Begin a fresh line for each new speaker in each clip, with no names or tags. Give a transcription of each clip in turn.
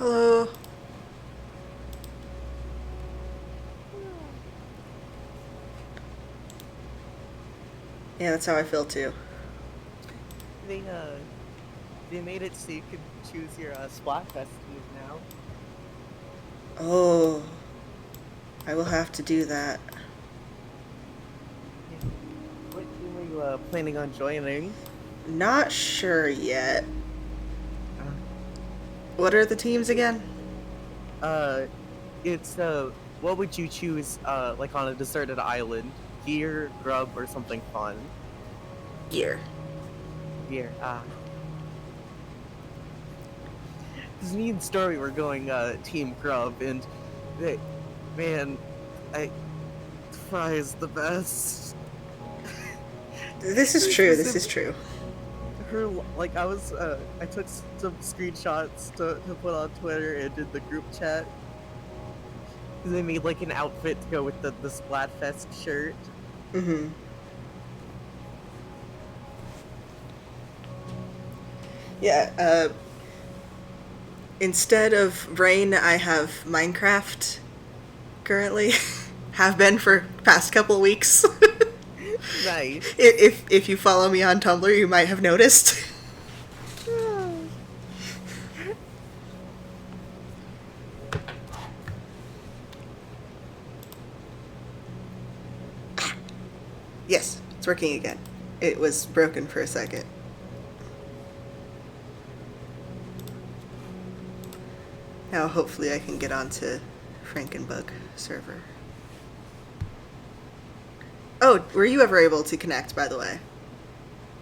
Hello. Yeah, that's how I feel too.
They uh they made it so you could choose your Splatfest team now.
Oh, I will have to do that.
Yeah. What team are you planning on joining?
Not sure yet.
Uh,
What are the teams again?
uh it's what would you choose like on a deserted island? Gear, grub, or something fun?
Gear.
Gear. Because me and Story were going team grub, and they, man, I Fry is the best.
This is
Her
true. This is
specific
true.
her like I took some screenshots to put on Twitter and in the group chat. They made like an outfit to go with the Splatfest shirt.
Mm-hmm. Yeah. Instead of Rain, I have Minecraft currently. Have been for past couple weeks.
Nice.
if you follow me on Tumblr, you might have noticed. Yes, it's working again. It was broken for a second. Now hopefully I can get onto Frankenbug server. Oh, were you ever able to connect, by the way?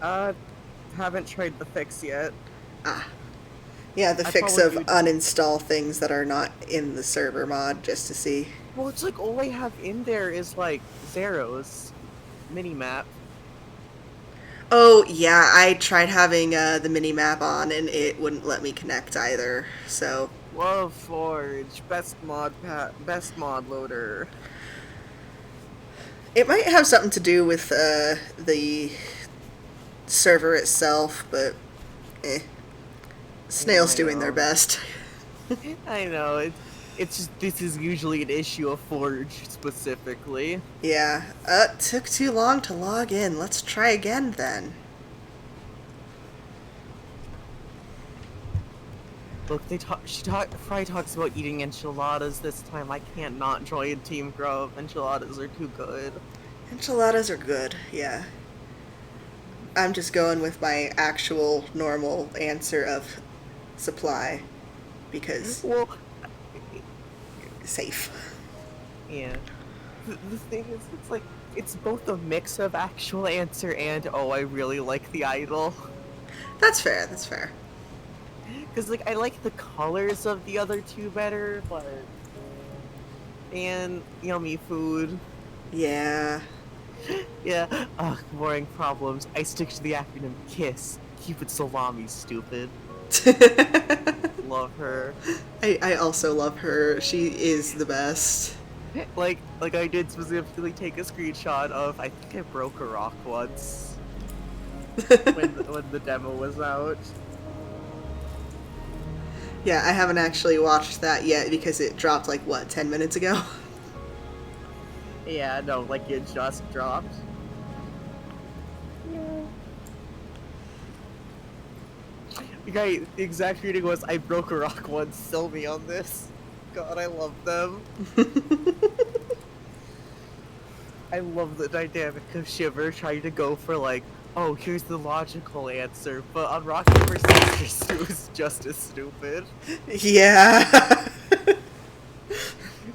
uh, haven't tried the fix yet.
Ah. Yeah, the
I
fix
probably
of
do.
uninstall things that are not in the server mod just to see.
Well, it's like all I have in there is like Zero's mini map.
Oh, yeah, I tried having the mini map on and it wouldn't let me connect either. So,
Love Forge, best mod loader.
it might have something to do with the server itself, but eh.
Yeah,
Snail's
I
doing their
know.
best.
I know. It's just this is usually an issue of Forge specifically.
Yeah, took too long to log in. Let's try again then.
Look, Fry talks about eating enchiladas this time. I can't not join Team Grove. Enchiladas are too good.
Enchiladas are good, yeah. I'm just going with my actual normal answer of supply because
Well,
safe.
yeah. The thing is, it's like it's both a mix of actual answer and oh, I really like the idol.
That's fair, that's fair.
Because like I like the colors of the other two better, but and yummy food.
Yeah.
Yeah. Ugh, boring problems. I stick to the acronym KISS. Keep it salami, stupid. Love her.
I also love her. She is the best.
Like I did specifically take a screenshot of I think I broke a rock once when the demo was out.
Yeah, I haven't actually watched that yet because it dropped like what, 10 minutes ago?
Yeah, no, like it just dropped. The exact reading was I broke a rock once, sell me on this. God, I love them. I love the dynamic of Shiver trying to go for like, oh, here's the logical answer, but on Rock Paper Scissors it was just as stupid.
Yeah.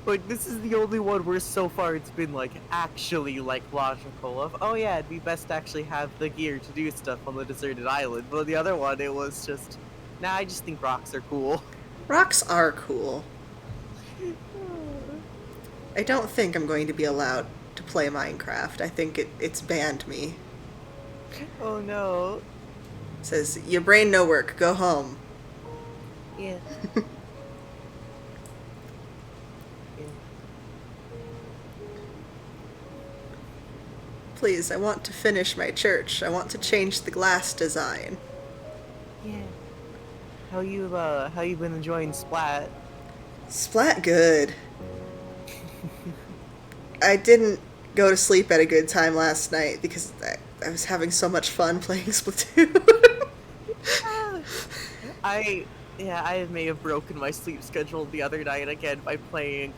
Like this is the only one where so far it's been like actually like logical of oh yeah, it'd be best to actually have the gear to do stuff on the deserted island. But the other one it was just nah, I just think rocks are cool.
Rocks are cool. I don't think I'm going to be allowed to play Minecraft. I think it's banned me.
Oh no.
It says, your brain no work, go home.
Yeah. Yeah.
Please, I want to finish my church. I want to change the glass design.
Yeah. how you been enjoying Splat?
Splat good. I didn't go to sleep at a good time last night because I was having so much fun playing Splatoon.
Ah, I yeah, I may have broken my sleep schedule the other night again by playing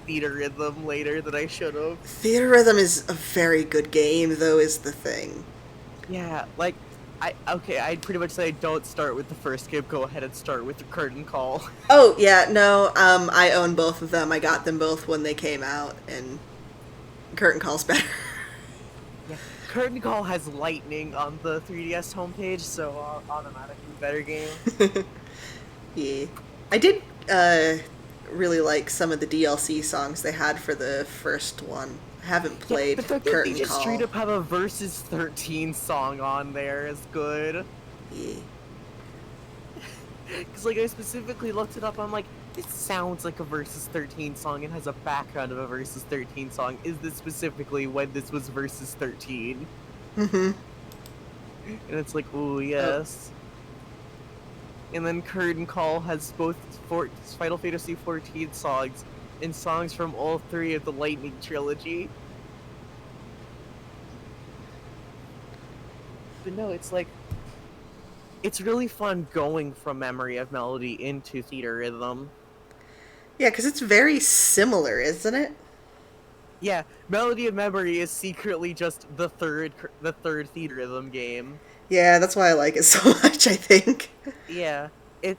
Theater Rhythm later than I should have.
Theater Rhythm is a very good game, though, is the thing.
Yeah, like I'd pretty much say don't start with the first game, go ahead and start with the curtain call.
Oh, yeah, no, I own both of them. I got them both when they came out, and Curtain Call's better.
Yeah, curtain call has lightning on the 3DS homepage, so automatically better game.
Yeah. I did really like some of the DLC songs they had for the first one. I haven't
Yeah,
played
the fact that they
Curtain
just straight
Call.
up have a Versus 13 song on there is good.
Yeah.
Because, like, I specifically looked it up, I'm like, this sounds like a Versus 13 song and has a background of a Versus 13 song. Is this specifically when this was Versus 13?
Mm-hmm.
And it's like, ooh,
Oh,
yes. And then Curtain Call has both Final Fantasy 14 songs and songs from all three of the Lightning trilogy. But no, it's like, it's really fun going from Memory of Melody into Theater Rhythm.
yeah, because it's very similar, isn't it?
Yeah, Melody of Memory is secretly just the third Theater Rhythm game.
Yeah, that's why I like it so much, I think.
Yeah, it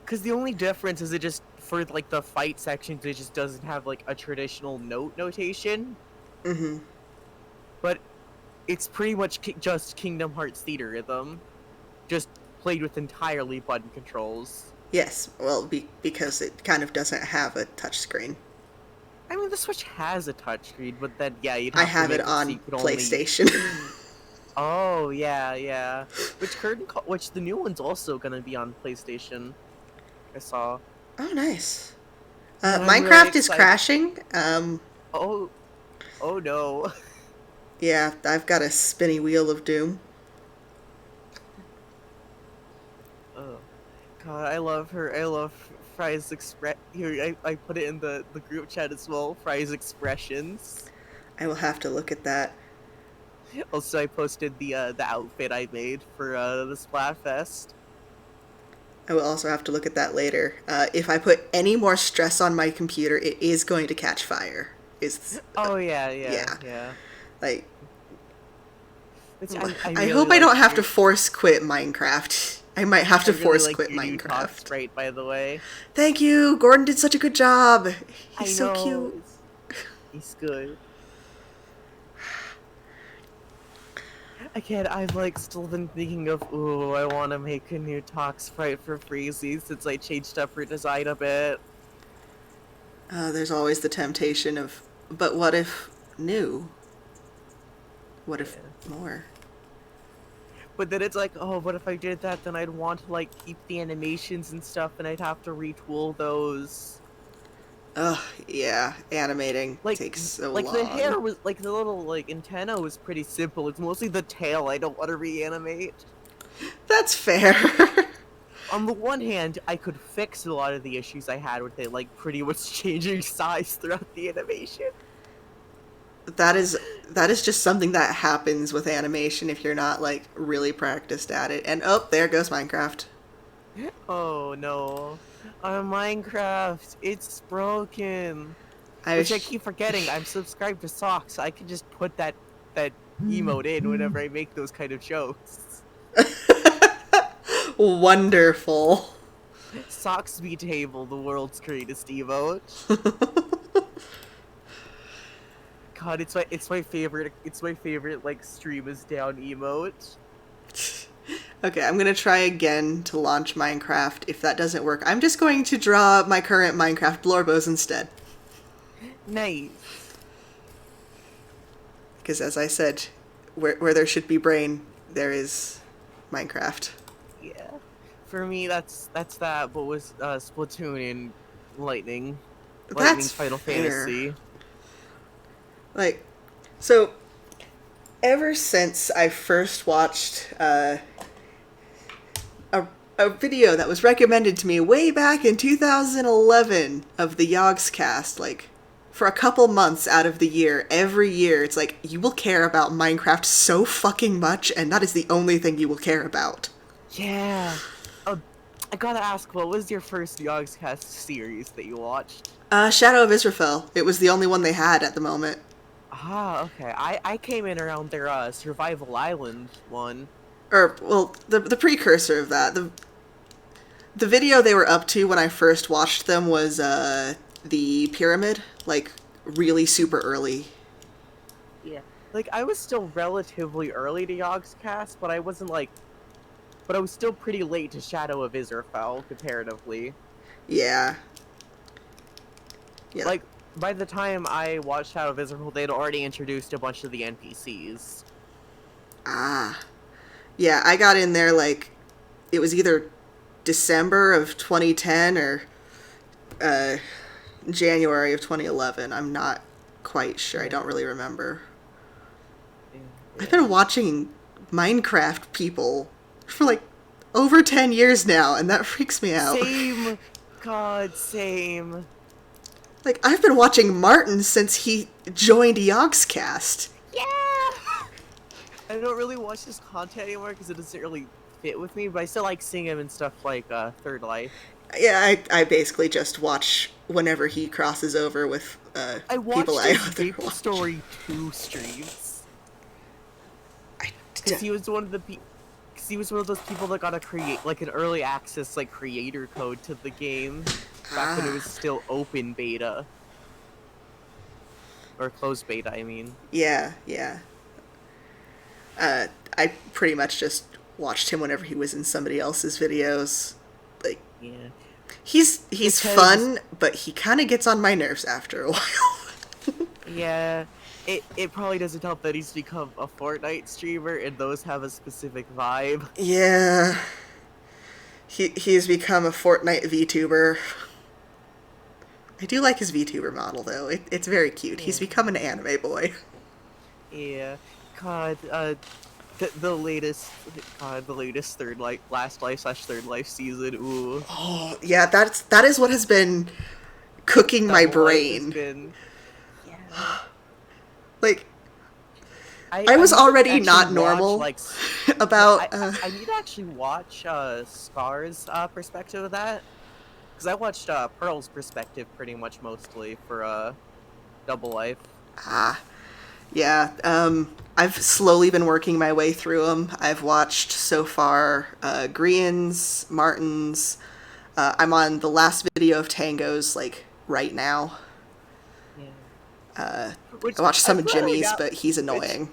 because the only difference is it just for like the fight sections it just doesn't have like a traditional note notation,
Mm-hmm.
but it's pretty much just Kingdom Hearts Theater Rhythm, just played with entirely button controls.
Yes, well, because it kind of doesn't have a touchscreen.
I mean, the Switch has a touchscreen, but then yeah, you'd
I
have to
have it
make it so
on
you could only.
PlayStation.
Oh yeah, yeah. Which the new one's also gonna be on PlayStation. I saw,
Oh, nice.
and I'm really
Minecraft is
excited.
crashing.
Oh, oh no.
Yeah, I've got a spinny wheel of doom.
Oh, God, I love her. I love Fry's express. Here, I put it in the group chat as well. Fry's expressions.
I will have to look at that.
Also, I posted the outfit I made for the Splatfest.
I will also have to look at that later. If I put any more stress on my computer, it is going to catch fire. Is
Oh yeah, yeah,
Yeah,
yeah.
like
Which I
I
really
hope I
like
don't have to
your
force quit Minecraft. I might have
I
to
really
force
like
quit
your new talk
Minecraft.
sprite, by the way.
Thank you. Gordon did such a good job. He's
I
so
know
cute.
he's good. Again, I've like still been thinking of, ooh, I want to make a new talk sprite for Freezy since I changed up her design a bit.
There's always the temptation of, but what if new? What if
Yeah.
more?
But then it's like, oh, what if I did that? Then I'd want to like keep the animations and stuff, and I'd have to retool those.
Ugh, yeah, animating
Like,
takes so
like the
long.
hair was like the little like antenna was pretty simple. It's mostly the tail I don't want to reanimate.
That's fair.
On the one hand, I could fix a lot of the issues I had with it, like pretty much changing size throughout the animation.
that is that is just something that happens with animation if you're not like really practiced at it. And oh, there goes Minecraft.
Oh no. Minecraft, it's broken.
I
Which I
was
keep forgetting. I'm subscribed to Socks. So I can just put that emote in whenever I make those kind of jokes.
wonderful.
Socks be table, the world's greatest emote. God, it's my favorite like stream is down emote.
Okay, I'm gonna try again to launch Minecraft. If that doesn't work, I'm just going to draw my current Minecraft Blorbos instead.
Nice.
Because as I said, where there should be brain, there is Minecraft.
Yeah. For me, that's that, but with Splatoon and Lightning,
That's
Final
fair.
Fantasy.
Like, so ever since I first watched a a video that was recommended to me way back in 2011 of the Yogscast, like for a couple months out of the year, every year, it's like, you will care about Minecraft so fucking much, and that is the only thing you will care about.
Yeah. I gotta ask, what was your first Yogscast series that you watched?
Shadow of Israfel. It was the only one they had at the moment.
Ah, okay. I came in around their Survival Island one.
Or, well, the precursor of that. The video they were up to when I first watched them was, the pyramid. Like, really super early.
Yeah. Like, I was still relatively early to Yogscast, but I wasn't like... But I was still pretty late to Shadow of Israfel, comparatively.
Yeah. Yeah.
Like, by the time I watched Shadow of Israfel, they'd already introduced a bunch of the NPCs.
Ah. Yeah, I got in there, like, it was either December of 2010 or, January of 2011. I'm not quite sure. I don't really remember.
Yeah.
I've been watching Minecraft people for like over 10 years now, and that freaks me out.
Same! God, same.
Like, I've been watching Martin since he joined Yogscast.
Yeah! I don't really watch his content anymore because it doesn't really fit with me, but I still like seeing him in stuff like Third Life.
Yeah, I basically just watch whenever he crosses over with
I
people
watched
I
his Maple
watch.
Story 2 streams. Because he was one of the because he was one of those people that got to create like an early access like creator code to the game back when it was still open beta or closed beta. I mean.
Yeah, yeah. I pretty much just watched him whenever he was in somebody else's videos. Like,
Yeah.
he's
Because...
fun, but he kind of gets on my nerves after a while.
Yeah. It probably doesn't help that he's become a Fortnite streamer, and those have a specific vibe.
Yeah. He's become a Fortnite VTuber. I do like his VTuber model, though. It's very cute.
Yeah.
He's become an anime boy.
Yeah. God, the latest, God, the latest Last Life / Third Life season, ooh.
Oh, yeah, that is what has been cooking my
Double Life has
brain.
been... Yeah.
Like, I was already not normal
like,
about...
I need to actually watch Scar's perspective of that. Because I watched Pearl's perspective pretty much mostly for Double Life.
Yeah, I've slowly been working my way through them. I've watched so far Grian's, Martin's. I'm on the last video of Tango's, like, right now.
Yeah.
I watched some of Jimmy's, but he's annoying.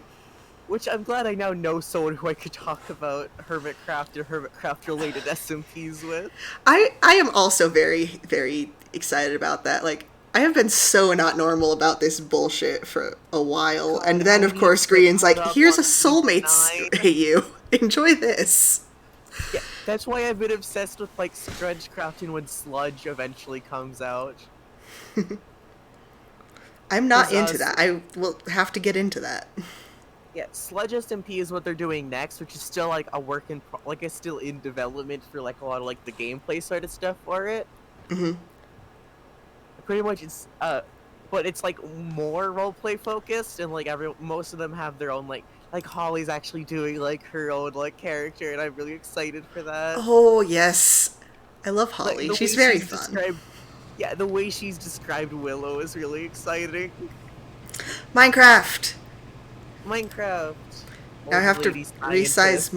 Which I'm glad I now know someone who I could talk about Hermitcraft or Hermitcraft related SMPs with.
I am also very, very excited about that. Like, I have been so not normal about this bullshit for a while. And then, of course, Grian's like, here's a soulmates AU. Enjoy this.
Yeah, that's why I've been obsessed with, like, Scrunch crafting when Sludge eventually comes out.
I'm not into that. I will have to get into that.
Yeah, Sludge SMP is what they're doing next, which is still, like, a work in... like, it's still in development for, like, a lot of, like, the gameplay sort of stuff for it.
Mm-hmm.
Pretty much it's but it's like more roleplay focused, and like most of them have their own like Holly's actually doing like her own like character, and I'm really excited for that.
Oh yes, I love Holly.
Like,
she's very fun.
Yeah, the way she's described Willow is really exciting.
Minecraft.
Now
I have to resize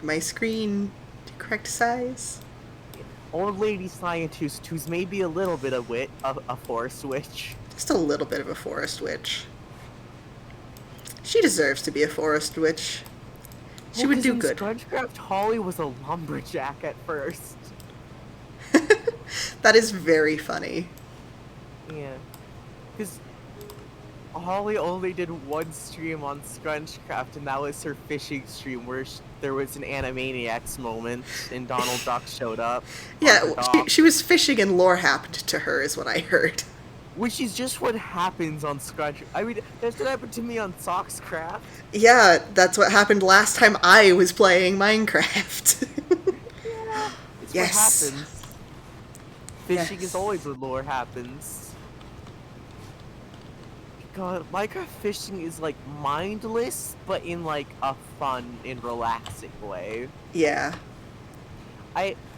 my screen to correct size.
Old lady scientist who's maybe a little bit of a forest witch.
Just a little bit of a forest witch. She deserves to be a forest witch. She would do good.
In Scrunchcraft, Holly was a lumberjack at first.
That is very funny.
Yeah. Because Holly only did one stream on Scrunchcraft, and that was her fishing stream where there was an Animaniacs moment and Donald Duck showed up.
Yeah, she was fishing and lore happened to her is what I heard.
Which is just what happens on Scrunch. I mean, that's what happened to me on Sockscraft.
Yeah, that's what happened last time I was playing Minecraft.
Yeah. what
Yes.
happens. Fishing is
Yes.
always when lore happens. God, Minecraft fishing is like mindless, but in like a fun and relaxing way.
Yeah.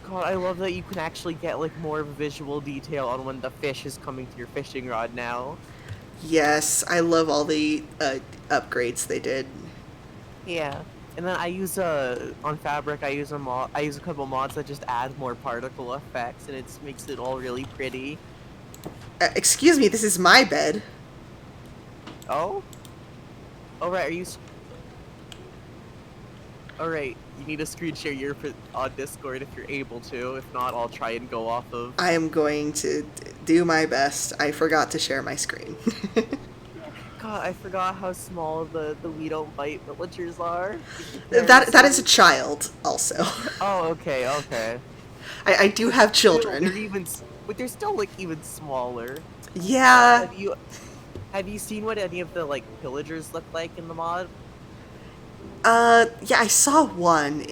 God, I love that you can actually get like more visual detail on when the fish is coming to your fishing rod now.
Yes. I love all the upgrades they did.
Yeah. And then I use on Fabric I use a couple mods that just add more particle effects and it makes it all really pretty.
Excuse me, this is my bed.
Oh? Oh right, Alright, you need to screen share your on Discord if you're able to. If not, I'll try and go off of.
I am going to do my best. I forgot to share my screen.
God, I forgot how small the We Don't Bite villagers are in
That is a
comparison.
child, also.
Oh, okay, okay.
I do
But
have
still,
children.
but they're still like even smaller.
Yeah.
Have you seen what any of the like pillagers look like in the mod?
Yeah, I saw one.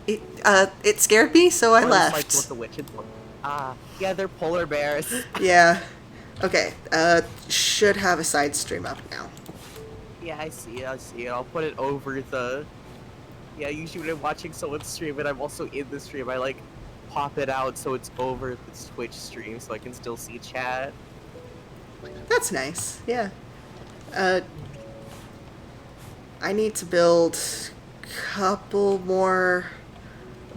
It scared me, so I
Or just like what
left.
the witches look. Ah, yeah, they're polar bears.
Yeah. Okay, should have a side stream up now.
Yeah, I see it. I see it. I'll put it over the. Yeah, usually when I'm watching someone stream and I'm also in the stream, I like pop it out so it's over the Twitch stream so I can still see chat.
That's nice, yeah. Uh, I need to build a couple more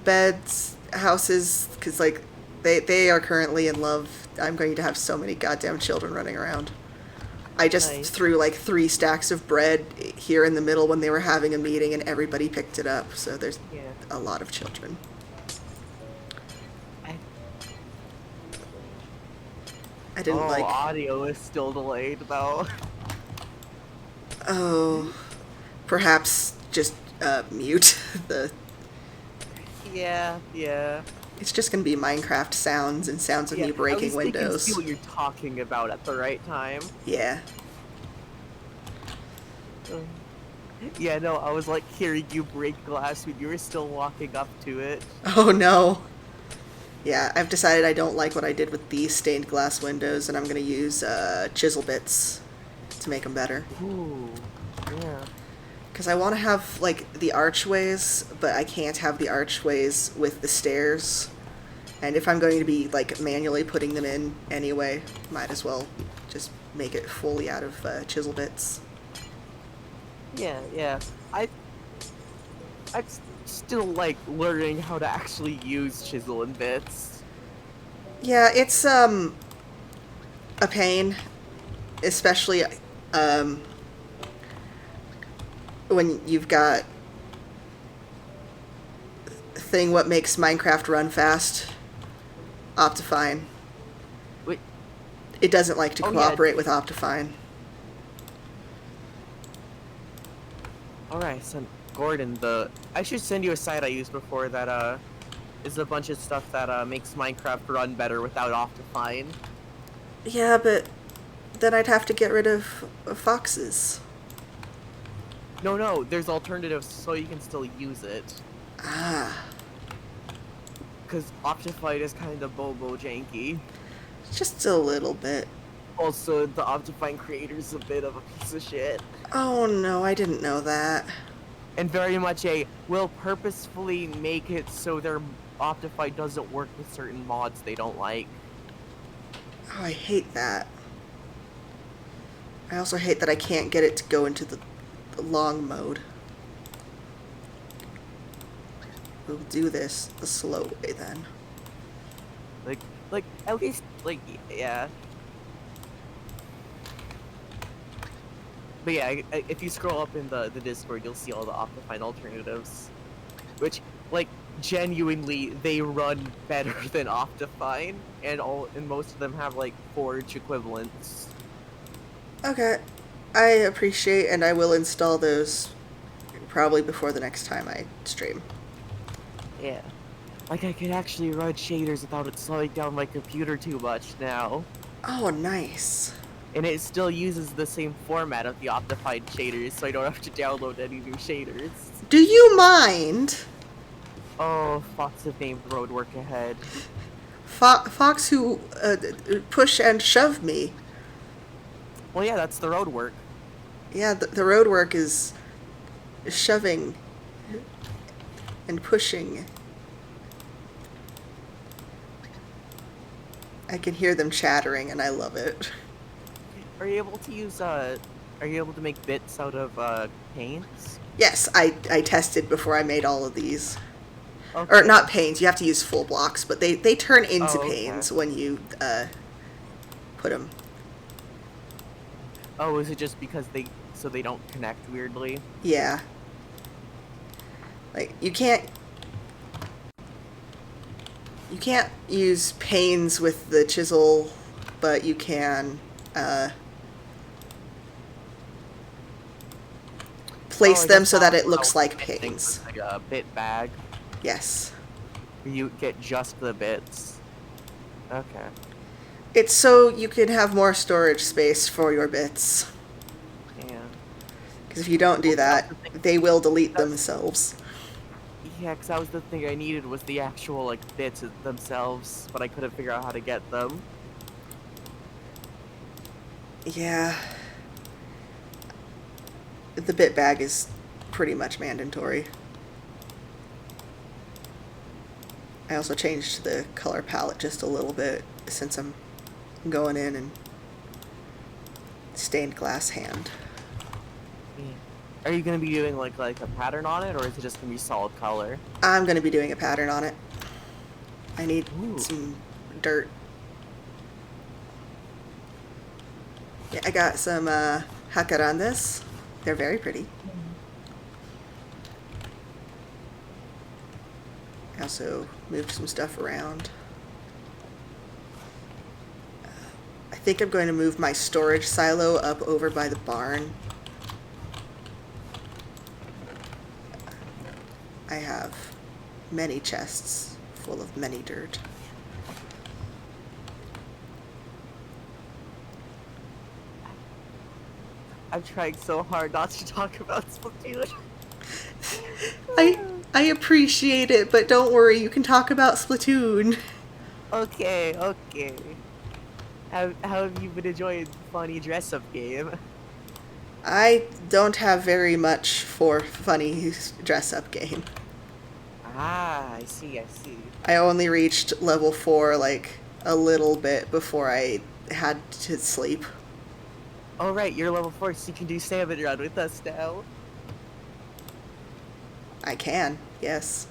beds, houses, because, like, they are currently in love. I'm going to have so many goddamn children running around. I just
Nice.
threw like 3 stacks of bread here in the middle when they were having a meeting and everybody picked it up. So there's
Yeah.
a lot of children.
I,
I didn't like.
audio is still delayed though.
Oh, perhaps just mute the.
Yeah, yeah.
It's just gonna be Minecraft sounds and sounds of
Yeah,
me
at
breaking
least they can see
windows.
what you're talking about at the right time.
Yeah.
Uh, Yeah, no, I was like hearing you break glass when you were still walking up to it.
Oh no. Yeah, I've decided I don't like what I did with these stained glass windows, and I'm gonna use chisel bits to make them better.
Ooh, yeah.
Because I want to have, like, the archways, but I can't have the archways with the stairs. And if I'm going to be, like, manually putting them in anyway, might as well just make it fully out of chisel bits.
Yeah, yeah. I'm still like learning how to actually use chisel and bits.
Yeah, it's, a pain. Especially, when you've got thing what makes Minecraft run fast, Optifine.
Wait,
It doesn't like to
Oh, yeah.
cooperate with Optifine.
alright, so Gordon, I should send you a site I used before that is a bunch of stuff that makes Minecraft run better without Optifine.
Yeah, but then I'd have to get rid of foxes.
No, there's alternatives so you can still use it.
Ah,
Cause Optifine is kind of bobo janky.
just a little bit.
Also, the Optifine creator's a bit of a piece of shit.
Oh no, I didn't know that.
And very much will purposefully make it so their Optifine doesn't work with certain mods they don't like.
Oh, I hate that. I also hate that I can't get it to go into the long mode. We'll do this the slow way then.
Like at least yeah. But yeah, if you scroll up in the Discord, you'll see all the Optifine alternatives, which like genuinely they run better than Optifine, and most of them have like Forge equivalents.
Okay, I appreciate, and I will install those probably before the next time I stream.
Yeah. Like I can actually run shaders without it slowing down my computer too much now.
Oh, nice.
And it still uses the same format of the Optifine shaders, so I don't have to download any new shaders.
Do you mind?
Oh, Fox have named roadwork ahead.
Fox who push and shove me.
Well, yeah, that's the roadwork.
Yeah, the road work is shoving and pushing. I can hear them chattering, and I love it.
Are you able to use Are you able to make bits out of paints?
Yes, I tested before I made all of these. Or
Okay.
not panes, you have to use full blocks, but they turn into
Oh, okay.
panes when you put them.
Oh, is it just because they don't connect weirdly?
Yeah. Like, you can't use panes with the chisel, but you can
Oh,
place
I
them
guess
so
that
that
was
it
what I
looks
was
like
missing was
panes.
like a bit bag.
Yes.
Where you get just the bits. Okay.
It's so you can have more storage space for your bits.
Yeah.
Because if you don't do
Well, that was
that,
the thing.
they will delete
That was,
themselves.
yeah, because that was the thing I needed was the actual like bits themselves, but I couldn't figure out how to get them.
Yeah. The bit bag is pretty much mandatory. I also changed the color palette just a little bit since I'm going in and stained glass hand.
Yeah. Are you gonna be doing like a pattern on it, or is it just gonna be solid color?
I'm going to be doing a pattern on it. I need
Ooh.
some dirt. Yeah, I got some jacarandas. They're very pretty. I also moved some stuff around. I think I'm going to move my storage silo up over by the barn. I have many chests full of many dirt.
I'm trying so hard not to talk about Splatoon.
I I appreciate it, but don't worry, you can talk about Splatoon.
Okay, okay. How have you been enjoying the funny dress up game?
I don't have very much for funny dress up game.
Ah, I see, I see.
I only reached level 4 like a little bit before I had to sleep.
Oh right, you're level 4, so you can do salmon run with us now.
I can, yes.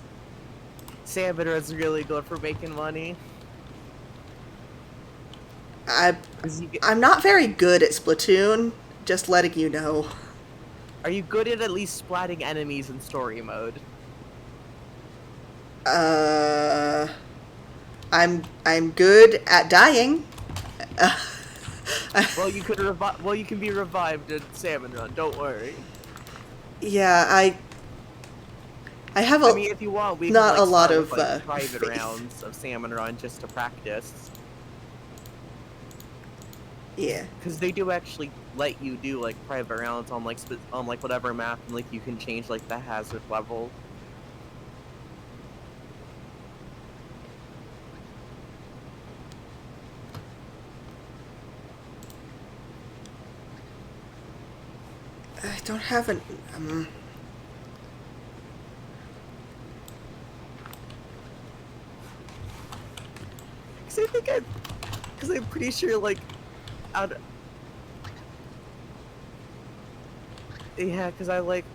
Salmon run's really good for making money.
I
'Cause you get,
I'm not very good at Splatoon, just letting you know.
are you good at least splatting enemies in story mode?
Uh I'm good at dying.
Well, you could revive. Well, you can be revived in salmon run. Don't worry.
Yeah, I have
I mean, if you want, we could
not a
like
lot
start with
of
like private
faith.
rounds of salmon run just to practice.
Yeah.
Because they do actually let you do like private rounds on on like whatever map, and like you can change like the hazard level.
I don't have an
Because I think because I'm pretty sure like out. Yeah, because I like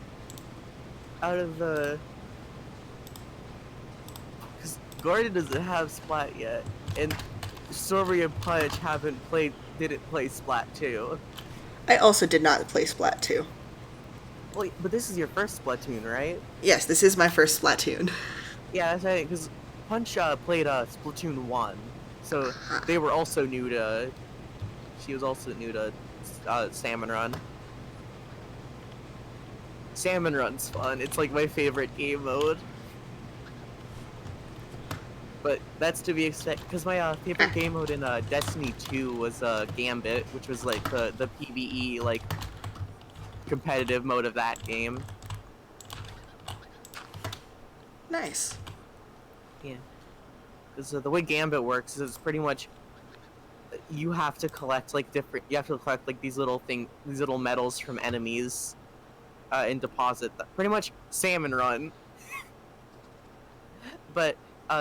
out of the. Because Gordon doesn't have Splat yet, and Strawberry and Punch didn't play Splat 2.
I also did not play Splat 2.
Well, but this is your first Splatoon, right?
Yes, this is my first Splatoon.
Yeah, that's right. Because Punch played Splatoon 1, so they were also new to. She was also new to Salmon Run. Salmon Run's fun. It's like my favorite game mode. But that's to be expected, because my favorite game mode in Destiny 2 was Gambit, which was like the PvE like competitive mode of that game.
Nice.
Yeah. Because the way Gambit works is it's pretty much you have to collect like different. You have to collect like these little medals from enemies, and deposit them. Pretty much Salmon Run, but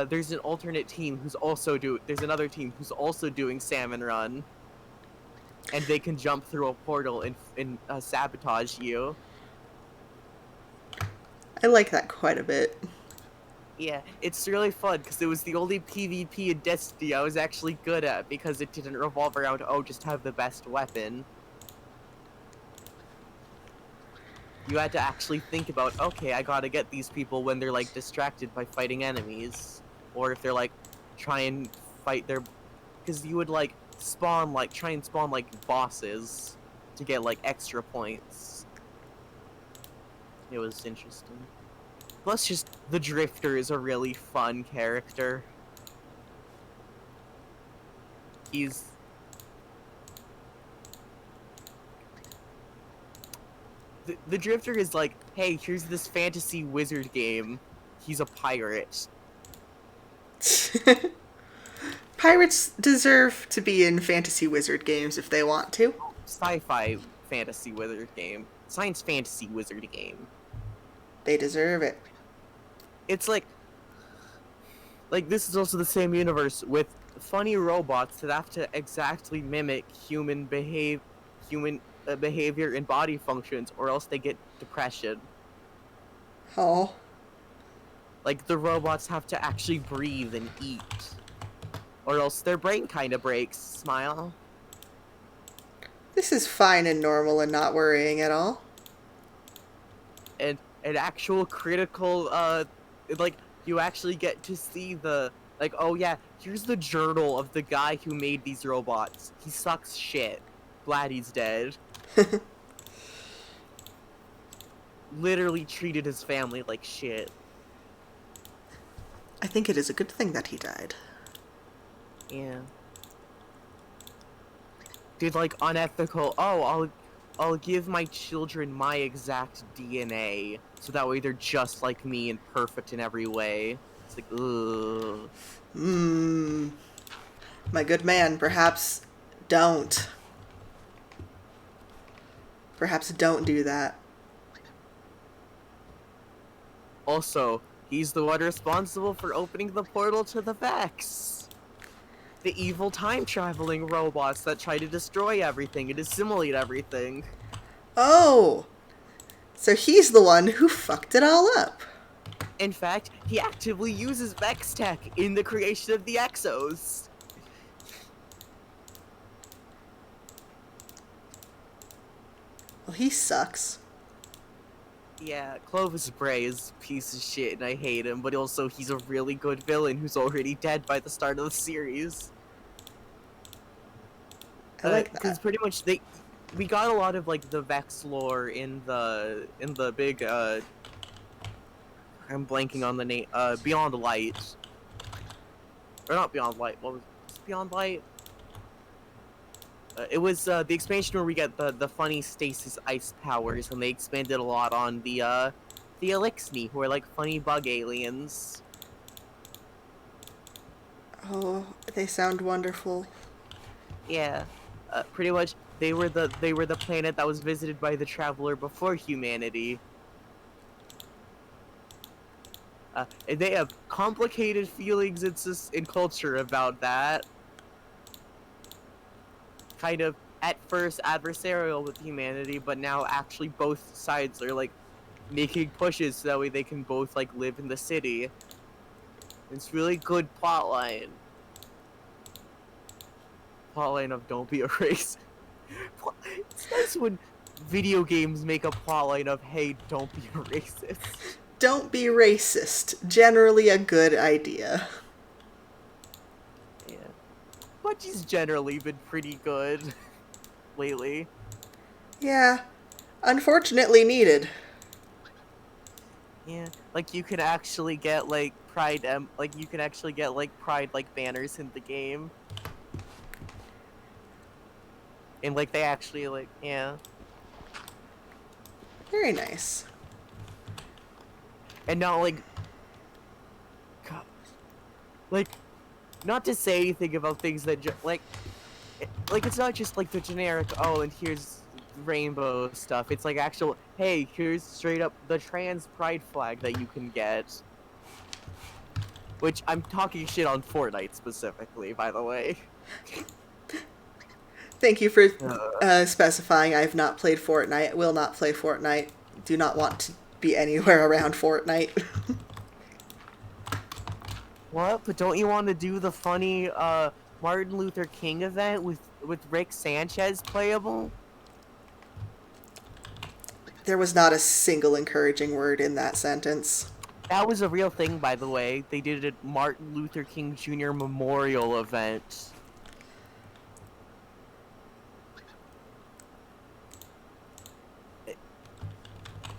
there's an alternate team who's also do. There's another team who's also doing Salmon Run, and they can jump through a portal and sabotage you.
I like that quite a bit.
Yeah, it's really fun because it was the only PvP in Destiny I was actually good at because it didn't revolve around, oh, just have the best weapon. You had to actually think about, okay, I gotta get these people when they're like distracted by fighting enemies, or if they're like try and fight their, because you would like spawn like try and spawn like bosses to get like extra points. It was interesting. Plus, just the Drifter is a really fun character. He's the Drifter is like, hey, here's this fantasy wizard game. He's a pirate.
Pirates deserve to be in fantasy wizard games if they want to.
Sci-fi fantasy wizard game. Science fantasy wizard game.
They deserve it.
It's like this is also the same universe with funny robots that have to exactly mimic human behavior and body functions, or else they get depression.
Oh,
Like the robots have to actually breathe and eat, or else their brain kind of breaks. Smile.
this is fine and normal and not worrying at all.
And an actual critical like you actually get to see the like, oh yeah, here's the journal of the guy who made these robots. He sucks shit. Glad he's dead. Literally treated his family like shit.
I think it is a good thing that he died.
Yeah. Dude, like unethical. Oh, I'll give my children my exact DNA so that way they're just like me and perfect in every way. It's like, ugh.
My good man, perhaps don't. Perhaps don't do that.
Also, he's the one responsible for opening the portal to the Vex. The evil time-traveling robots that try to destroy everything and assimilate everything.
Oh, so he's the one who fucked it all up.
In fact, he actively uses Vex tech in the creation of the Exos.
Well, he sucks.
Yeah, Clovis Bray is a piece of shit and I hate him, but also he's a really good villain who's already dead by the start of the series.
I like that.
Because pretty much we got a lot of like the Vex lore in the big I'm blanking on the name, Beyond Light. Or not Beyond Light, what was Beyond Light? It was the expansion where we get the funny stasis ice powers, and they expanded a lot on the Elixni, who are like funny bug aliens.
Oh, they sound wonderful.
Yeah, pretty much they were the planet that was visited by the Traveler before humanity. And they have complicated feelings in culture about that. Kind of at first adversarial with humanity, but now actually both sides are like making pushes so that way they can both like live in the city. It's really good plotline. Plotline of don't be a racist. It's nice when video games make a plotline of hey, don't be a racist.
Don't be racist. Generally a good idea.
Yeah. Bungie's generally been pretty good lately.
Yeah, unfortunately needed.
Yeah, like you can actually get like pride like you can actually get like pride like banners in the game. And like they actually like yeah.
Very nice.
And not like God, like, not to say anything about things that like it's not just like the generic, oh, and here's rainbow stuff. It's like actual, hey, here's straight up the trans pride flag that you can get. Which I'm talking shit on Fortnite specifically, by the way.
Thank you for
Uh,
specifying. I have not played Fortnite. Will not play Fortnite. Do not want to be anywhere around Fortnite.
what? But don't you want to do the funny Martin Luther King event with Rick Sanchez playable?
There was not a single encouraging word in that sentence.
That was a real thing, by the way. They did a Martin Luther King Jr. memorial event.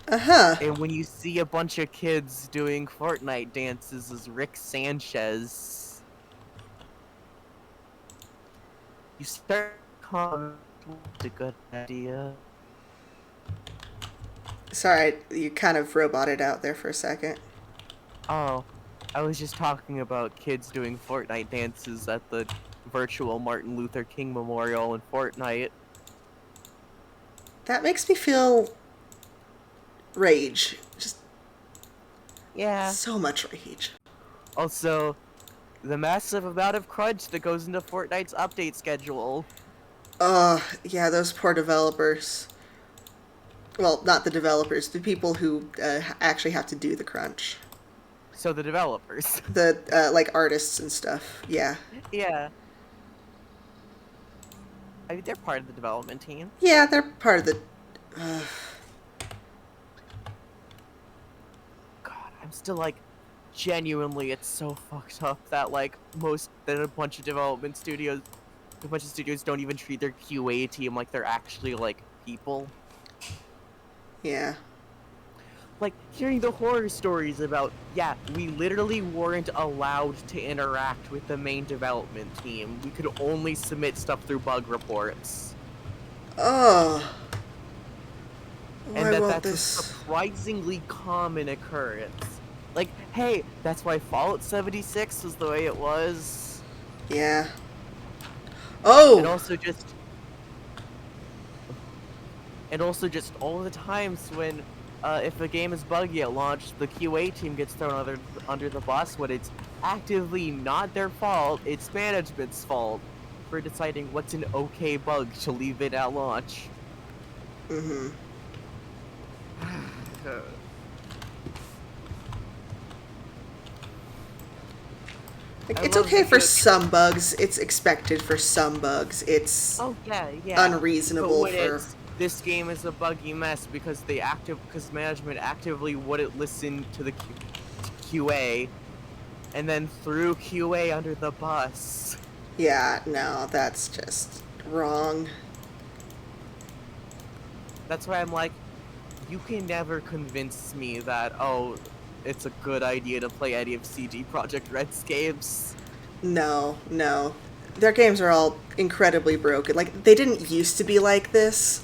Uh-huh.
And when you see a bunch of kids doing Fortnite dances as Rick Sanchez, you start calling it's a good idea.
Sorry, you kind of roboted out there for a second.
Oh, I was just talking about kids doing Fortnite dances at the virtual Martin Luther King Memorial in Fortnite.
That makes me feel rage. Just
Yeah.
so much rage.
Also, the massive amount of crunch that goes into Fortnite's update schedule.
Yeah, those poor developers. Well, not the developers, the people who actually have to do the crunch.
So the developers.
The, like, artists and stuff. Yeah.
Yeah. I mean, they're part of the development team.
Yeah, they're part of the. Uh,
God, I'm still like, genuinely, it's so fucked up that like that a bunch of studios don't even treat their QA team like they're actually like people.
yeah.
Like hearing the horror stories about, yeah, we literally weren't allowed to interact with the main development team. We could only submit stuff through bug reports.
Oh.
And
Why won't
that's a
this.
surprisingly common occurrence. Like, hey, that's why Fallout 76 was the way it was.
Yeah.
And
Oh!
also just all the times when if a game is buggy at launch, the QA team gets thrown under the bus when it's actively not their fault, it's management's fault for deciding what's an okay bug to leave it at launch.
Mm-hmm. Like,
I
it's
love
okay for
video
some bugs. It's expected for some bugs. It's
Oh yeah.
unreasonable
But when
for.
it's this game is a buggy mess because management actively wouldn't listen to the QA, and then threw QA under the bus.
Yeah, no, that's just wrong.
That's why I'm like, you can never convince me that it's a good idea to play any of CD Projekt Red's games.
No, no. Their games are all incredibly broken. Like, they didn't used to be like this.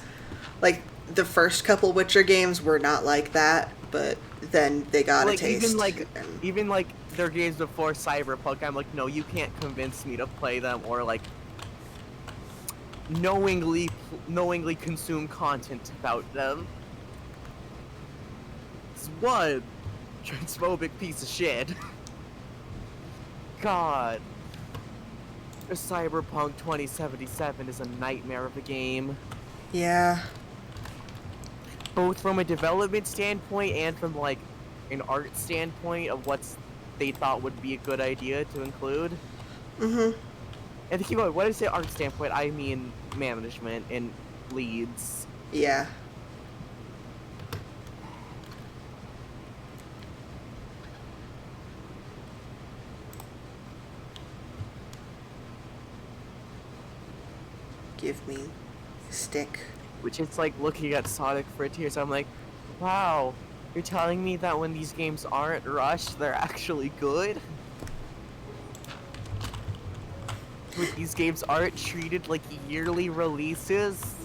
Like, the first couple Witcher games were not like that, but then they got a
Like
taste.
even like their games before Cyberpunk, I'm like, no, you can't convince me to play them or like knowingly consume content about them. It's one transphobic piece of shit. God. Cyberpunk 2077 is a nightmare of a game.
Yeah.
Both from a development standpoint and from like an art standpoint of they thought would be a good idea to include.
Mm-hmm.
And keep going, when I say art standpoint, I mean management and leads.
Yeah. Give me a stick.
Which it's like looking at Sonic Frontiers, I'm like, wow, you're telling me that when these games aren't rushed, they're actually good? When these games aren't treated like yearly releases?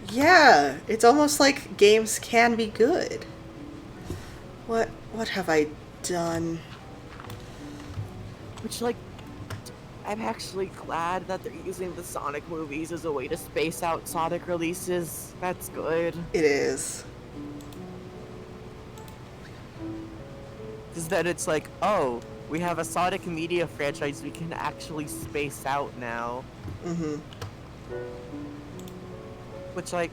Yeah, it's almost like games can be good. What have I done?
Which, like, I'm actually glad that they're using the Sonic movies as a way to space out Sonic releases. That's good.
It is.
Because then it's like, oh, we have a Sonic media franchise we can actually space out now.
Mm-hmm.
Which, like,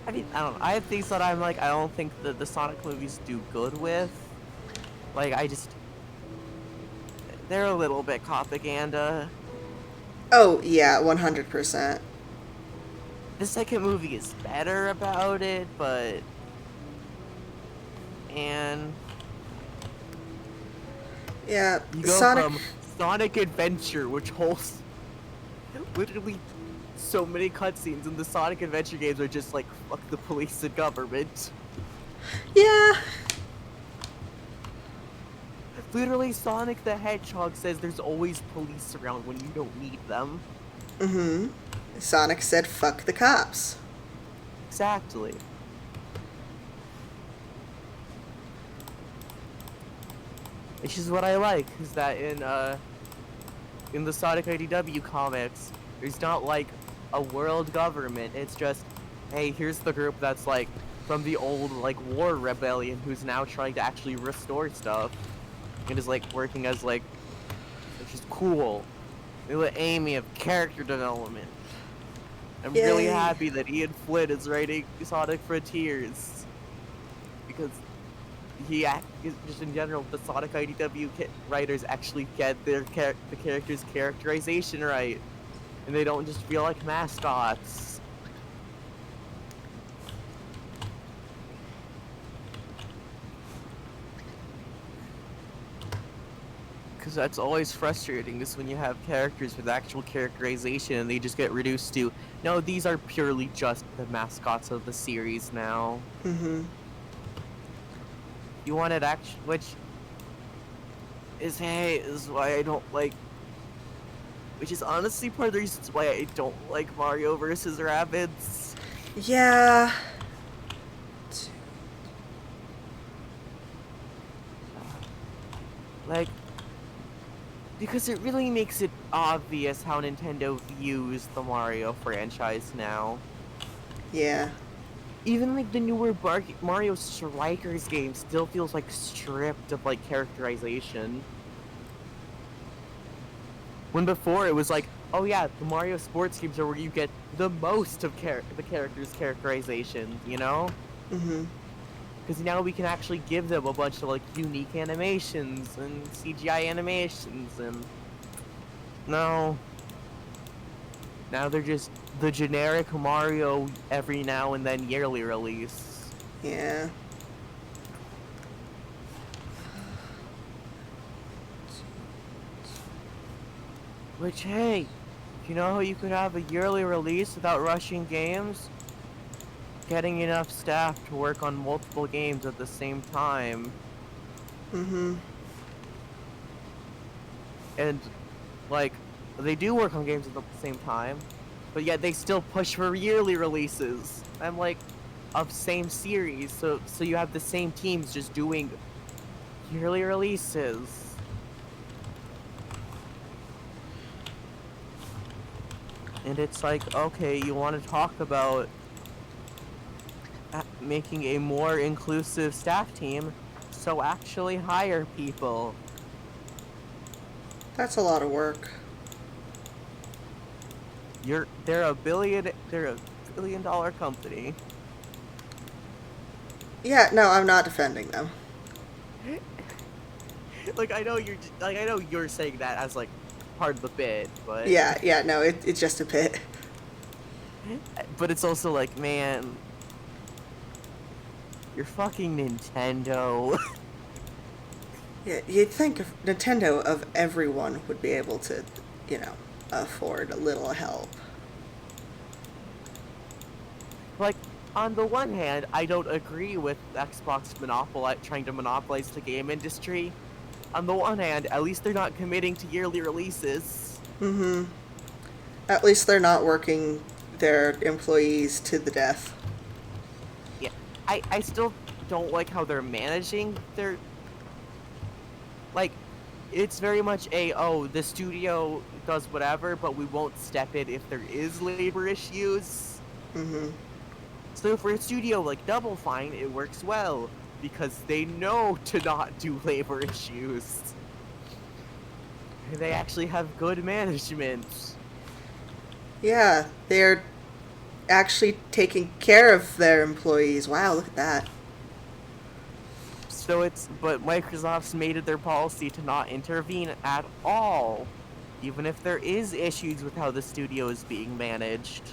I mean, I don't know. I have things that I'm like, I don't think that the Sonic movies do good with. Like, they're a little bit propaganda.
Oh, yeah, 100%.
The second movie is better about it, but, and
Yeah,
you go
Sonic.
from Sonic Adventure, which holds literally so many cutscenes, and the Sonic Adventure games are just like, fuck the police and government.
Yeah.
Literally, Sonic the Hedgehog says there's always police around when you don't need them.
Mm-hmm. Sonic said, fuck the cops.
Exactly. Which is what I like, is that in the Sonic IDW comics, there's not like a world government. It's just, hey, here's the group that's like from the old like war rebellion who's now trying to actually restore stuff and is like working as like, which is cool. They let Amy have character development. I'm really
Yay.
happy that Ian Flynn is writing Sonic Frontiers because just in general, the Sonic IDW writers actually get the characters' characterization right, and they don't just feel like mascots. Because that's always frustrating, is when you have characters with actual characterization and they just get reduced to, no, these are purely just the mascots of the series now.
Mm-hmm.
You want it which is why I don't like, which is honestly part of the reasons why I don't like Mario versus Rabbids.
Yeah.
Like, because it really makes it obvious how Nintendo views the Mario franchise now.
Yeah.
Even like the newer Mario Strikers game still feels like stripped of like characterization. When before it was like, oh yeah, the Mario sports games are where you get the most of the character's characterization, you know?
Mm-hmm.
Because now we can actually give them a bunch of like unique animations and CGI animations, and no, now they're just the generic Mario every now and then yearly release.
Yeah.
Which, hey, you know how you could have a yearly release without rushing games? Getting enough staff to work on multiple games at the same time.
Mm-hmm.
And, like, they do work on games at the same time, but yet they still push for yearly releases. I'm like, of same series, so you have the same teams just doing yearly releases. And it's like, okay, you want to talk about making a more inclusive staff team, so actually hire people.
That's a lot of work.
They're a billion-dollar company.
Yeah, no, I'm not defending them.
Like, I know you're saying that as like part of the bit, but
Yeah, no, it's just a bit.
but it's also like, man, you're fucking Nintendo.
Yeah, you'd think if Nintendo of everyone would be able to, afford a little help.
Like, on the one hand, I don't agree with Xbox trying to monopolize the game industry. On the one hand, at least they're not committing to yearly releases.
Mm-hmm. At least they're not working their employees to the death.
Yeah, I still don't like how they're managing their, like, it's very much a, oh, the studio does whatever, but we won't step in if there is labor issues.
Mm-hmm.
So for a studio like Double Fine, it works well because they know to not do labor issues. They actually have good management.
Yeah, they're actually taking care of their employees. Wow, look at that.
So but Microsoft's made it their policy to not intervene at all, even if there is issues with how the studio is being managed,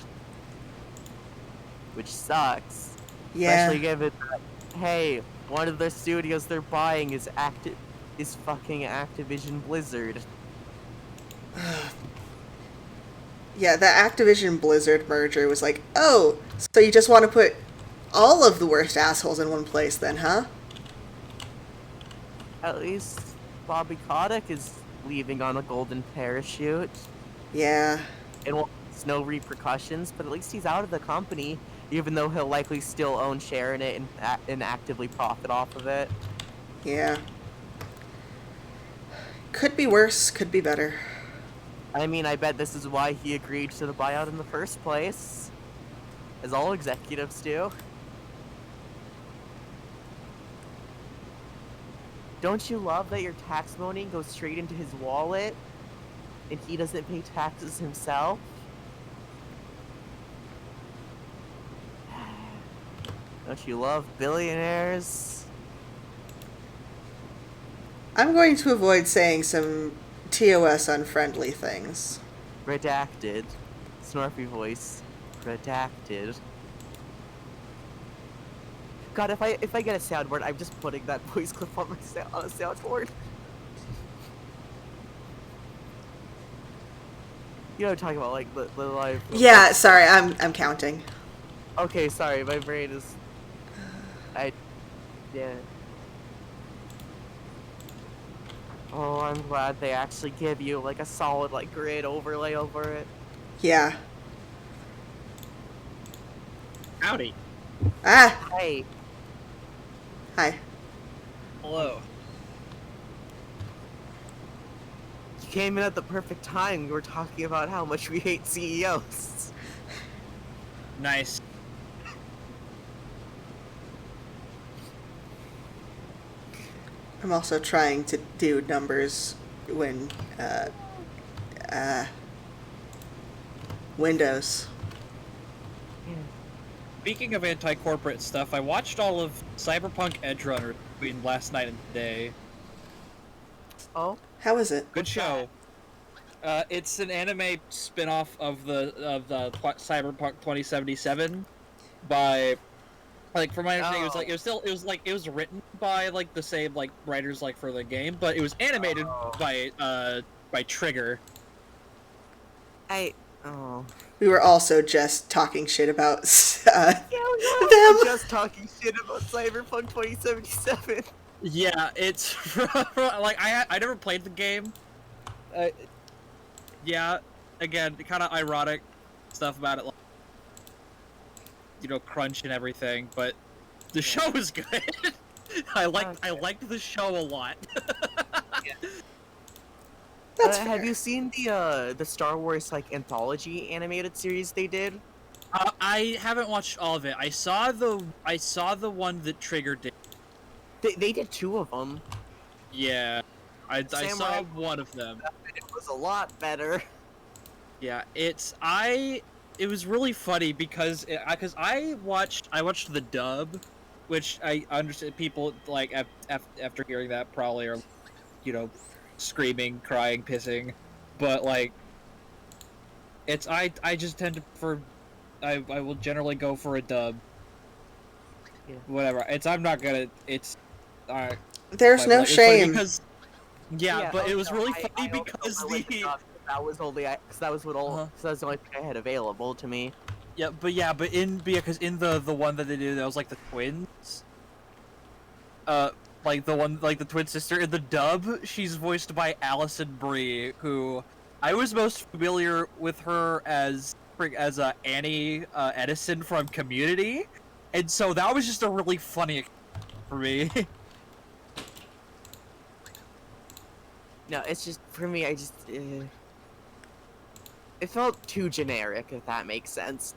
which sucks.
Yeah.
Especially given that, hey, one of the studios they're buying is fucking Activision Blizzard.
Yeah, the Activision Blizzard merger was like, oh, so you just want to put all of the worst assholes in one place then, huh?
At least Bobby Kotick is leaving on a golden parachute.
Yeah.
It won't no repercussions, but at least he's out of the company, even though he'll likely still own share in it and actively profit off of it.
Yeah. Could be worse, could be better.
I mean, I bet this is why he agreed to the buyout in the first place, as all executives do. Don't you love that your tax money goes straight into his wallet, and he doesn't pay taxes himself? Don't you love billionaires?
I'm going to avoid saying some TOS unfriendly things.
Redacted. Snarfy voice. Redacted. God, if I get a soundboard, I'm just putting that voice clip on on a soundboard. You know what I'm talking about, like the live.
Yeah, sorry, I'm counting.
Okay, sorry, my brain is. Yeah. Oh, I'm glad they actually give you like a solid like grid overlay over it.
Yeah.
Howdy.
Ah,
Hey,
hi.
Hello.
you came in at the perfect time. We were talking about how much we hate CEOs.
Nice.
I'm also trying to do numbers when, Windows.
Speaking of anti-corporate stuff, I watched all of Cyberpunk Edgerunner between last night and today.
Oh,
How is it?
Good
What's
show. It's an anime spin-off of the Cyberpunk 2077 by, like, from my understanding, it was written by like the same like writers like for the game, but it was animated by Trigger.
oh.
We were also just talking shit about
Yeah,
them.
we're just talking shit about Cyberpunk 2077.
Yeah, it's like I never played the game. Yeah, again, kind of ironic stuff about it, like, you know, crunch and everything, but the show is good. I liked the show a lot.
That's fair.
Have you seen the Star Wars like anthology animated series they did?
I haven't watched all of it. I saw the one that Trigger did.
They did two of them.
Yeah, I
Samurai
saw one of them.
It was a lot better.
Yeah, it was really funny because I watched the dub, which I understand people like after hearing that probably are, you know, screaming, crying, pissing, but like I just tend to prefer I will generally go for a dub.
Yeah.
Whatever. I'm not gonna. It's
There's no
it's funny
shame.
because but it was really funny
I
because
that was only because that was what all cause that was the only thing I had available to me.
but because in the one that they did, that was like the twins. Like the one, like the twin sister in the dub, she's voiced by Alison Brie, who I was most familiar with her as Annie Edison from Community, and so that was just a really funny for me.
No, it's just for me. It felt too generic, if that makes sense.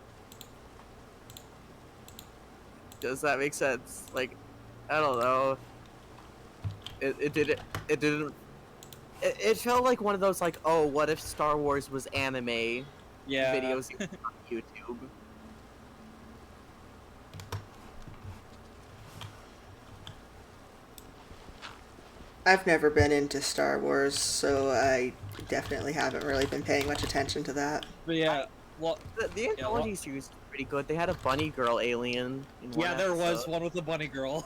Does that make sense? Like, I don't know. It didn't. It didn't. It felt like one of those like, oh, what if Star Wars was anime
Yeah.
videos on YouTube?
I've never been into Star Wars, so I definitely haven't really been paying much attention to that.
But yeah, well,
The
yeah, well,
anthology series is pretty good. They had a bunny girl alien in one
yeah, there was
episode.
one with the bunny girl.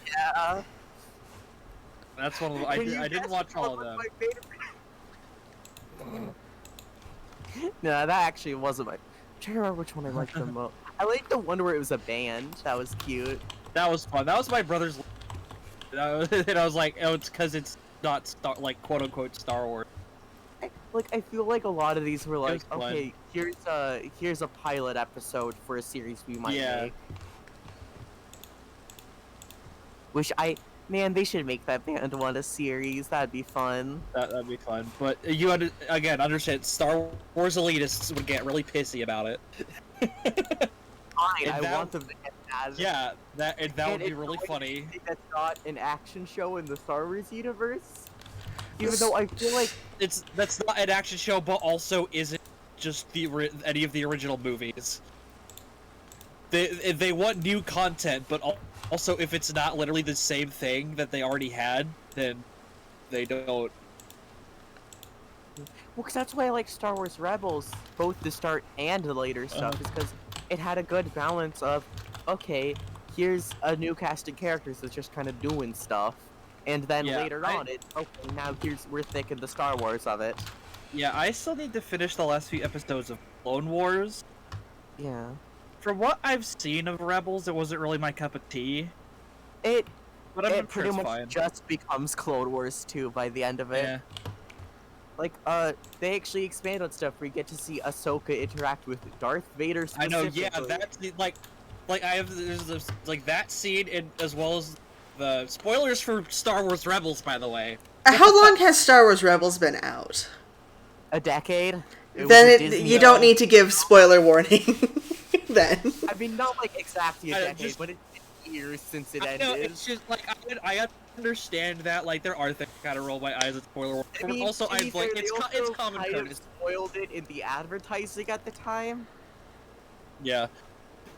Yeah.
That's one of the.
And you
I didn't
guessed
watch all of
what
them.
my favorite- No, that actually wasn't my. I'm trying to remember which one I liked the most. I liked the one where it was a band. That was cute.
That was fun. That was my brother's. And I was like, oh, it's because it's not like quote unquote Star Wars.
I feel like a lot of these were like,
was fun.
okay, here's a pilot episode for a series we might
Yeah.
make. Man, they should make that band one a series. That'd be fun.
That'd be fun. But you understand, Star Wars elitists would get really pissy about it.
Fine, I want them to get that.
Yeah, that would be
it's
really
like
funny.
something that's not an action show in the Star Wars universe. Even though I feel like
That's not an action show, but also isn't just any of the original movies. They want new content, but also if it's not literally the same thing that they already had, then they don't.
well, because that's why I like Star Wars Rebels, both the start and the later stuff, is because it had a good balance of, okay, here's a new cast of characters that's just kind of doing stuff, and then later on, now we're thick in the Star Wars of it.
Yeah, I still need to finish the last few episodes of Clone Wars.
Yeah.
From what I've seen of Rebels, it wasn't really my cup of tea.
It
But I'm
pretty
sure it's
much
fine.
just becomes Clone Wars 2 by the end of it.
Yeah.
Like, they actually expand on stuff where you get to see Ahsoka interact with Darth Vader
I
specifically.
know, yeah, that's like I have there's this, like that scene, and as well as the spoilers for Star Wars Rebels, by the way.
How long has Star Wars Rebels been out?
A decade?
You don't need to give spoiler warning. Then.
I mean, not like exactly a decade, but it's been years since it ended.
No, it's just like I understand that like there are things I gotta roll my eyes at spoiler warning.
I mean,
Also,
to be fair,
it's common
kind of
courtesy.
spoiled it in the advertising at the time.
Yeah.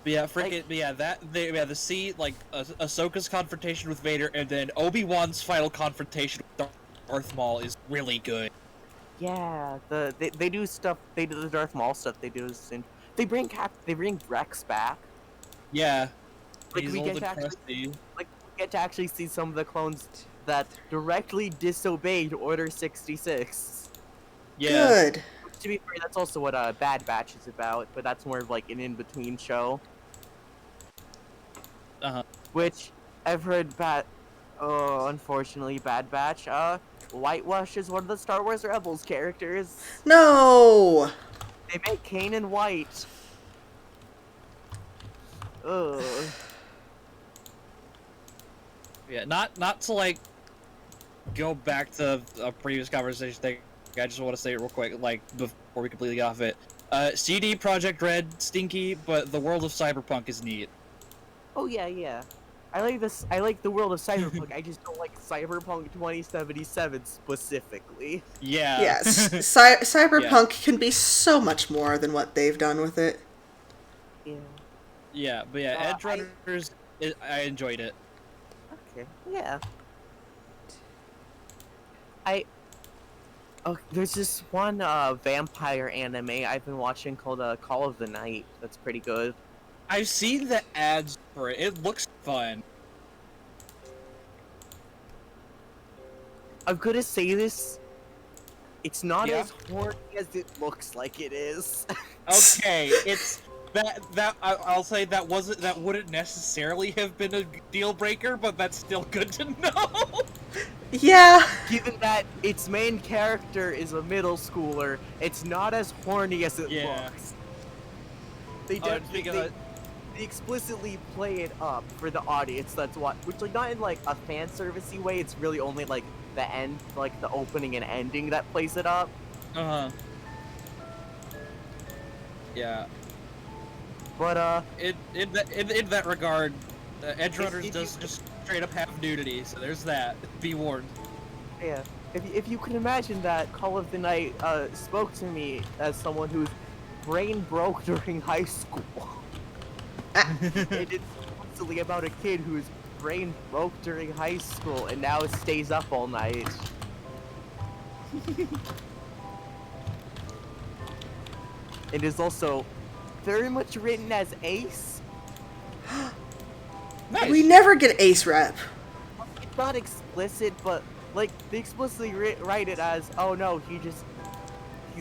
But yeah, the scene, like, Ahsoka's confrontation with Vader, and then Obi-Wan's final confrontation with Darth Maul is really good.
Yeah, they do stuff. They do the Darth Maul stuff. They bring Rex back.
Yeah.
Like
He's
we
old
get to
and
actually, see some of the clones that directly disobeyed Order 66.
Yeah.
Good.
To be fair, that's also what Bad Batch is about, but that's more of like an in-between show. Which I've heard unfortunately, Bad Batch whitewashes one of the Star Wars Rebels characters.
No.
They make Kanan white. Ugh.
Yeah, not to like go back to a previous conversation thing. I just want to say it real quick, like before we completely get off it. CD Projekt Red, stinky, but the world of Cyberpunk is neat.
Oh yeah. I like this. I like the world of Cyberpunk. I just don't like Cyberpunk 2077 specifically.
Yeah.
Yes. Cyberpunk can be so much more than what they've done with it.
Yeah.
Yeah, but yeah, Edge Runners, I enjoyed it.
Okay. Yeah. There's this one vampire anime I've been watching called Call of the Night. That's pretty good.
I've seen the ads for it. It looks fun.
I'm gonna say this. It's not
Yeah?
as horny as it looks like it is.
Okay, it's I'll say that wouldn't necessarily have been a deal breaker, but that's still good to know.
Yeah.
Given that its main character is a middle schooler, it's not as horny as it looks. They they explicitly play it up for the audience that's what, which like not in like a fan servicey way. It's really only like the end, like the opening and ending that plays it up.
Yeah.
But
In that regard, Edge Runners
if
does
you-
just straight up have nudity, so there's that. Be warned.
yeah, if you can imagine that Call of the Night spoke to me as someone whose brain broke during high school. It's constantly about a kid whose brain broke during high school and now stays up all night. It is also very much written as Ace.
Nice.
We never get Ace rep.
It's not explicit, but like they explicitly write it as, oh no, he's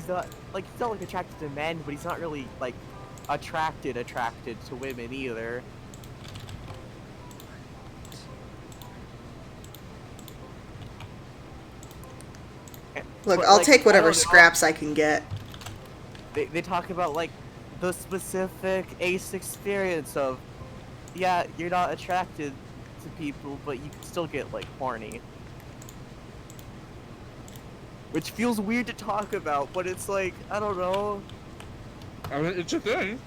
not like attracted to men, but he's not really like attracted to women either.
Look,
But,
I'll
like,
take
I
whatever
don't know.
scraps I can get.
They talk about like the specific Ace experience of, yeah, you're not attracted to people, but you can still get like horny. Which feels weird to talk about, but it's like, I don't know.
I mean, it's a thing.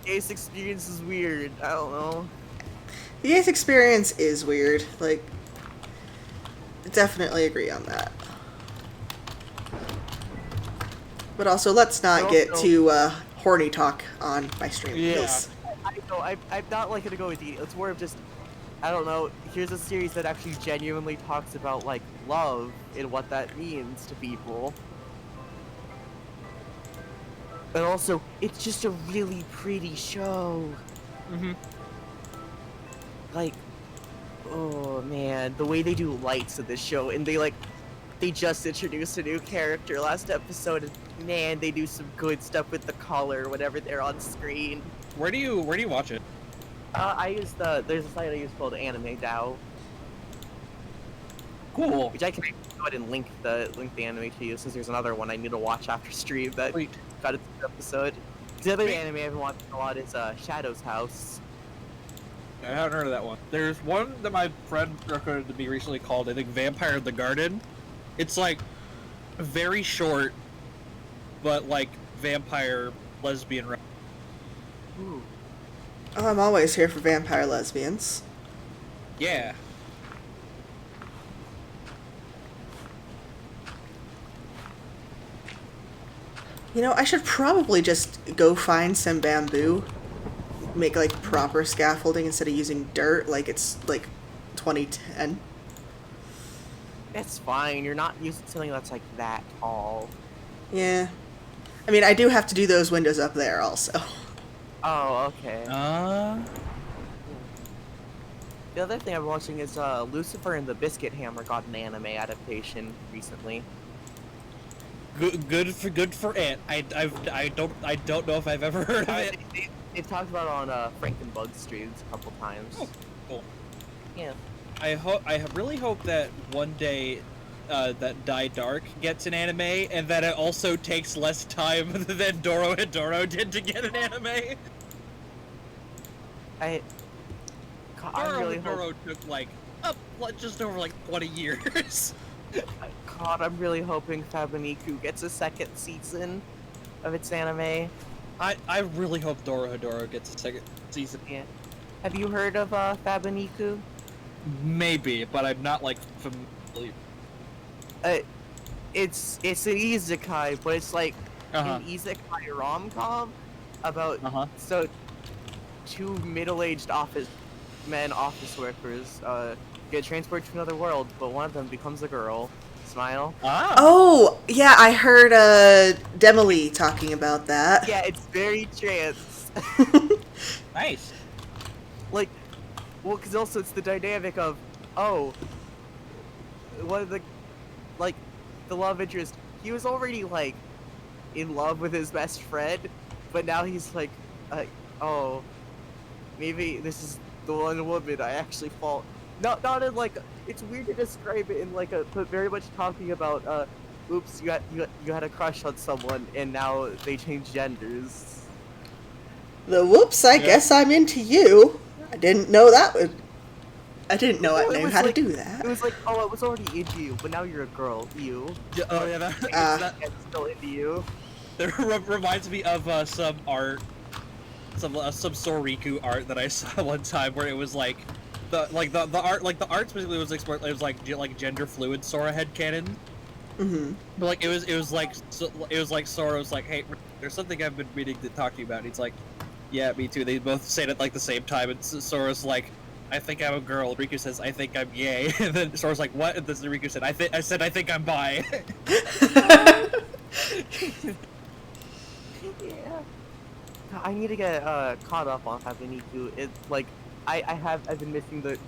Ace experience is weird. I don't know.
The Ace experience is weird. Like, definitely agree on that. But also, let's not
But
get
also-
too horny talk on my stream.
Yeah.
please.
I know, I'm not like gonna go with detail. It's more of just, I don't know, here's a series that actually genuinely talks about like love and what that means to people. And also, it's just a really pretty show.
Mm-hmm.
Like, oh man, the way they do lights in this show, and they just introduced a new character last episode, and man, they do some good stuff with the color whenever they're on screen.
Where do you watch it?
I use there's a site I use called Anime DAO,
Cool.
which I can go ahead and link the anime to you, since there's another one I need to watch after stream that
Sweet.
got its episode. The other anime I've been watching a lot is Shadow's House.
I haven't heard of that one. There's one that my friend recommended to me recently called, I think, Vampire in the Garden. It's like very short, but like vampire lesbian.
Ooh.
Oh, I'm always here for vampire lesbians.
Yeah.
You know, I should probably just go find some bamboo, make like proper scaffolding instead of using dirt like it's like 2010.
It's fine. You're not using something that's like that tall.
Yeah. I mean, I do have to do those windows up there also.
Oh, okay. The other thing I'm watching is Lucifer and the Biscuit Hammer got an anime adaptation recently.
Good for it. I don't know if I've ever heard of it.
They talked about it on Frankenbug streams a couple times.
Oh, cool.
Yeah.
I really hope that one day that Die Dark gets an anime, and that it also takes less time than Doro did to get an anime.
I'm really
Doro took like just over like 20 years.
God, I'm really hoping Fabaniku gets a second season of its anime.
I really hope Doro gets a second season.
Yeah. Have you heard of Fabaniku?
Maybe, but I'm not like familiar.
It's an isekai, but it's like
Uh-huh.
an isekai rom-com about so two middle-aged office workers get transported to another world, but one of them becomes a girl. Smile.
Ah.
Oh, yeah, I heard Demily talking about that.
Yeah, it's very trans.
Nice.
Like, well, because also it's the dynamic of, oh, one of the, like, the love interest, he was already, like, in love with his best friend, but now he's like, oh, maybe this is the one woman I actually fall. Not in, like, it's weird to describe it in, like, but very much talking about, oops, you had a crush on someone, and now they changed genders.
The whoops, I guess I'm into you. I didn't know that would... I didn't know I
It
knew
was
how to
like-
do that.
It was like, oh, I was already into you, but now you're a girl. You.
Oh yeah,
I'm still into you.
that reminds me of some art, some Soriku art that I saw one time where it was like the art, like the art specifically was explored. It was like gender fluid Sora headcanon.
Mm-hmm.
But like it was like Sora was like, hey, there's something I've been meaning to talk to you about. And he's like, yeah, me too. They both say it at like the same time, and Sora's like, I think I'm a girl. Riku says, I think I'm gay. And then Sora's like, what? And then Riku said, I think I'm bi.
Yeah. I need to get caught up on Habeniku. It like I've been missing the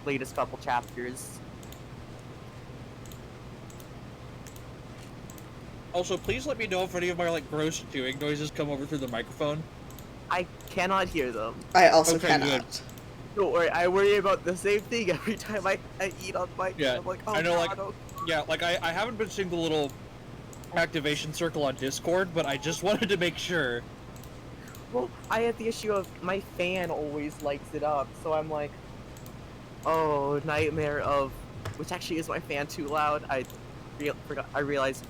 latest couple chapters.
Also, please let me know if any of my like gross chewing noises come over through the microphone.
I cannot hear them.
I also
Okay,
cannot.
good.
Don't worry, I worry about the same thing every time I eat on mic.
Yeah,
I'm like, oh
I know,
God,
like-
oh.
Yeah, like I haven't been seeing the little activation circle on Discord, but I just wanted to make sure.
Well, I had the issue of my fan always lights it up, so I'm like, oh, nightmare of, which actually is my fan too loud. I realized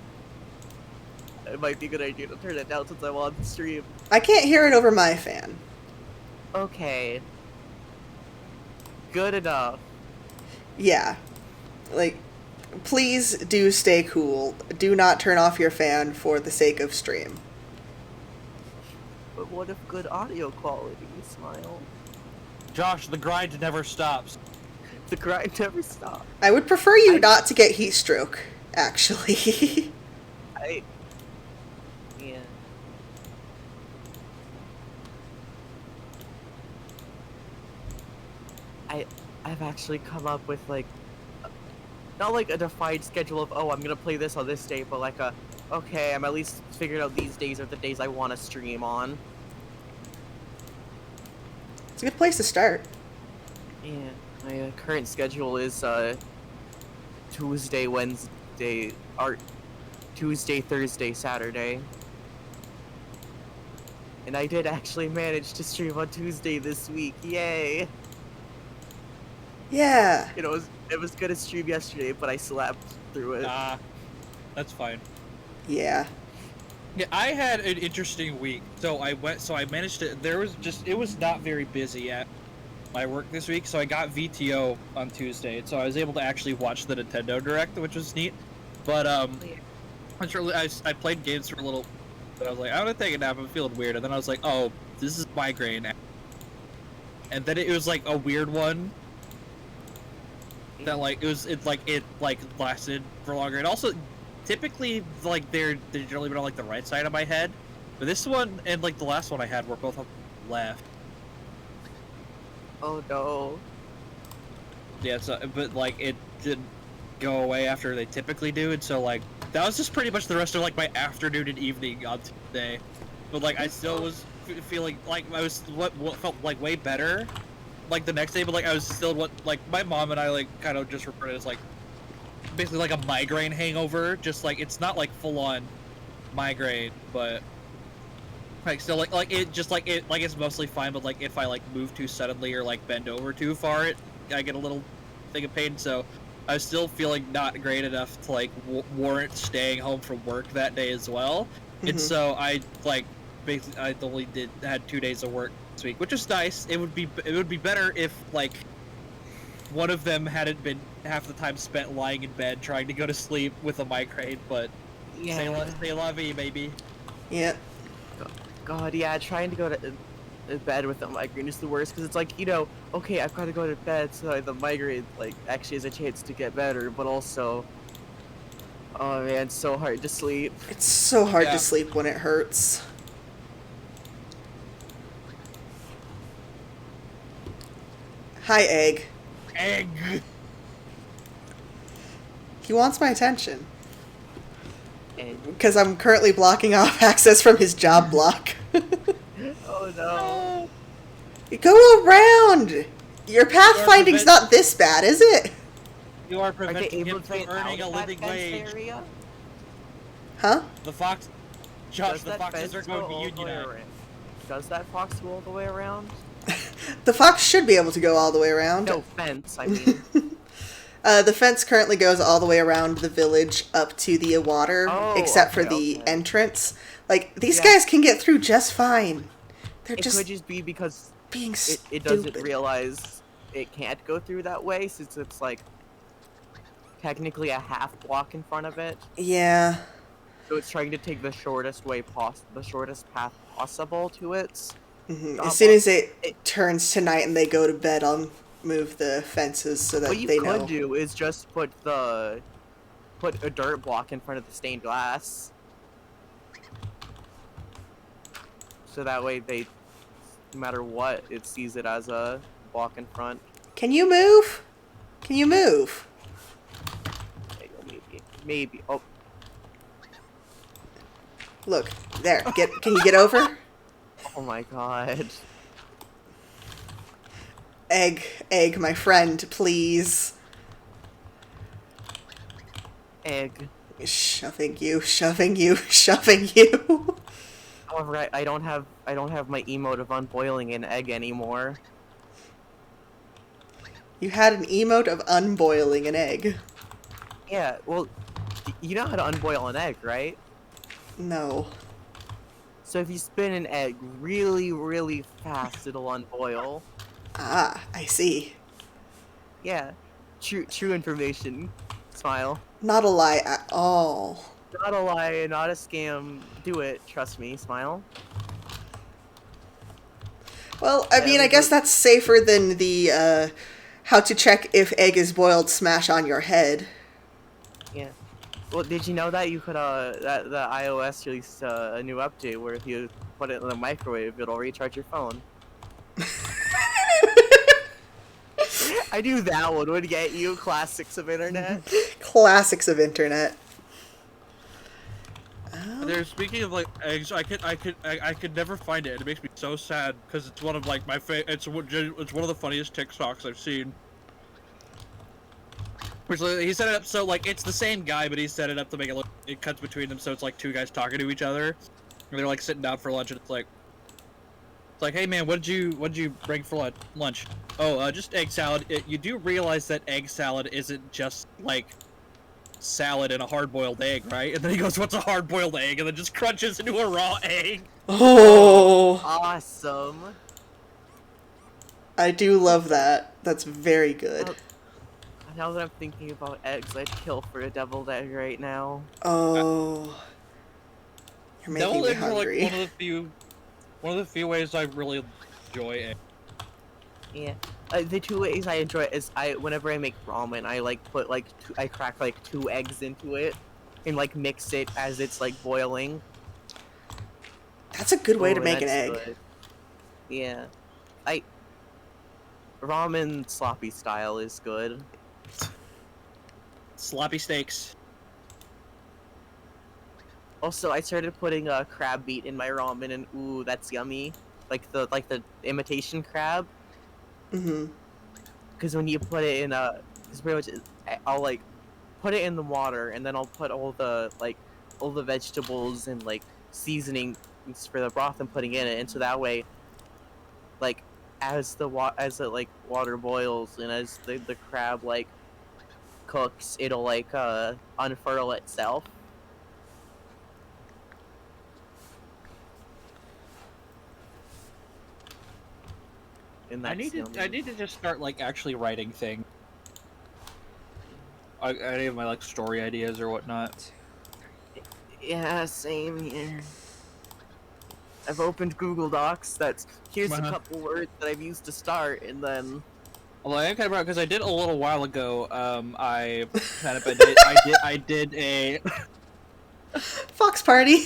it might be a good idea to turn it down since I'm on the stream.
I can't hear it over my fan.
Okay. Good enough.
Yeah. Like, please do stay cool. Do not turn off your fan for the sake of stream.
But what if good audio quality? Smile.
Josh, the grind never stops.
The grind never stops.
I would prefer you not to get heat stroke, actually.
Yeah. I've actually come up with like not like a defined schedule of, oh, I'm gonna play this on this day, but like okay, I'm at least figured out these days are the days I want to stream on.
It's a good place to start.
Yeah, my current schedule is Tuesday, Wednesday, Tuesday, Thursday, Saturday. And I did actually manage to stream on Tuesday this week. Yay!
Yeah.
You know, it was gonna stream yesterday, but I slept through it.
That's fine.
Yeah.
Yeah, I had an interesting week. So I managed to. It was not very busy at my work this week. So I got VTO on Tuesday, so I was able to actually watch the Nintendo Direct, which was neat. But I played games for a little. But I was like, I'm gonna take a nap. I'm feeling weird, and then I was like, oh, this is migraine. And then it was like a weird one. That it lasted for longer. And also, typically like they're generally been on like the right side of my head, but this one and like the last one I had were both on the left.
Oh no.
Yeah, so but like it didn't go away after they typically do, and so like that was just pretty much the rest of like my afternoon and evening on Tuesday. But like I still was feeling like I was what felt like way better. Like the next day, but like I was still like my mom and I like kind of just referred to it as like basically like a migraine hangover. Just like it's not like full on migraine, but like still like it just like it like it's mostly fine. But like if I like move too suddenly or like bend over too far, I get a little thing of pain. So I was still feeling not great enough to like warrant staying home from work that day as well. And so I like basically I only had 2 days of work this week, which is nice. It would be better if like one of them hadn't been half the time spent lying in bed trying to go to sleep with a migraine, but
Yeah.
say la vie, baby.
Yeah.
God, yeah, trying to go to bed with a migraine is the worst, because it's like, you know, okay, I've got to go to bed so the migraine, like, actually has a chance to get better, but also, oh man, it's so hard to sleep.
It's so hard
Yeah.
to sleep when it hurts. Hi, Egg.
Egg.
He wants my attention.
And,
Because I'm currently blocking off access from his job block.
oh no.
Go around! Your pathfinding's not this bad, is it?
You are
Are they
preventing
able
him
to
from
get
earning a
out of that
living
fenced
wage.
area?
Huh?
The fox, Josh,
Does
the
that
foxes
fence
are going to
go
be
all the way
unionized.
around? Does that fox go all the way around?
The fox should be able to go all the way around.
No fence, I mean.
The fence currently goes all the way around the village up to the water,
Oh,
except for
okay,
the
okay.
entrance. Like, these
Yeah.
guys can get through just fine. They're
It
just
could just be because
being
it doesn't
stupid.
realize it can't go through that way, since it's like technically a half block in front of it.
Yeah.
So it's trying to take the shortest path possible to its.
As soon as it turns to night and they go to bed, I'll move the fences so that
What you
they
could
know.
do is just put a dirt block in front of the stained glass, so that way they, no matter what, it sees it as a block in front.
Can you move? Can you move?
Maybe. Oh,
Look, there. Can you get over?
oh my god.
Egg, my friend, please.
Egg.
Shoving you, shoving you, shoving you.
All right, I don't have my emote of unboiling an egg anymore.
You had an emote of unboiling an egg.
Yeah, well, you know how to unboil an egg, right?
No.
So if you spin an egg really, really fast, it'll unboil.
Ah, I see.
Yeah, true information. Smile.
Not a lie at all.
Not a lie, not a scam. Do it, trust me. Smile.
Well, I mean, I guess that's safer than the, how to check if egg is boiled smash on your head.
Yeah. Well, did you know that you could that the iOS released a new update where if you put it in the microwave, it'll recharge your phone. I knew that one would get you. Classics of internet.
Classics of internet.
They're speaking of like eggs. I could never find it. It makes me so sad because it's one of like my it's one of the funniest TikToks I've seen. Which he set it up so like it's the same guy, but he set it up to make it look it cuts between them, so it's like two guys talking to each other, and they're like sitting down for lunch, and it's like, hey man, what'd you bring for lunch? Oh, just egg salad. You do realize that egg salad isn't just like salad and a hard-boiled egg, right? And then he goes, what's a hard-boiled egg? And then just crunches into a raw egg.
Oh,
Awesome.
I do love that. That's very good.
Now that I'm thinking about eggs, I'd kill for a deviled egg right now.
Oh, you're making me
Deviled eggs are
hungry.
like one of the few ways I really enjoy eggs.
Yeah. The two ways I enjoy it is whenever I make ramen, I like put like I crack like 2 eggs into it and like mix it as it's like boiling.
That's a good way to
Oh,
make an
that's
egg.
good. Yeah. Ramen sloppy style is good.
Sloppy steaks.
Also, I started putting crab meat in my ramen, and ooh, that's yummy. Like the imitation crab.
Mm-hmm.
Because when you put it in it's pretty much I'll like put it in the water, and then I'll put all the vegetables and like seasonings for the broth I'm putting in it, and so that way, like as the water boils and as the crab like cooks, it'll like unfurl itself. And
I
that's
need to just start like actually writing things. Any of my like story ideas or whatnot.
Yeah, same here. I've opened Google Docs. Here's a couple words that I've used to start, and then.
Well, I am kind of proud because I did a little while ago. I did a
Fox party.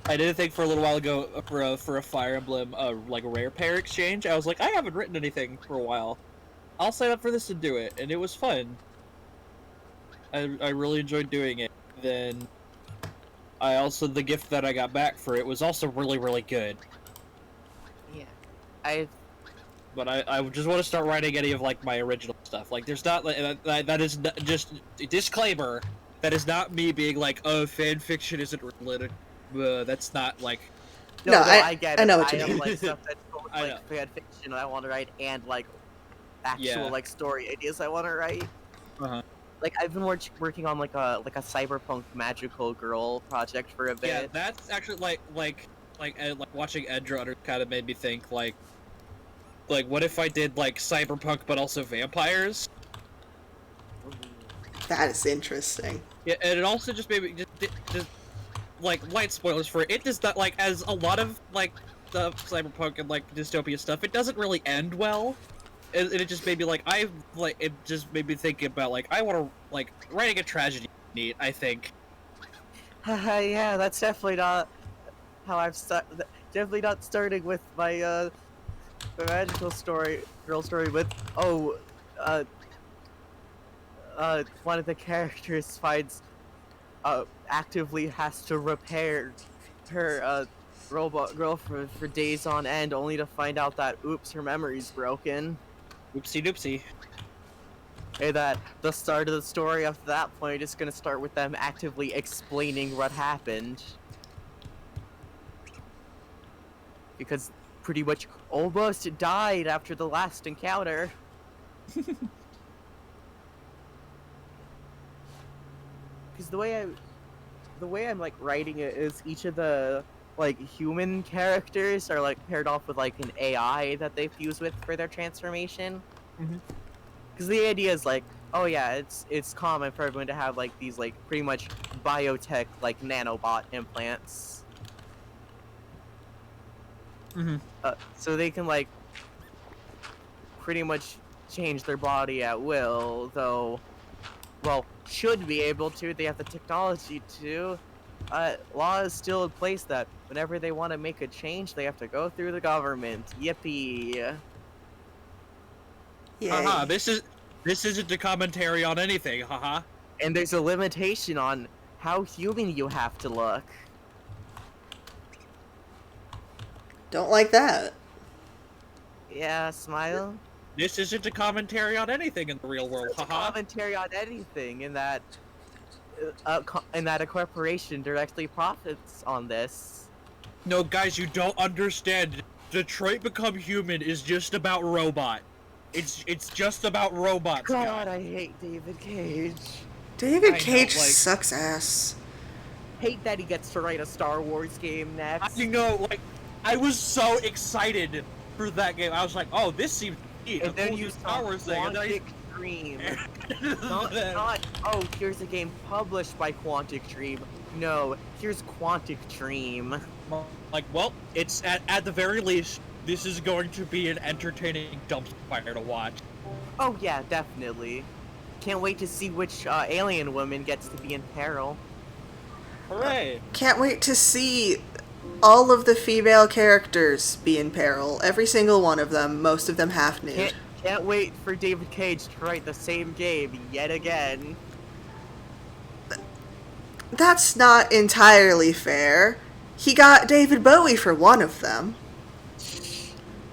I did a thing for a little while ago for a Fire Emblem like a rare pair exchange. I was like, I haven't written anything for a while. I'll sign up for this and do it, and it was fun. I really enjoyed doing it. Then the gift that I got back for it was also really, really good.
Yeah,
But I just want to start writing any of like my original stuff. Like there's not that is not, just disclaimer. That is not me being like, oh, fan fiction isn't related. That's not like
No,
I get
I
it.
know what
I
you
have
mean.
like stuff that's both
I know.
like fan fiction I want to write and like actual
Yeah.
like story ideas I want to write.
Uh-huh.
Like I've been working on like a cyberpunk magical girl project for a
Yeah,
bit.
that's actually like watching Edgerunners kind of made me think like what if I did like cyberpunk but also vampires?
That is interesting.
Yeah, and it also just made me just like light spoilers for it. It does not like as a lot of like the cyberpunk and like dystopia stuff. It doesn't really end well. And it just made me like it just made me think about like I want to like writing a tragedy neat. I think.
Yeah, that's definitely not how I've started. Definitely not starting with my magical story, girl story with uh one of the characters finds actively has to repair her robot girlfriend for days on end, only to find out that oops, her memory's broken.
Oopsie doopsie.
And that the start of the story after that point is gonna start with them actively explaining what happened. Because pretty much almost died after the last encounter. Because the way I'm like writing it is each of the like human characters are like paired off with like an AI that they fuse with for their transformation.
Mhm.
Because the idea is like, oh yeah, it's common for everyone to have like these like pretty much biotech like nanobot implants.
Mhm.
So they can like pretty much change their body at will, though. Well, should be able to. They have the technology to. Law is still in place that whenever they want to make a change, they have to go through the government. Yippee!
Haha,
Yay.
this isn't a commentary on anything, haha.
And there's a limitation on how human you have to look.
Don't like that.
Yeah, smile.
This isn't a commentary on anything in the real world,
It's a
haha.
commentary on anything in that a corporation directly profits on this.
No, guys, you don't understand. Detroit Become Human is just about robot. It's just about robots,
God,
guys.
I hate David Cage.
David
I know,
Cage
like-
sucks ass.
Hate that he gets to write a Star Wars game next.
I know, like, I was so excited for that game. I was like, oh, this seems neat.
And
a
then
cool
you
new
saw
Star Wars thing. And then
Quantic Dream.
I-
Not, oh, here's a game published by Quantic Dream. No, here's Quantic Dream.
like, well, it's at the very least, this is going to be an entertaining dumpster fire to watch.
Oh yeah, definitely. Can't wait to see which alien woman gets to be in peril.
Hooray!
Can't wait to see all of the female characters be in peril. Every single one of them, most of them half nude.
Can't wait for David Cage to write the same game yet again.
That's not entirely fair. He got David Bowie for one of them.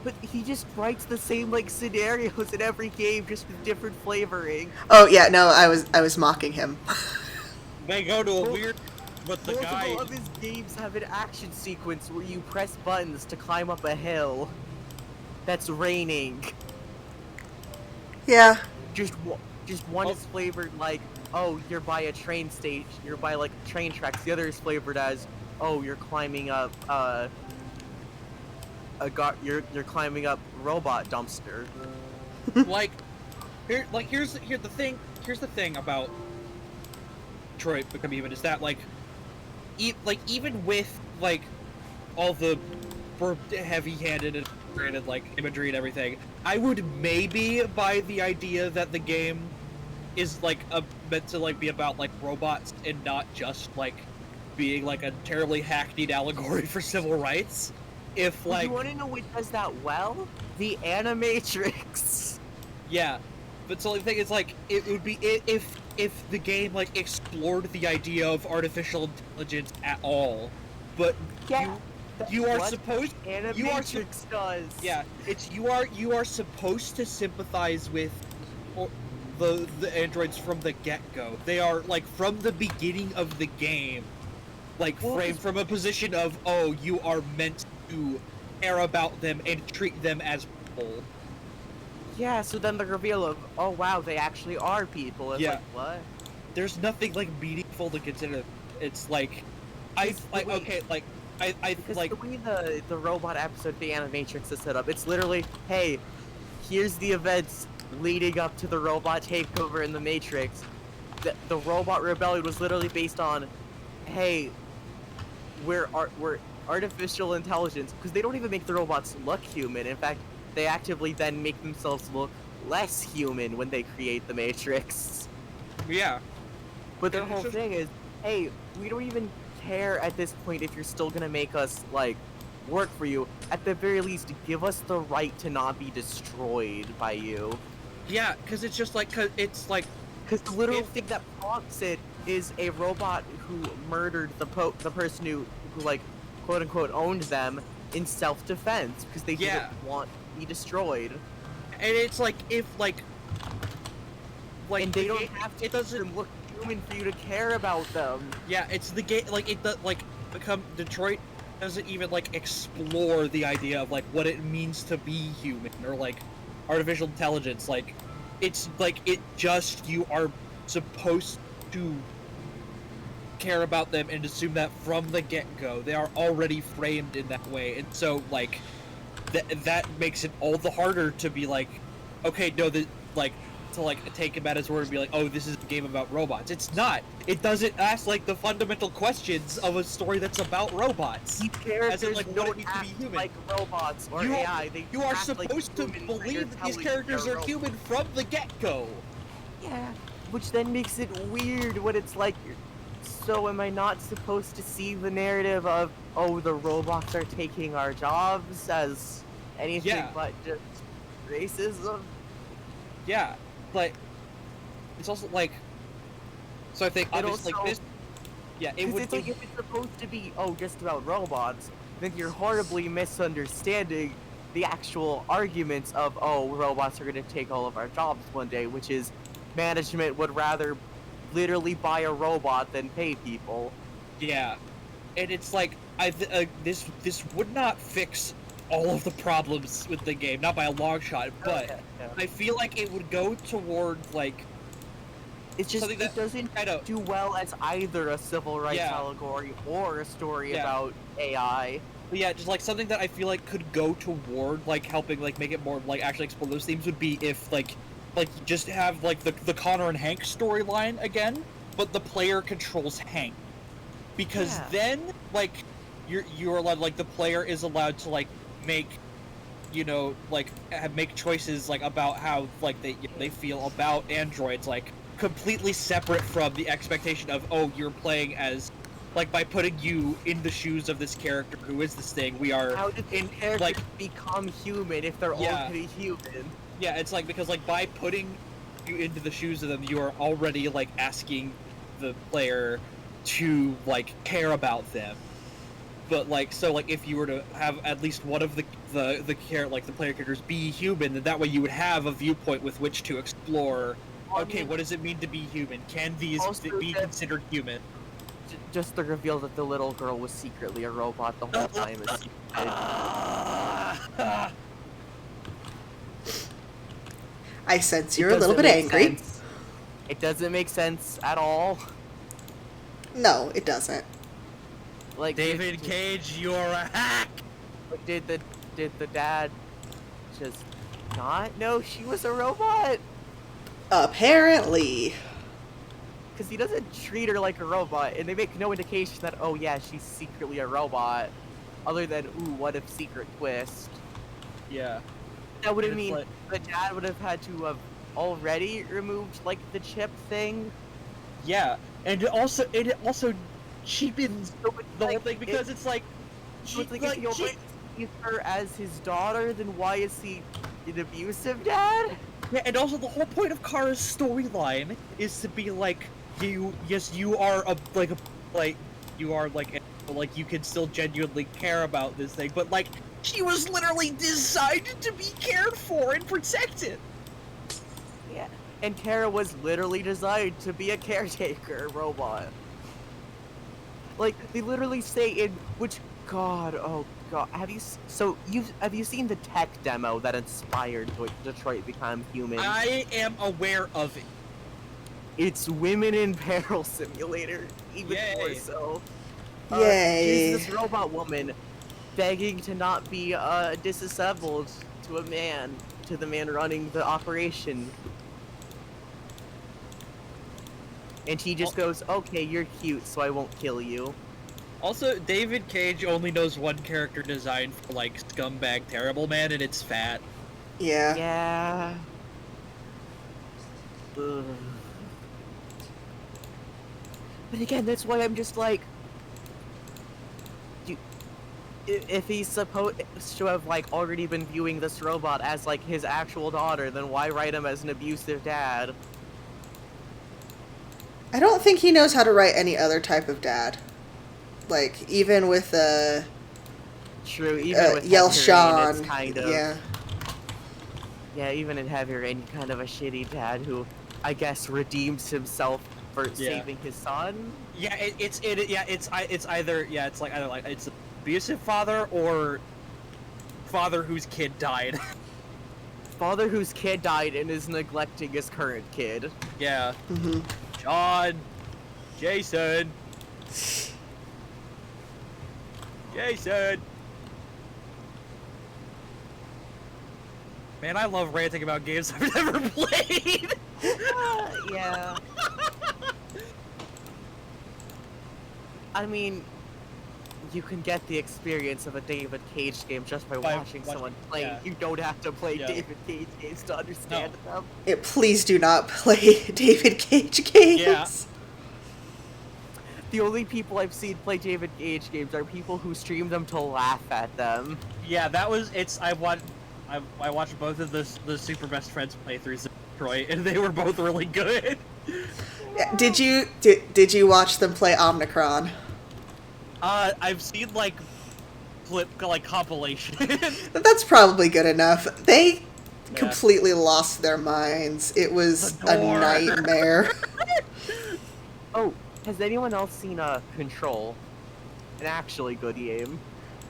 But he just writes the same like scenarios in every game, just with different flavoring.
Oh yeah, no, I was mocking him.
They go to a weird, but the guy.
Multiple of his games have an action sequence where you press buttons to climb up a hill that's raining.
Yeah.
Just one is flavored like, oh, you're by a train station, you're by like train tracks. The other is flavored as, oh, you're climbing up you're climbing up robot dumpster.
Here's the thing about Detroit Become Human is that even with like all the heavy-handed and granted like imagery and everything, I would maybe buy the idea that the game is like meant to like be about like robots and not just like being like a terribly hackneyed allegory for civil rights. If like
you want to know what does that well? The Animatrix.
Yeah, but so the thing is like it would be if the game like explored the idea of artificial intelligence at all, but
Yeah.
you are
what
supposed
Animatrix does.
yeah it's you are supposed to sympathize with the androids from the get-go. They are like from the beginning of the game. like framed from a position of, oh, you are meant to care about them and treat them as people.
Yeah, so then the reveal of, oh wow, they actually are people. It's
Yeah.
like, what?
There's nothing like meaningful to consider. It's like,
Because the way the robot episode, the Animatrix is set up, it's literally, hey, here's the events leading up to the robot takeover in the Matrix. The robot rebellion was literally based on, hey, we're artificial intelligence, because they don't even make the robots look human. In fact, they actively then make themselves look less human when they create the Matrix.
yeah.
But their whole thing is, hey, we don't even care at this point if you're still gonna make us, like, work for you. At the very least, give us the right to not be destroyed by you.
Yeah, because it's just like,
Because the literal thing that prompts it is a robot who murdered the person who like, quote unquote, owned them in self-defense because they didn't want to be destroyed.
And it's like, if like
and they don't have to.
It doesn't
look human for you to care about them.
Yeah, it's the game. Like it, Detroit doesn't even like explore the idea of like what it means to be human or like artificial intelligence. Like, it's like you are supposed to care about them and assume that from the get-go. They are already framed in that way, and so like that makes it all the harder to be like, okay, no, to take him at his word and be like, oh, this is a game about robots. It's not. It doesn't ask like the fundamental questions of a story that's about robots.
These characters
like,
don't act like robots or AI.
You are supposed to believe that these characters are human from the get-go.
Yeah, which then makes it weird when it's like, so am I not supposed to see the narrative of, oh, the robots are taking our jobs as anything but just racism?
Yeah, but it's also like, so I think obviously like this, it would.
It's like, if it's supposed to be just about robots, then you're horribly misunderstanding the actual arguments of, oh, robots are going to take all of our jobs one day, which is management would rather literally buy a robot than pay people.
Yeah, and it's like this would not fix all of the problems with the game, not by a long shot, but I feel like it would go toward like,
it's just it doesn't do well as either a civil rights allegory or a story about AI.
But yeah, just like something that I feel like could go toward like helping like make it more like actually explore those themes would be if like just have like the Connor and Hank storyline again, but the player controls Hank, because then like you're allowed, like the player is allowed to like make, make choices like about how like they feel about androids, like completely separate from the expectation of, oh, you're playing as, like, by putting you in the shoes of this character who is this thing, we are
how did these characters become human if they're already human?
Yeah, it's like, because like by putting you into the shoes of them, you are already like asking the player to like care about them. But like, so like if you were to have at least one of the player characters be human, then that way you would have a viewpoint with which to explore. Okay, what does it mean to be human? Can these be considered human?
Just the reveal that the little girl was secretly a robot the whole time is
I sense you're a little bit angry.
It doesn't make sense at all.
No, it doesn't.
Like, David Cage, you're a hack!
Like, did the dad just not know she was a robot?
Apparently.
Because he doesn't treat her like a robot, and they make no indication that, oh yeah, she's secretly a robot, other than, ooh, what if secret twist?
Yeah.
That would have mean the dad would have had to have already removed, like, the chip thing.
Yeah, and it also cheapens the whole thing, because it's like,
if you see her as his daughter, then why is he an abusive dad?
Yeah, and also the whole point of Kara's storyline is to be like, you are you can still genuinely care about this thing, but like, she was literally designed to be cared for and protected.
Yeah, and Kara was literally designed to be a caretaker robot. Like, they literally say in which God, oh God, have you seen the tech demo that inspired Detroit Become Human?
I am aware of it.
It's Women in Peril Simulator, even more
Yay.
so. Here's
Yay.
this robot woman begging to not be disassembled to the man running the operation. And he just goes, okay, you're cute, so I won't kill you.
Also, David Cage only knows one character design for, like, Scumbag Terrible Man, and it's Fat.
Yeah.
Yeah. Ugh. But again, that's why I'm just like, if he's supposed to have like already been viewing this robot as like his actual daughter, then why write him as an abusive dad?
I don't think he knows how to write any other type of dad. Like, even with
True, even with
Yell
Heavy Rain,
Sean.
it's kind of
Yeah.
yeah, even in Heavy Rain, kind of a shitty dad who I guess redeems himself for saving his son.
Yeah, it's either it's abusive father or father whose kid died.
Father whose kid died and is neglecting his current kid.
Yeah.
Mm-hmm.
John, Jason. Man, I love ranting about games I've never played.
Yeah. I mean, you can get the experience of a David Cage game just by watching someone play.
yeah.
You don't have to play
Yeah.
David Cage games to understand them.
Please do not play David Cage games.
Yeah.
The only people I've seen play David Cage games are people who stream them to laugh at them.
Yeah, I watched both of the Super Best Friends playthroughs of Detroit, and they were both really good.
Did you watch them play Omnicron?
I've seen like compilation.
That's probably good enough. They completely lost their minds. It was a nightmare.
Oh, has anyone else seen Control? An actually good game.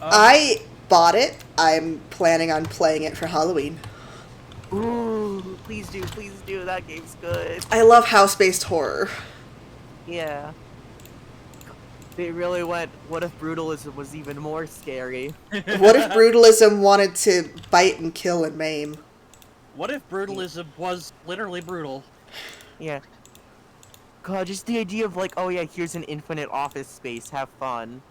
I bought it. I'm planning on playing it for Halloween.
Ooh, please do, that game's good.
I love house-based horror.
Yeah. They really went, what if brutalism was even more scary?
What if brutalism wanted to bite and kill and maim?
What if brutalism was literally brutal?
Yeah. God, just the idea of like, oh yeah, here's an infinite office space, have fun.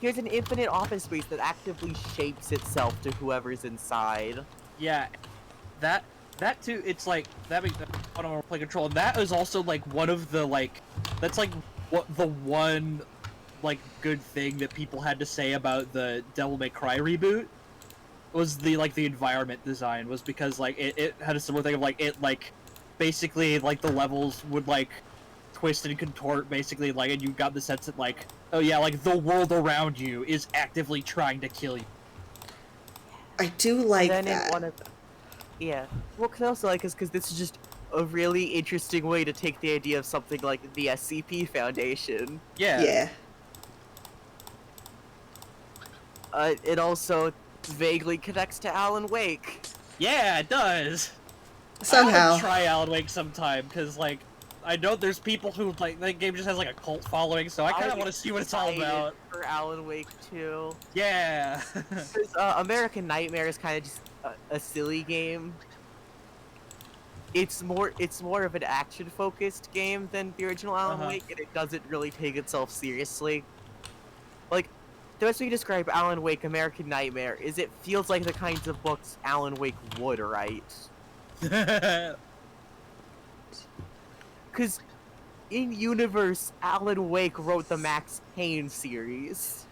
Here's an infinite office space that actively shapes itself to whoever's inside.
Yeah, that too. It's like that makes I don't want to play Control. And that is also like one of the that's like what the one like good thing that people had to say about the Devil May Cry reboot was the environment design, was because like it had a similar thing of like it basically like the levels would like twist and contort basically like, and you got the sense that like, oh yeah, like the world around you is actively trying to kill you.
I do like
and then
that.
In one of yeah. What I also like is because this is just a really interesting way to take the idea of something like the SCP Foundation.
Yeah.
It also vaguely connects to Alan Wake.
Yeah, it does.
Somehow.
I want to try Alan Wake sometime, because, like, I know there's people who, like, that game just has, like, a cult following, so I kind of want to see what it's all about.
For Alan Wake 2.
Yeah.
American Nightmare is kind of just a silly game. It's more of an action-focused game than the original Alan Wake, and it doesn't really take itself seriously. Like, the best way to describe Alan Wake, American Nightmare, is it feels like the kinds of books Alan Wake would write. Because in universe, Alan Wake wrote the Max Payne series.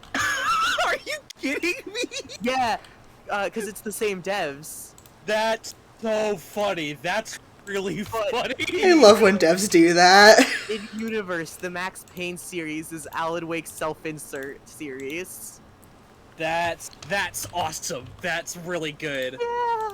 Are you kidding me?
Yeah, because it's the same devs.
That's so funny. That's really funny.
I love when devs do that.
In universe, the Max Payne series is Alan Wake's self-insert series.
That's awesome. That's really good.
Yeah.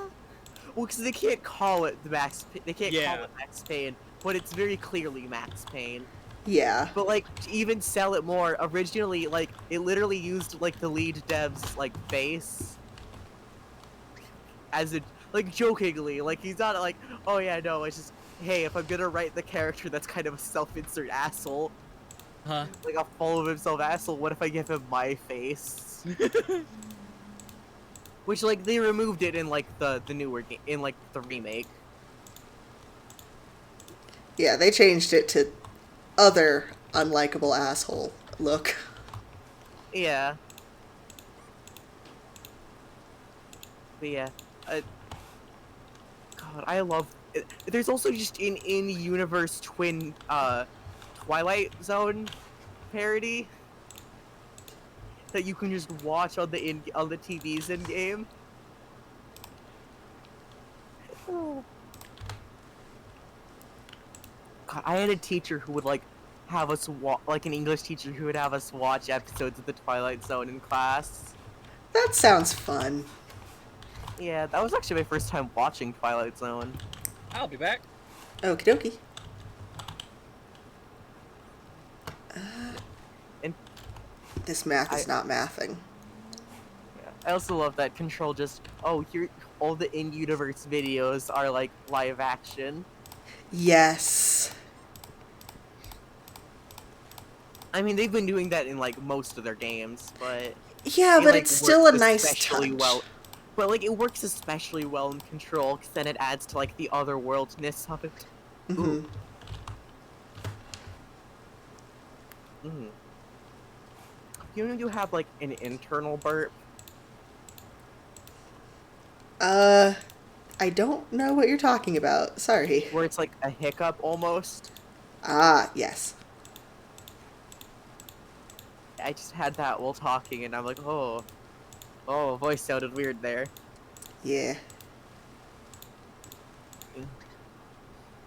Well, because they can't call it the Max. They can't call
Yeah.
it Max Payne, but it's very clearly Max Payne.
Yeah.
But like to even sell it more, originally like it literally used like the lead dev's like face as a like jokingly, like he's not like, oh yeah, no, it's just hey, if I'm gonna write the character that's kind of a self-insert asshole,
Huh?
like a full of himself asshole, what if I give him my face? Which like they removed it in like the newer game, in like the remake.
Yeah, they changed it to other unlikable asshole look.
Yeah. But yeah, uh, God, I love. There's also just an in-universe twin Twilight Zone parody that you can just watch on the TVs in game. Oh. God, I had a teacher who would like have us like an English teacher who would have us watch episodes of the Twilight Zone in class.
That sounds fun.
Yeah, that was actually my first time watching Twilight Zone.
I'll be back.
Okie dokie.
And
This math
I
is not mathing.
yeah, I also love that Control just here all the in-universe videos are like live action.
Yes.
I mean, they've been doing that in like most of their games, but
Yeah,
it
but
like
it's still
works
a nice
especially
touch.
well. But like it works especially well in Control, because then it adds to like the otherworldness of it. Ooh.
Mm-hmm.
Mm. You have like an internal burp.
I don't know what you're talking about. Sorry.
Where it's like a hiccup almost.
Ah, yes.
I just had that while talking, and I'm like, voice sounded weird there.
Yeah.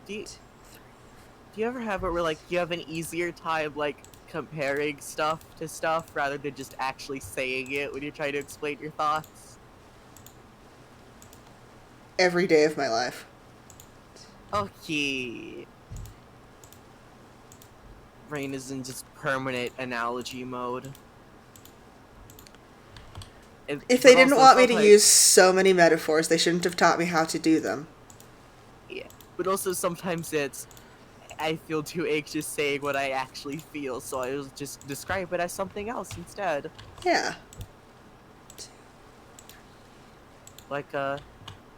Do you, do you ever have it where like you have an easier time like comparing stuff to stuff rather than just actually saying it when you're trying to explain your thoughts?
Every day of my life.
Okay. Brain is in just permanent analogy mode.
If
But
they didn't
also
want me to
sometimes,
use so many metaphors, they shouldn't have taught me how to do them.
yeah. But also sometimes it's I feel too anxious saying what I actually feel, so I will just describe it as something else instead.
Yeah.
Like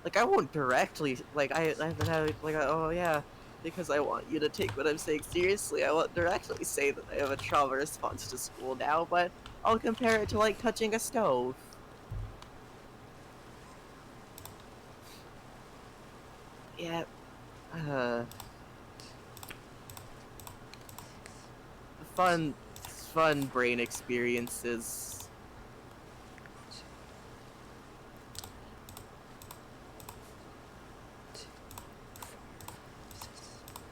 like I won't directly like I haven't had like oh yeah, because I want you to take what I'm saying seriously. I won't directly say that I have a trauma response to school now, but I'll compare it to like touching a stove. Yeah. Uh. Fun, fun brain experiences.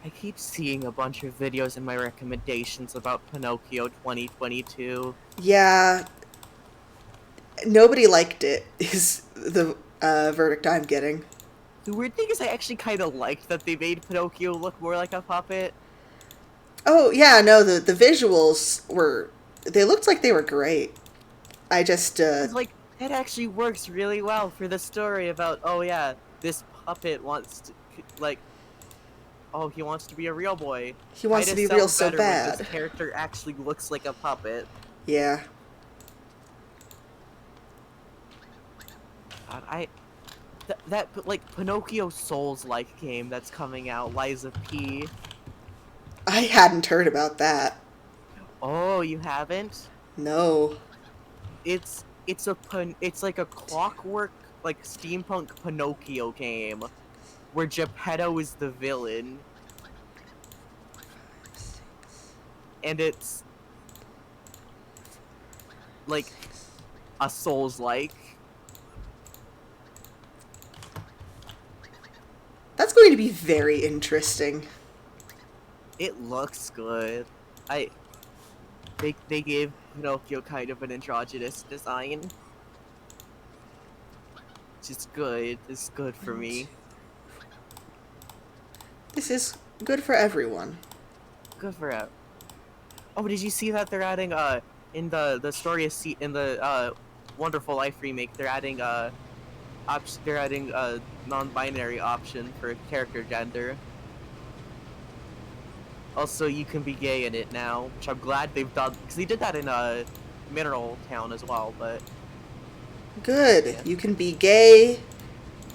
I keep seeing a bunch of videos in my recommendations about Pinocchio 2022.
Yeah. Nobody liked it, is the verdict I'm getting.
The weird thing is I actually kind of liked that they made Pinocchio look more like a puppet.
Oh, yeah, no, the visuals were. They looked like they were great. I just,
Because, like, that actually works really well for the story about, oh yeah, this puppet wants to, like, oh, he wants to be a real boy.
he wants to
Kinda
be real
sells
so
better when this
bad.
character actually looks like a puppet.
Yeah.
God, that like Pinocchio Souls-like game that's coming out, Liza P.
I hadn't heard about that.
Oh, you haven't?
No.
It's like a clockwork like steampunk Pinocchio game where Geppetto is the villain, and it's like a Souls-like.
That's going to be very interesting.
It looks good. I they gave Pinocchio kind of an androgynous design. Which is good. It's good for me.
This is good for everyone.
Good for it. Oh, did you see that they're adding in the story of in the Wonderful Life remake? They're adding they're adding a non-binary option for character gender. Also, you can be gay in it now, which I'm glad they've done because they did that in Mineral Town as well. But
Good.
yeah,
You can be gay.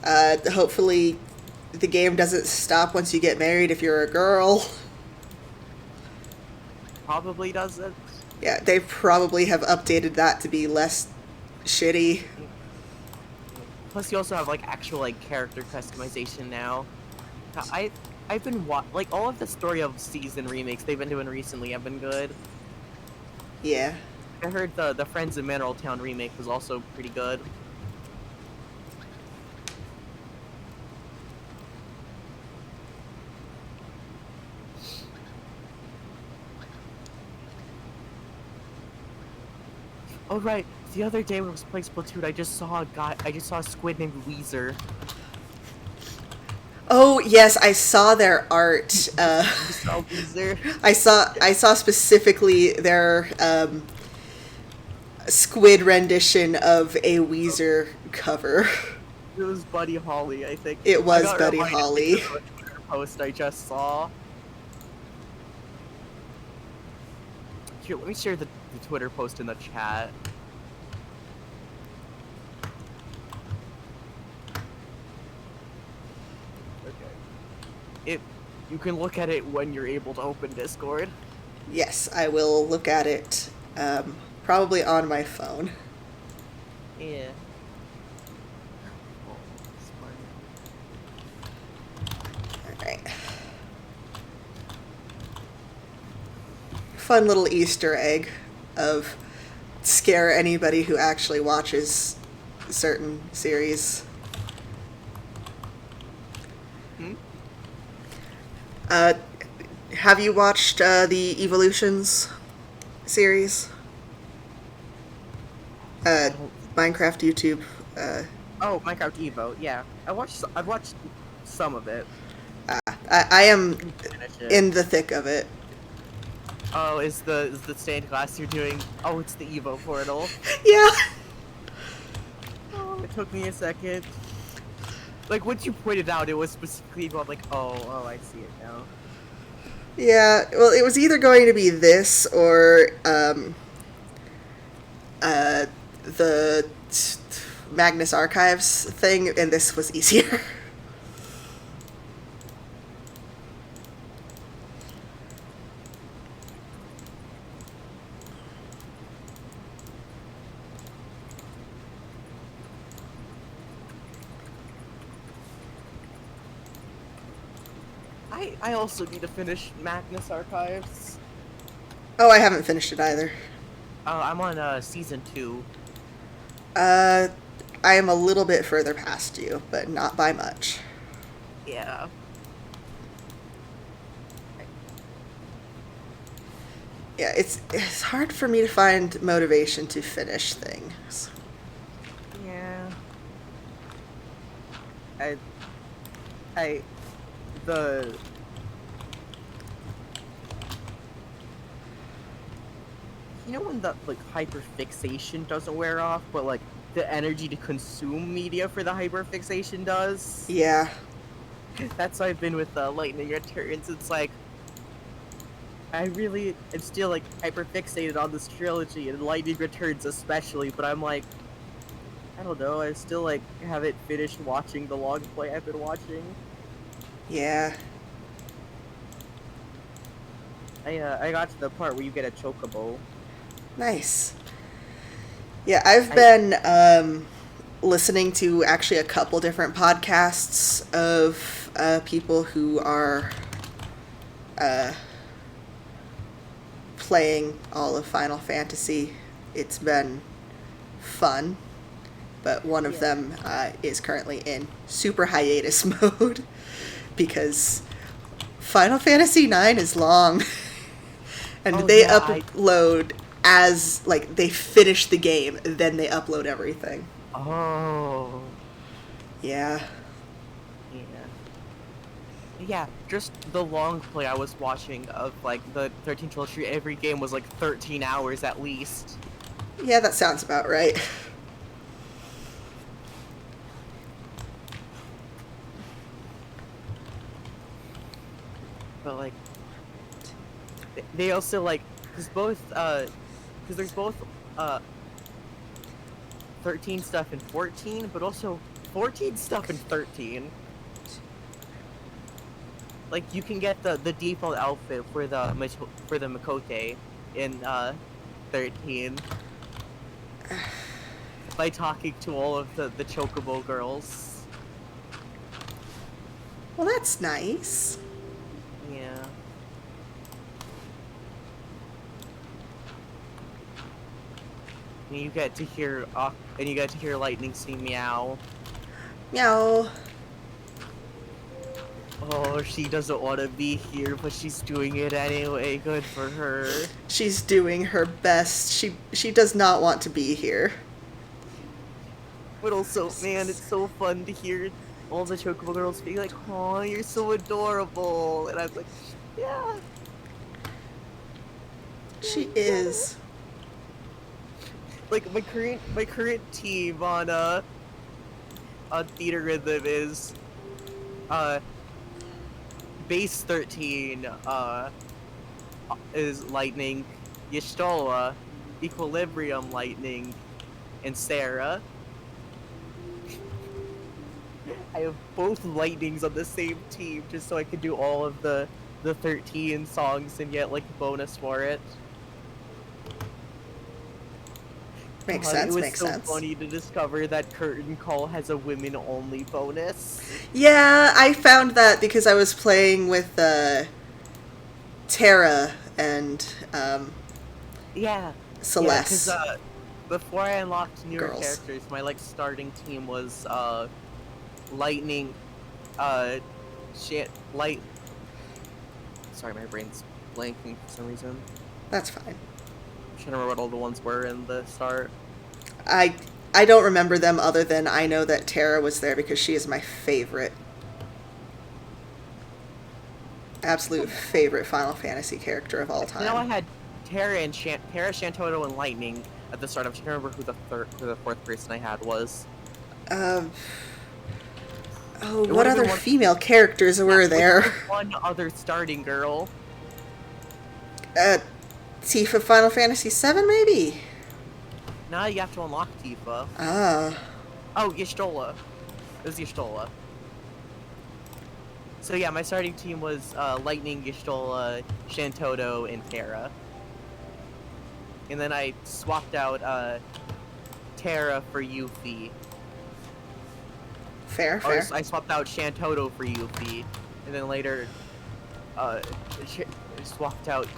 Hopefully, the game doesn't stop once you get married if you're a girl.
probably doesn't.
Yeah, they probably have updated that to be less shitty.
Plus, you also have like actual like character customization now. I've been like all of the story of season remakes they've been doing recently have been good.
Yeah.
I heard the Friends in Mineral Town remake was also pretty good. Oh right, the other day when I was playing Splatoon, I just saw a squid named Weezer.
Oh yes, I saw their art.
You saw Weezer?
I saw specifically their squid rendition of a Weezer cover.
It was Buddy Holly, I think.
It
I
was
got
Buddy
reminded
Holly.
because of a Twitter post I just saw. Here, let me share the Twitter post in the chat. Okay. You can look at it when you're able to open Discord.
Yes, I will look at it probably on my phone.
Yeah.
Alright. Fun little Easter egg of scare anybody who actually watches certain series. Have you watched the Evolutions series? Minecraft YouTube.
Oh, Minecraft Evo. Yeah, I've watched some of it.
I am
Finish it.
in the thick of it.
Oh, is the stained glass you're doing? Oh, it's the Evo portal.
Yeah.
Oh, it took me a second. Like once you pointed out, it was specifically Evo. I'm like, oh, I see it now.
Yeah, well, it was either going to be this or the Magnus Archives thing, and this was easier.
I also need to finish Magnus Archives.
Oh, I haven't finished it either.
I'm on season 2.
I am a little bit further past you, but not by much.
Yeah.
Yeah, it's hard for me to find motivation to finish things.
Yeah. You know when the like hyperfixation doesn't wear off, but like the energy to consume media for the hyperfixation does?
Yeah.
That's how I've been with Lightning Returns. It's like I really am still like hyperfixated on this trilogy and Lightning Returns especially, but I'm like I don't know, I still like haven't finished watching the long play I've been watching.
Yeah.
I got to the part where you get a chocobo.
Nice. Yeah, I've been listening to actually a couple different podcasts of people who are playing all of Final Fantasy. It's been fun, but one of them is currently in super hiatus mode because Final Fantasy IX is long. And
Oh,
they
yeah,
upload as, like, they finish the game, then they upload everything.
Oh.
Yeah.
Yeah. Yeah, just the long play I was watching of like the 13 trilogy. Every game was like 13 hours at least.
Yeah, that sounds about right.
But like, they also like, because there's both uh 13 stuff in 14, but also 14 stuff in 13. Like you can get the default outfit for the Makote in 13 by talking to all of the Chocobo girls.
Well, that's nice.
Yeah. And you get to hear Lightning sing meow.
Meow.
Oh, she doesn't want to be here, but she's doing it anyway. Good for her.
She's doing her best. She does not want to be here.
But also, man, it's so fun to hear all the Chocobo girls being like, "Oh, you're so adorable," and I'm like, "Yeah, yeah,
She
you get it."
is.
Like my current team on Theater Rhythm is uh base 13 is Lightning, Y'shtola, Equilibrium Lightning, and Sarah. I have both Lightnings on the same team just so I can do all of the 13 songs and get like a bonus for it.
Makes
God, it
sense,
was
makes
so
sense.
funny to discover that Curtain Call has a women-only bonus.
Yeah, I found that because I was playing with Tara and
Yeah, yeah, because
Celeste
before I unlocked newer
girls.
characters, my like starting team was Lightning, uh, Light. Sorry, my brain's blanking for some reason.
That's fine.
I'm trying to remember what all the ones were in the start.
I I don't remember them other than I know that Tara was there because she is my favorite. Absolute favorite Final Fantasy character of all
I know I
time.
had Terra, Shantoto, and Lightning at the start. I'm trying to remember who the fourth person I had was.
Um, oh,
It
what
would have been
other
one.
female characters
Yeah,
were
it would have been
there?
one other starting girl.
Uh, Tifa Final Fantasy VII, maybe?
Now you have to unlock Tifa.
Ah,
Oh, Y'shtola. It was Y'shtola. So yeah, my starting team was Lightning, Y'shtola, Shantoto, and Terra. And then I swapped out Terra for Yuffie.
fair,
Or
fair.
I swapped out Shantoto for Yuffie. And then later uh, swapped out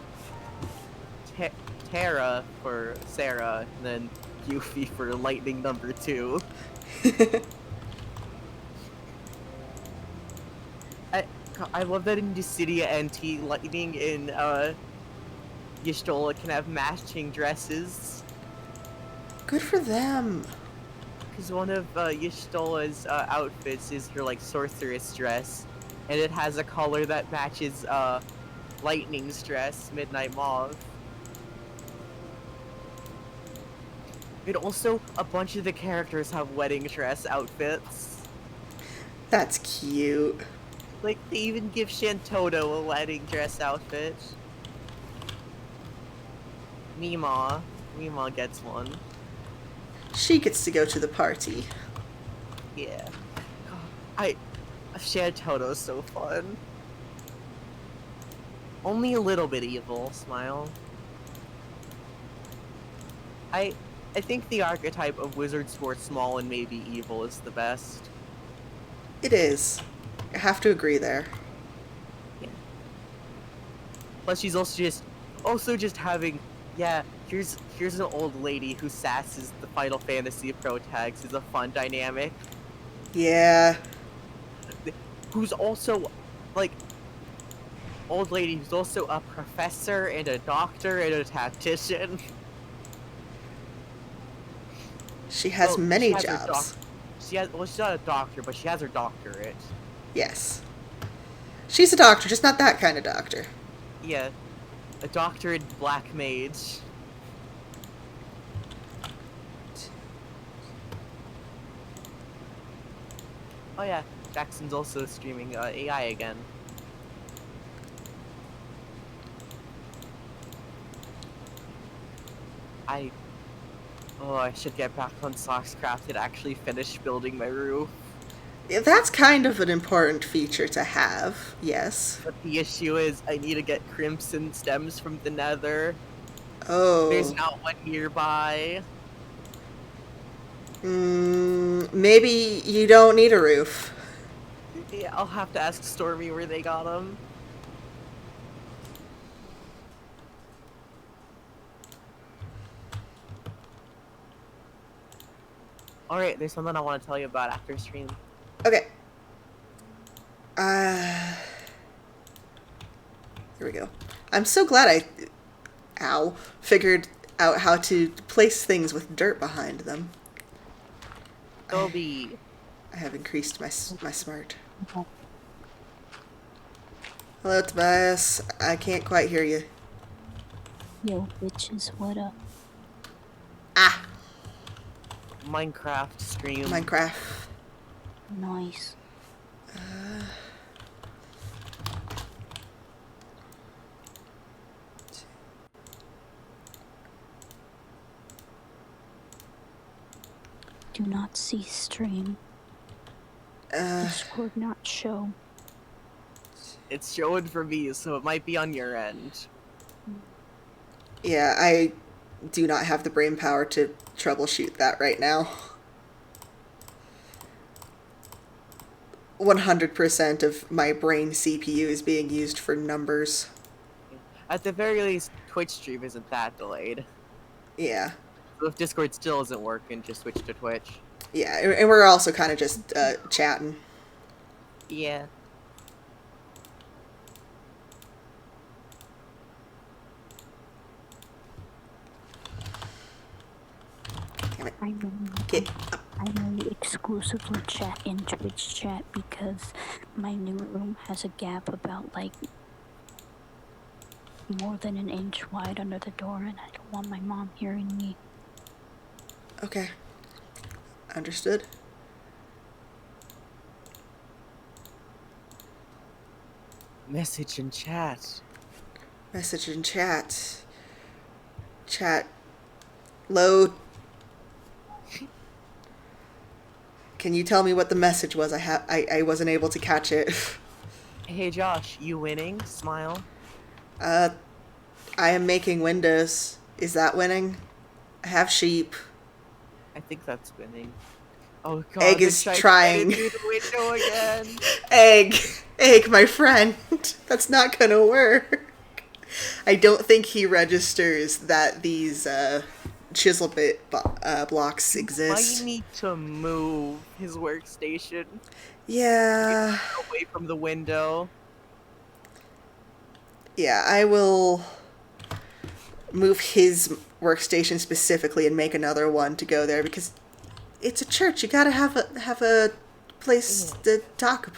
Te- Terra for Sarah, and then Yuffie for Lightning number 2. I I love that in Dissidia NT, Lightning and Y'shtola can have matching dresses.
Good for them.
Because one of Y'shtola's outfits is her like sorceress dress, and it has a color that matches Lightning's dress, Midnight Mauve. And also, a bunch of the characters have wedding dress outfits.
That's cute.
Like, they even give Shantoto a wedding dress outfit. Mima. Mima gets one.
She gets to go to the party.
Yeah. God, Shantoto's so fun. Only a little bit evil, smile. I I think the archetype of wizards who are small and maybe evil is the best.
It is. I have to agree there.
Yeah. Plus, she's also just having, yeah. Here's an old lady who sasses the Final Fantasy pro tags is a fun dynamic.
Yeah.
Who's also like old lady who's also a professor and a doctor and a tactician.
She has
Well, she
many
has
jobs.
she's not a doctor, but she has her doctorate.
Yes. She's a doctor, just not that kind of doctor.
Yeah, a doctored black mage. Oh yeah, Jackson's also streaming AI again. I I should get back on Sockscraft and actually finish building my roof.
Yeah, that's kind of an important feature to have, yes.
But the issue is, I need to get crimson stems from the Nether. There's
Oh.
not one nearby.
Maybe you don't need a roof.
Yeah, I'll have to ask Stormy where they got them. Alright, there's something I want to tell you about after stream.
Okay. Here we go. I'm so glad I figured out how to place things with dirt behind them.
Toby.
I have increased my smart. Hello, Tobias. I can't quite hear you.
Yo, bitches, what up?
Ah,
Minecraft stream.
Minecraft.
Nice. Do not see stream. Discord not show.
It's showing for me, so it might be on your end.
Yeah, I do not have the brain power to troubleshoot that right now. 100% of my brain CPU is being used for numbers.
At the very least, Twitch stream isn't that delayed.
Yeah.
So if Discord still isn't working, just switch to Twitch.
Yeah, and we're also kind of just chatting.
Yeah.
Damn it.
I
Get up.
only exclusively chat in Twitch chat because my new room has a gap about like more than an inch wide under the door, and I don't want my mom hearing me.
Okay. Understood.
Message in chat.
Message in chat. Chat. Load. Can you tell me what the message was? I wasn't able to catch it.
Hey Josh, you winning? Smile.
I am making windows. Is that winning? I have sheep.
I think that's winning. Oh god,
Egg
they're
is
to
trying.
get into the window again.
Egg, my friend. That's not gonna work. I don't think he registers that these chisel bit blocks exist.
Might need to move his workstation
Yeah.
away from the window.
Yeah, I will move his workstation specifically and make another one to go there because it's a church. You gotta have a place to talk.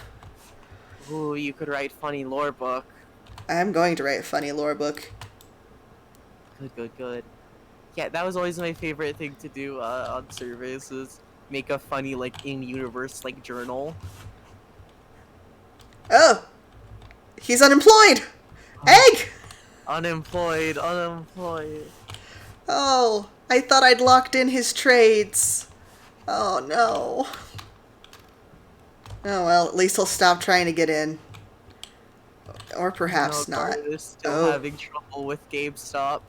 Ooh, you could write funny lore book.
I'm going to write a funny lore book.
Good. Yeah, that was always my favorite thing to do on surveys, is make a funny, like, in-universe, like, journal.
Oh, he's unemployed. Egg.
Unemployed.
Oh, I thought I'd locked in his trades. Oh no. Oh well, at least he'll stop trying to get in. Or perhaps
No,
not.
Carter's still
Oh.
having trouble with GameStop.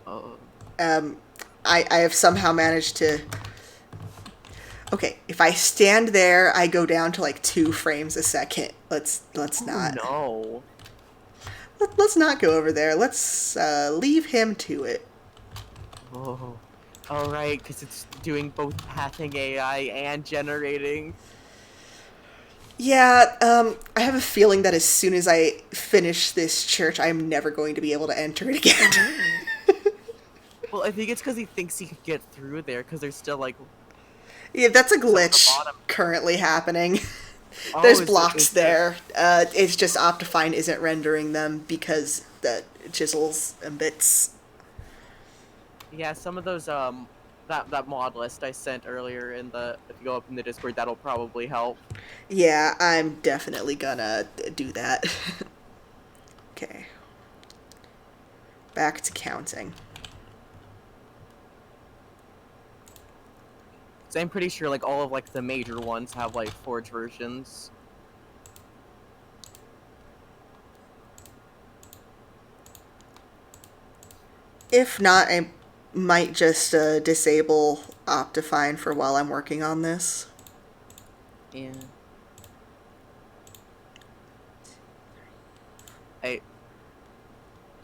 Oh.
I have somehow managed to... Okay, if I stand there, I go down to like 2 frames a second. Let's not.
No.
Let's not go over there. Let's leave him to it.
Oh. Alright, because it's doing both pathing AI and generating.
Yeah, I have a feeling that as soon as I finish this church, I'm never going to be able to enter it again.
Well, I think it's because he thinks he could get through there, because there's still, like...
Yeah, that's a
the
glitch
bottom.
currently happening.
Oh,
There's
is
blocks
there?
there. It's just Optifine isn't rendering them because the chisels and bits.
Yeah, some of those that mod list I sent earlier in the if you go up in the Discord, that'll probably help.
Yeah, I'm definitely gonna do that. Okay. Back to counting.
So I'm pretty sure like all of like the major ones have like Forge versions.
If not, I might just disable Optifine for while I'm working on this.
Yeah. I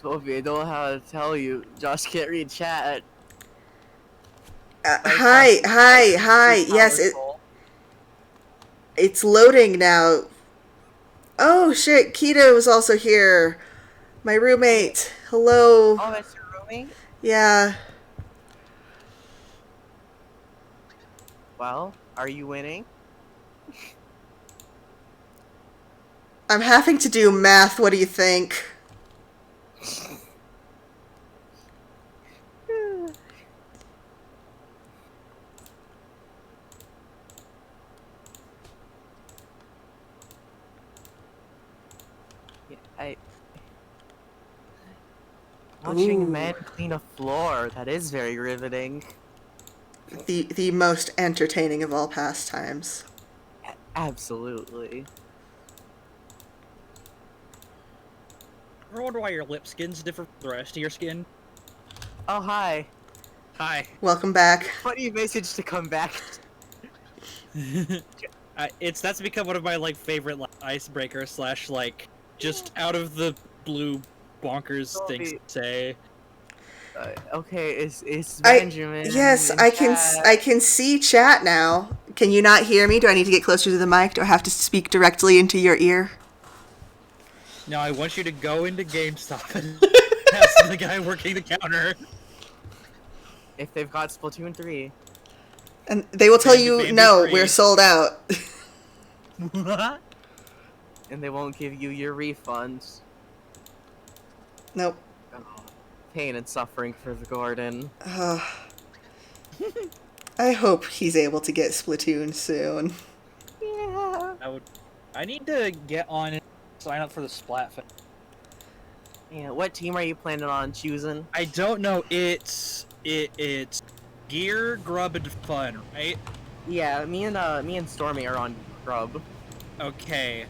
Toby, I don't know how to tell you. Josh can't read chat.
Hi. Yes, it's loading now. Oh shit, Keto is also here. My roommate. Hello.
Oh, that's your roommate?
Yeah.
Well, are you winning?
I'm having to do math. What do you think?
Yeah, watching
Ooh.
men clean a floor, that is very riveting.
The most entertaining of all pastimes.
Absolutely.
I wonder why your lip skin's different from the rest of your skin.
Oh, hi.
Hi.
Welcome back.
Funny message to come back.
That's become one of my like favorite like, icebreakers slash like just out of the blue bonkers things to say.
Okay, it's Benjamin.
Yes,
in
I
chat.
can see chat now. Can you not hear me? Do I need to get closer to the mic? Do I have to speak directly into your ear?
No, I want you to go into GameStop and ask the guy working the counter.
If they've got Splatoon 3.
And they will tell you,
Bambi
no,
3.
we're sold out.
And they won't give you your refunds.
Nope.
Oh, pain and suffering for the Gordon.
I hope he's able to get Splatoon soon.
Yeah.
I need to get on and sign up for the Splatfest.
Yeah, what team are you planning on choosing?
I don't know. It's gear, grub, and fun, right?
Yeah, me and Stormy are on Grub.
Okay.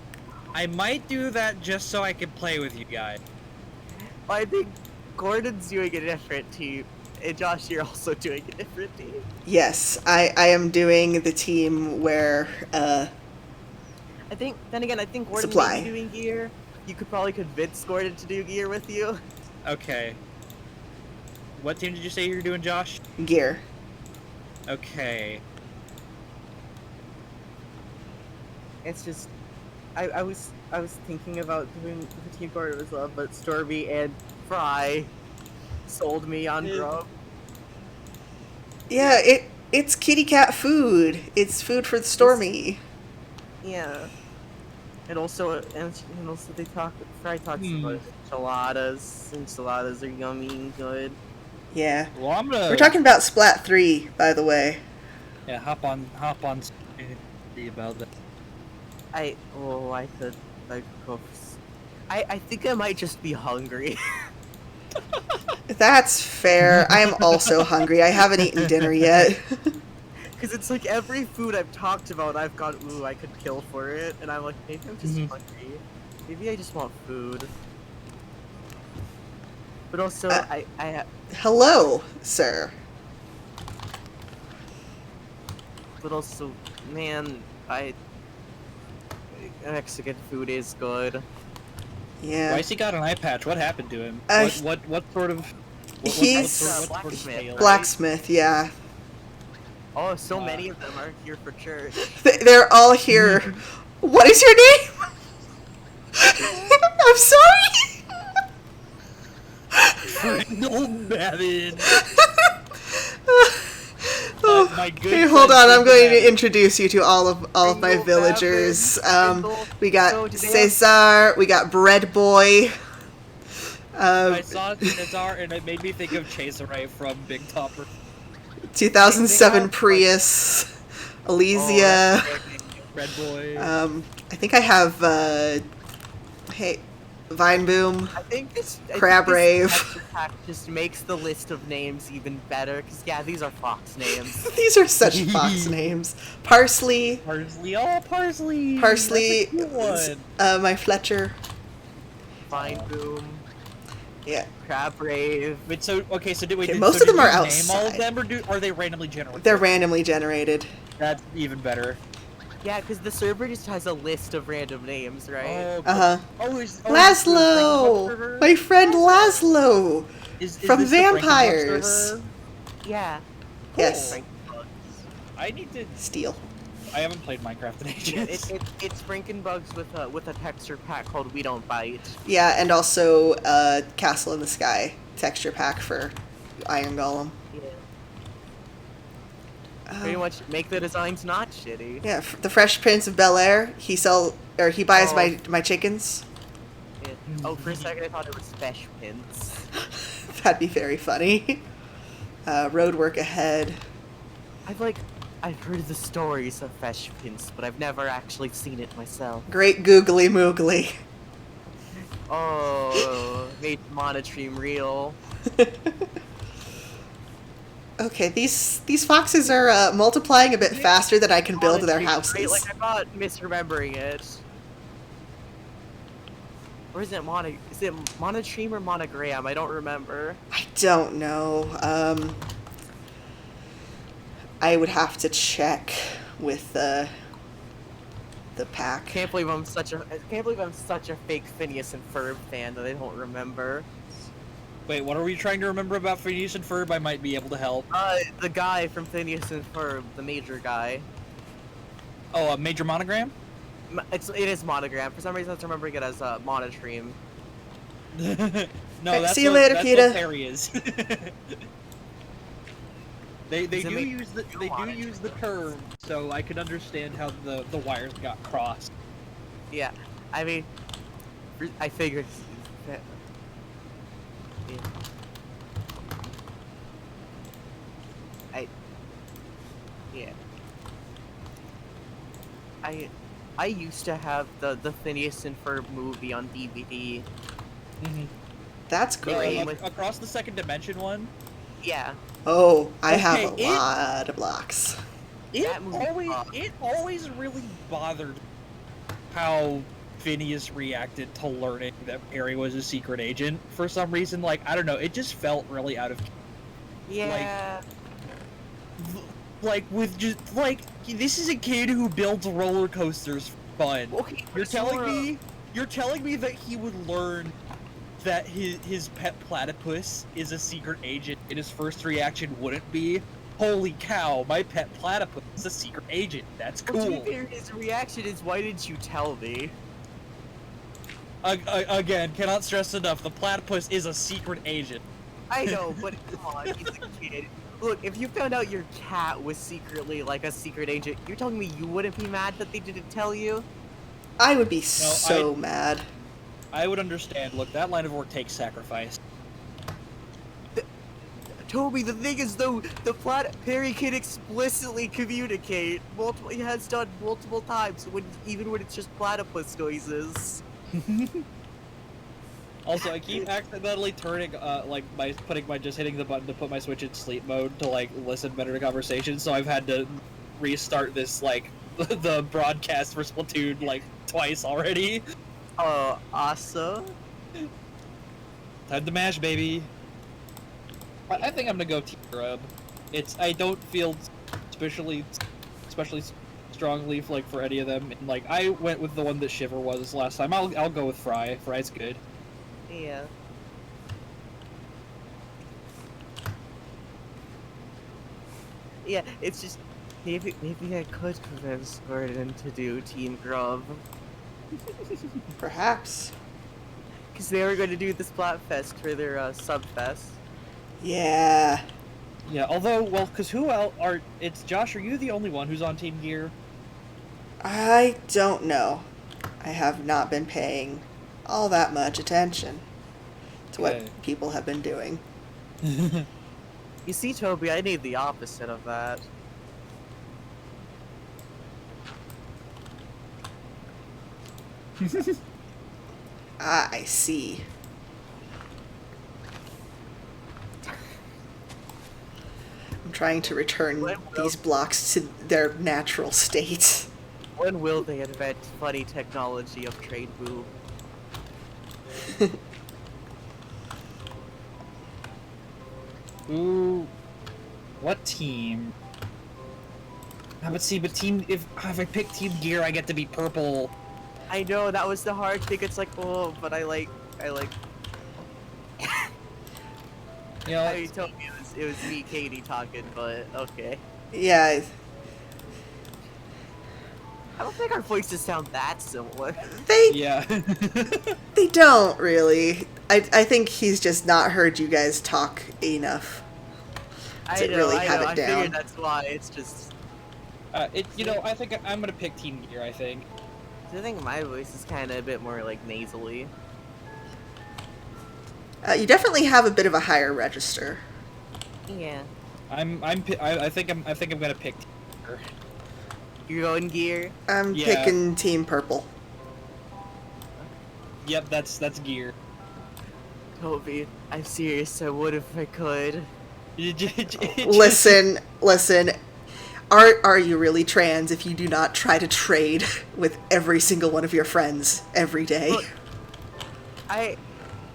I might do that just so I can play with you guys.
I think Gordon's doing a different team. And Josh, you're also doing a different team.
Yes, I am doing the team where,
I think Gordon
Supply.
may be doing gear. You could probably convince Gordon to do gear with you.
Okay. What team did you say you were doing, Josh?
gear.
Okay.
It's just, I was thinking about doing the team Gordon as well, but Stormy and Fry sold me on Grub.
Yeah, it's kitty cat food. It's food for the Stormy.
Yeah. And also Fry talks about enchiladas. Enchiladas are yummy and good.
Yeah.
Well, I'm gonna.
We're talking about Splat 3, by the way.
Yeah, hop on. See about that.
I could go. I think I might just be hungry.
That's fair. I am also hungry. I haven't eaten dinner yet.
Because it's like every food I've talked about, I've gone, ooh, I could kill for it. And I'm like, maybe I'm just hungry. Maybe I just want food. But also,
Hello, sir.
But also, man, Mexican food is good.
Yeah.
Why's he got an eye patch? What happened to him? What sort of?
He's
blacksmith.
Blacksmith, yeah.
Oh, so many of them are here for church.
They're all here. What is your name? I'm sorry.
Old Babin. my good.
Okay, hold on. I'm going to
Cincinnati.
introduce you to all of my
Ringo
villagers.
Babbitt,
We got
Ringo, do they have-
Cesar. We got Bread Boy.
I saw Cesar and it made me think of Chasere from Big Topper.
2007 Prius. Elysia.
Oh,
Red Boy.
I think I have hey, Vine Boom.
I think this
Crab Rave.
texture pack just makes the list of names even better. Cause yeah, these are fox names.
These are such fox names. Parsley.
Parsley. Oh, Parsley.
Parsley.
That's a cute one.
My Fletcher.
Vine boom,
Yeah.
crab rave.
Wait, so okay, so did we?
Okay,
did,
most
so
of them
did
are
you name
outside.
all of them, or are they randomly generated?
They're randomly generated.
That's even better.
Yeah, because the server just has a list of random names, right?
Uh-huh.
Laszlo!
Laszlo! My friend Laszlo! From Vampires.
Yeah.
Yes.
I need to.
Steel.
I haven't played Minecraft in
Yeah,
ages.
it's Franken bugs with a texture pack called We Don't Bite.
Yeah, and also Castle in the Sky texture pack for Iron Golem.
Yeah. Pretty much make the designs not shitty.
Yeah, the Fresh Prince of Bel-Air, he buys my chickens.
Yeah. Oh, for a second I thought it was Fesh Pins.
That'd be very funny. Road work ahead.
I've heard the stories of Fesh Pins, but I've never actually seen it myself.
Great googly moogly.
Oh, made Monotream real.
Okay, these foxes are multiplying a bit faster than I can build their
Monotream,
houses.
right? Like I'm not misremembering it. Or is it Monotream or Monogram? I don't remember.
I don't know. I would have to check with the pack.
Can't believe I'm such a fake Phineas and Ferb fan that I don't remember.
Wait, what are we trying to remember about Phineas and Ferb? I might be able to help.
The guy from Phineas and Ferb, the major guy.
Oh, a major monogram?
It is Monogram. For some reason, I was remembering it as Monotream.
No,
Okay,
that's
see you
what,
later,
that's
Kita.
what Perry is. They
Does it
do
make
use the
you
they do
want
use the term, so I can understand how the wires got crossed.
Yeah, I mean, I figured. That, yeah. Yeah. I used to have the Phineas and Ferb movie on DVD.
Mm-hmm.
That's
Great.
great.
Across the second dimension one.
Yeah.
Oh, I have a
Okay,
lot of blocks.
That movie
It always really bothered how Phineas reacted to learning that Perry was a secret agent. For some reason, like, I don't know, it just felt really out of...
Yeah.
Like, with just, like, this is a kid who builds roller coasters for fun.
Okay,
You're telling me that he would learn that his pet platypus is a secret agent, and his first reaction wouldn't be, holy cow, my pet platypus is a secret agent. That's
Well, to
cool.
be fair, his reaction is, why didn't you tell me?
Again, cannot stress enough, the platypus is a secret agent.
I know, but come on, he's a kid. Look, if you found out your cat was secretly like a secret agent, you're telling me you wouldn't be mad that they didn't tell you?
I would be so mad.
I would understand. Look, that line of work takes sacrifice.
Toby, the thing is though, Perry can explicitly communicate. He has done multiple times, even when it's just platypus noises.
Also, I keep accidentally turning, just hitting the button to put my Switch in sleep mode to, like, listen better to conversations, so I've had to restart this, like, the broadcast for Splatoon, like, twice already.
Oh, awesome.
Time to mash, baby. I think I'm gonna go Team Grub. I don't feel especially strongly, like, for any of them, and, like, I went with the one that Shiver was last time. I'll go with Fry. Fry's good.
Yeah. Yeah, it's just maybe I could convince Gordon to do Team Grub.
Perhaps.
Because they were going to do the Splatfest for their Subfest.
Yeah.
Yeah, although, well, because who else are... It's Josh, are you the only one who's on Team Gear?
I don't know. I have not been paying all that much attention to what
Okay.
people have been doing.
You see, Toby, I need the opposite of that.
Ah, I see. I'm trying to return these blocks to their natural state.
When will they invent funny technology of trade boo?
Ooh. What team? But see, but team... If I pick Team Gear, I get to be purple.
I know, that was the hard thing. It's like, oh, but I like...
You know,
I mean, Toby, it was me, Katie, talking, but okay.
Yeah,
I don't think our voices sound that similar.
they
yeah.
they don't really. I think he's just not heard you guys talk enough to really have it
I
down.
figured that's why. It's just...
You know, I think I'm gonna pick Team Gear, I think.
I think my voice is kind of a bit more, like, nasally.
You definitely have a bit of a higher register.
Yeah.
I think I'm gonna pick Team Gear.
You're going Gear?
I'm
Yeah.
picking Team Purple.
Yep, that's Gear.
Toby, I'm serious. I would if I could.
Listen. Are you really trans if you do not try to trade with every single one of your friends every day?
Look,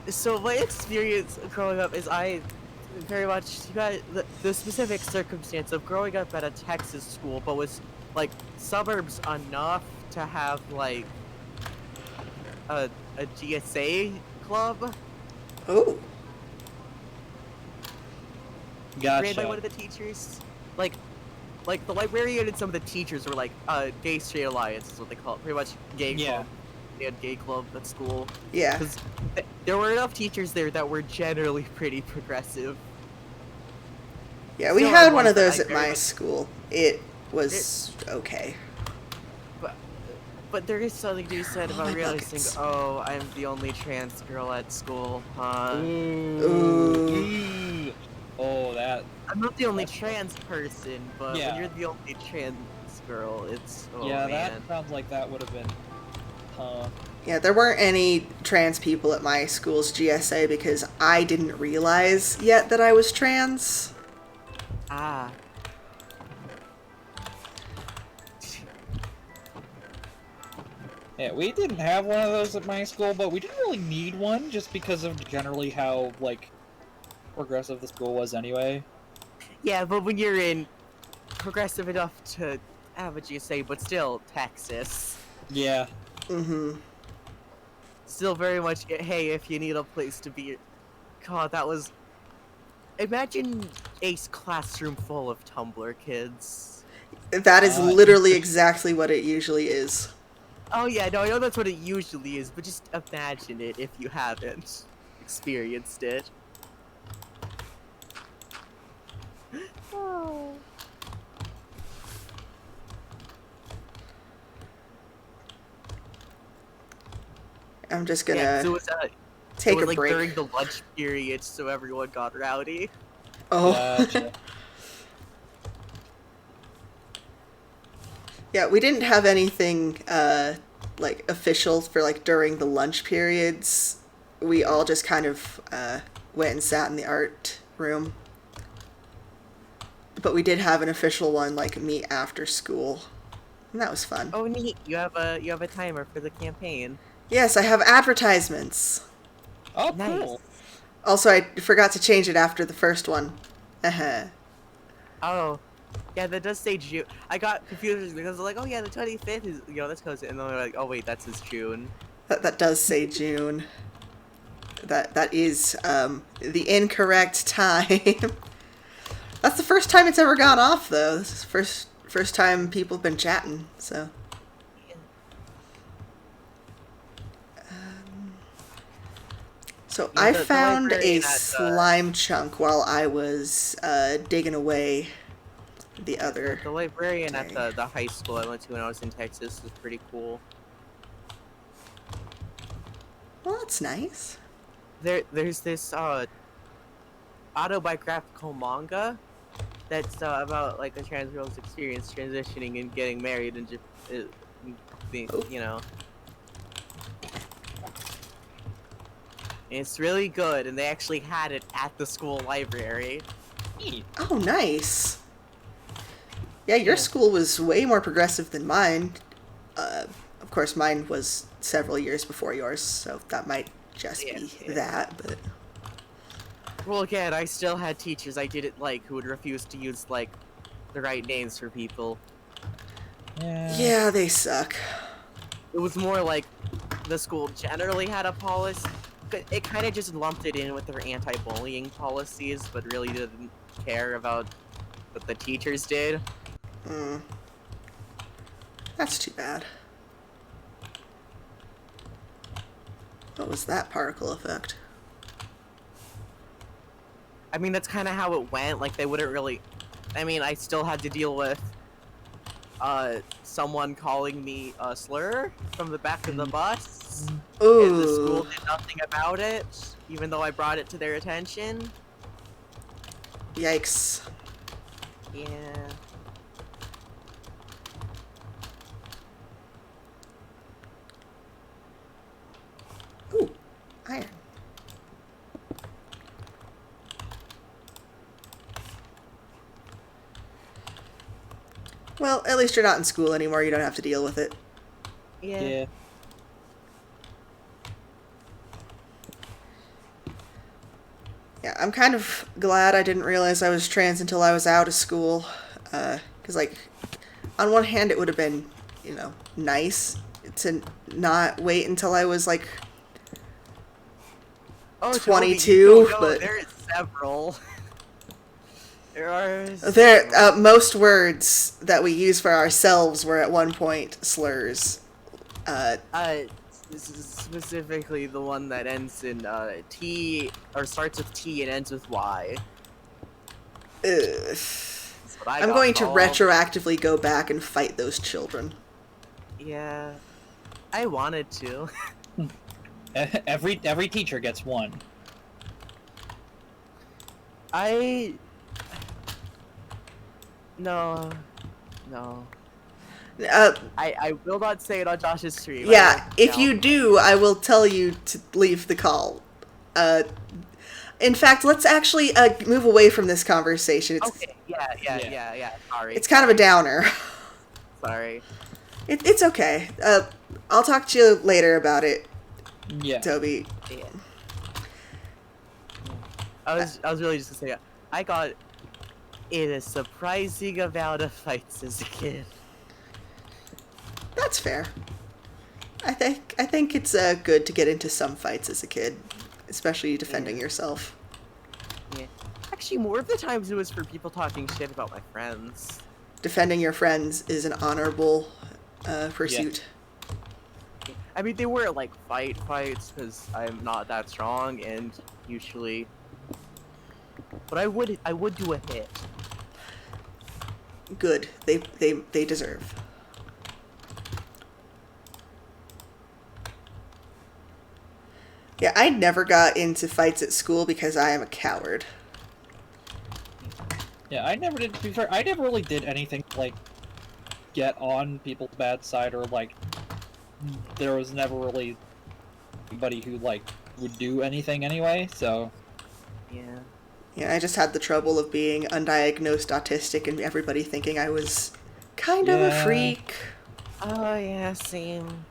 so my experience growing up is I very much got the specific circumstance of growing up at a Texas school, but was like suburbs enough to have like a GSA club.
Oh.
Ran by
Gotcha.
one of the teachers. Like the librarian and some of the teachers were like gay straight alliance is what they call it. Pretty much gay
Yeah.
club. They had gay club at school.
Yeah.
Because there were enough teachers there that were generally pretty progressive.
Yeah, we
Still
had
have
one
ones
of
that
those
I
at
very
my
much-
school. It was okay.
But there is something to be said
Oh,
about
my
realizing,
buckets.
oh, I'm the only trans girl at school, huh?
Ooh. Oh, that.
I'm not the only
That's-
trans person, but
Yeah.
when you're the only trans girl, it's, oh
Yeah,
man.
that sounds like that would have been.
Yeah, there weren't any trans people at my school's GSA because I didn't realize yet that I was trans.
Ah.
Yeah, we didn't have one of those at my school, but we didn't really need one just because of generally how, like, progressive the school was anyway.
Yeah, but when you're in progressive enough to have a GSA, but still Texas.
Yeah.
Mm-hmm.
Still very much, hey, if you need a place to be. God, that was. Imagine a classroom full of Tumblr kids.
That is literally exactly what it usually is.
Oh yeah, no, I know that's what it usually is, but just imagine it if you haven't experienced it. Oh.
I'm just gonna
Yeah, 'cause it was,
take
it was
a
like
break.
during the lunch period, so everyone got rowdy.
Oh.
Gotcha.
Yeah, we didn't have anything like official for like during the lunch periods. We all just kind of went and sat in the art room. But we did have an official one like meet after school. And that was fun.
Oh neat, you have a timer for the campaign.
Yes, I have advertisements.
Oh,
Nice.
cool.
Also, I forgot to change it after the first one. Uh-huh.
Oh. Yeah, that does say June. I got confused because I was like, oh yeah, the 25th is, that's close. And then they're like, oh wait, that's his June.
That does say June. That is the incorrect time. That's the first time it's ever gone off, though. This is first time people have been chatting. So. So
Yeah,
I
the
found a
librarian at
slime chunk while I was digging away the other
the librarian at
day.
the high school I went to when I was in Texas was pretty cool.
Well, that's nice.
There's this autobiographical manga that's about like a trans girl's experience transitioning and getting married and just
Oh.
you know. It's really good, and they actually had it at the school library.
Oh, nice. Yeah, your
Yeah.
school was way more progressive than mine. Of course, mine was several years before yours, so that might just be
Yeah.
that, but...
Well, again, I still had teachers I didn't like who would refuse to use, like, the right names for people.
Yeah, they suck.
It was more like the school generally had a policy. It kind of just lumped it in with their anti-bullying policies, but really didn't care about what the teachers did.
That's too bad. What was that particle effect?
I mean, that's kind of how it went. Like, they wouldn't really... I mean, I still had to deal with someone calling me a slur from the back of the bus.
Ooh.
And the school did nothing about it, even though I brought it to their attention.
Yikes.
Yeah.
Ooh, iron. Well, at least you're not in school anymore. You don't have to deal with it.
Yeah.
Yeah, I'm kind of glad I didn't realize I was trans until I was out of school. Because, like, on one hand, it would have been, you know, nice to not wait until I was, like,
Oh,
22,
Toby,
but...
there is several. There are
most words that we use for ourselves were at one point slurs.
This is specifically the one that ends in T, or starts with T and ends with Y. That's what I
I'm
got
going to
called.
retroactively go back and fight those children.
Yeah, I wanted to.
Every teacher gets one.
No. I will not say it on Josh's stream.
Yeah, if you do, I will tell you to leave the call. In fact, let's actually move away from this conversation. It's,
okay. Yeah. Sorry.
It's kind of a downer.
Sorry.
It's okay. I'll talk to you later about it,
Yeah.
Toby.
Yeah. I was really just gonna say I got in a surprising amount of fights as a kid.
That's fair. I think it's good to get into some fights as a kid, especially defending yourself.
Yeah. Actually, more of the times it was for people talking shit about my friends.
Defending your friends is an honorable pursuit.
Yeah. I mean, they were like fights because I'm not that strong, and usually, but I would do a hit.
Good. They deserve. Yeah, I never got into fights at school because I am a coward.
Yeah, I never did. To be fair, I never really did anything like get on people's bad side, or like there was never really anybody who like would do anything anyway. So
Yeah.
Yeah, I just had the trouble of being undiagnosed autistic and everybody thinking I was kind of a freak.
Oh yeah, same.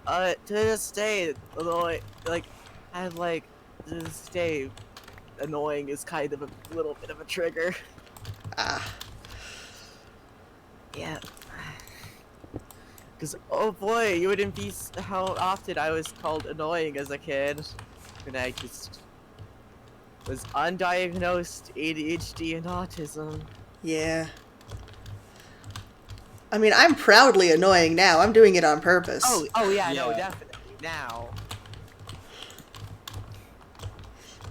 To this day, annoying. Like, to this day, annoying is kind of a little bit of a trigger.
Ah.
Yeah. Because, oh boy, you wouldn't be how often I was called annoying as a kid. And I just was undiagnosed ADHD and autism.
Yeah. I mean, I'm proudly annoying now. I'm doing it on purpose.
Oh yeah, no, definitely. Now.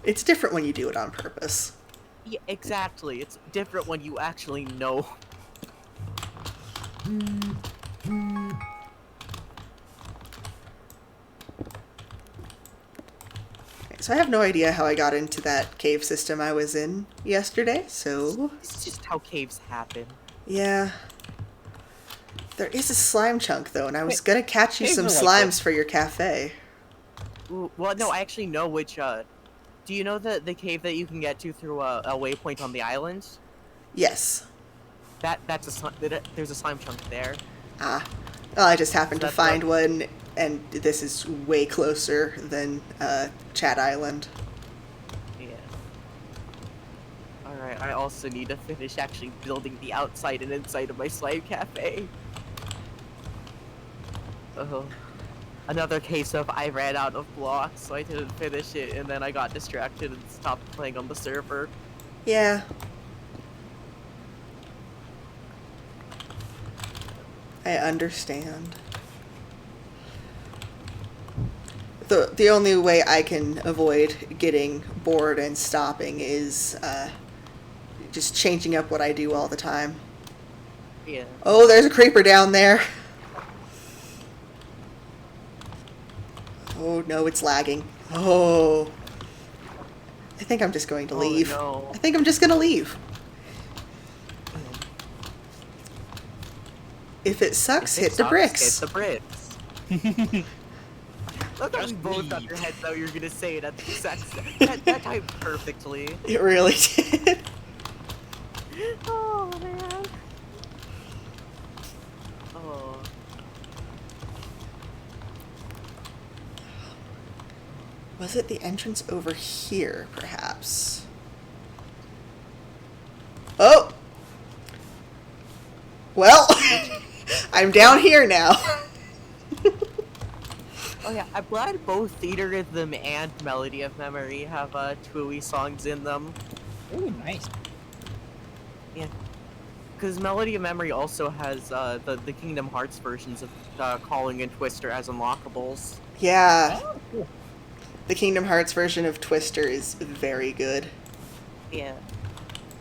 It's different when you do it on purpose.
Yeah, exactly. It's different when you actually know.
So I have no idea how I got into that cave system I was in yesterday, so...
It's just how caves happen.
Yeah. There is a slime chunk, though, and I was gonna catch you
caves
some
are like
slimes for your cafe.
Ooh, well, no, I actually know which, do you know the cave that you can get to through a waypoint on the island?
Yes.
There's a slime chunk there.
Ah. Well, I just happened
So
to
that's what-
find one, and this is way closer than Chat Island.
Yeah. Alright, I also need to finish actually building the outside and inside of my slime cafe. Oh. Another case of I ran out of blocks, so I didn't finish it, and then I got distracted and stopped playing on the server.
Yeah. I understand. The only way I can avoid getting bored and stopping is just changing up what I do all the time.
Yeah.
Oh, there's a creeper down there. Oh no, it's lagging. Oh. I think I'm just going to leave.
No.
I think I'm just gonna leave. If it sucks,
If it
hit the
sucks,
bricks.
Hit the bricks. Look how we
Just
both got
leave.
your heads out. You're gonna say it at the exact that timed perfectly.
It really did.
Oh man. Oh.
Was it the entrance over here, perhaps? Oh! Well, I'm down here now.
Oh yeah, I'm glad both Theater Rhythm and Melody of Memory have Tui songs in them.
Ooh, nice.
Yeah. Because Melody of Memory also has the Kingdom Hearts versions of Calling and Twister as unlockables.
Yeah,
Oh, cool.
the Kingdom Hearts version of Twister is very good.
Yeah.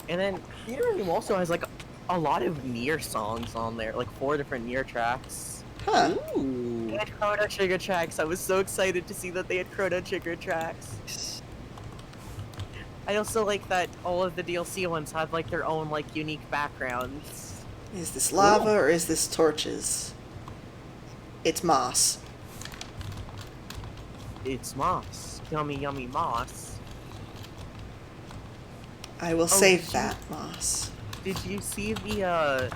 And then Theater Rhythm also has like a lot of Nier songs on there, like 4 different Nier tracks.
Huh.
Ooh.
They had Chrono Trigger tracks. I was so excited to see that they had Chrono Trigger tracks. I also like that all of the DLC ones have like their own like unique backgrounds.
Is this lava or is this torches? It's moss.
It's moss. Yummy, yummy moss.
I will
did
save
you-
that moss.
Did you see the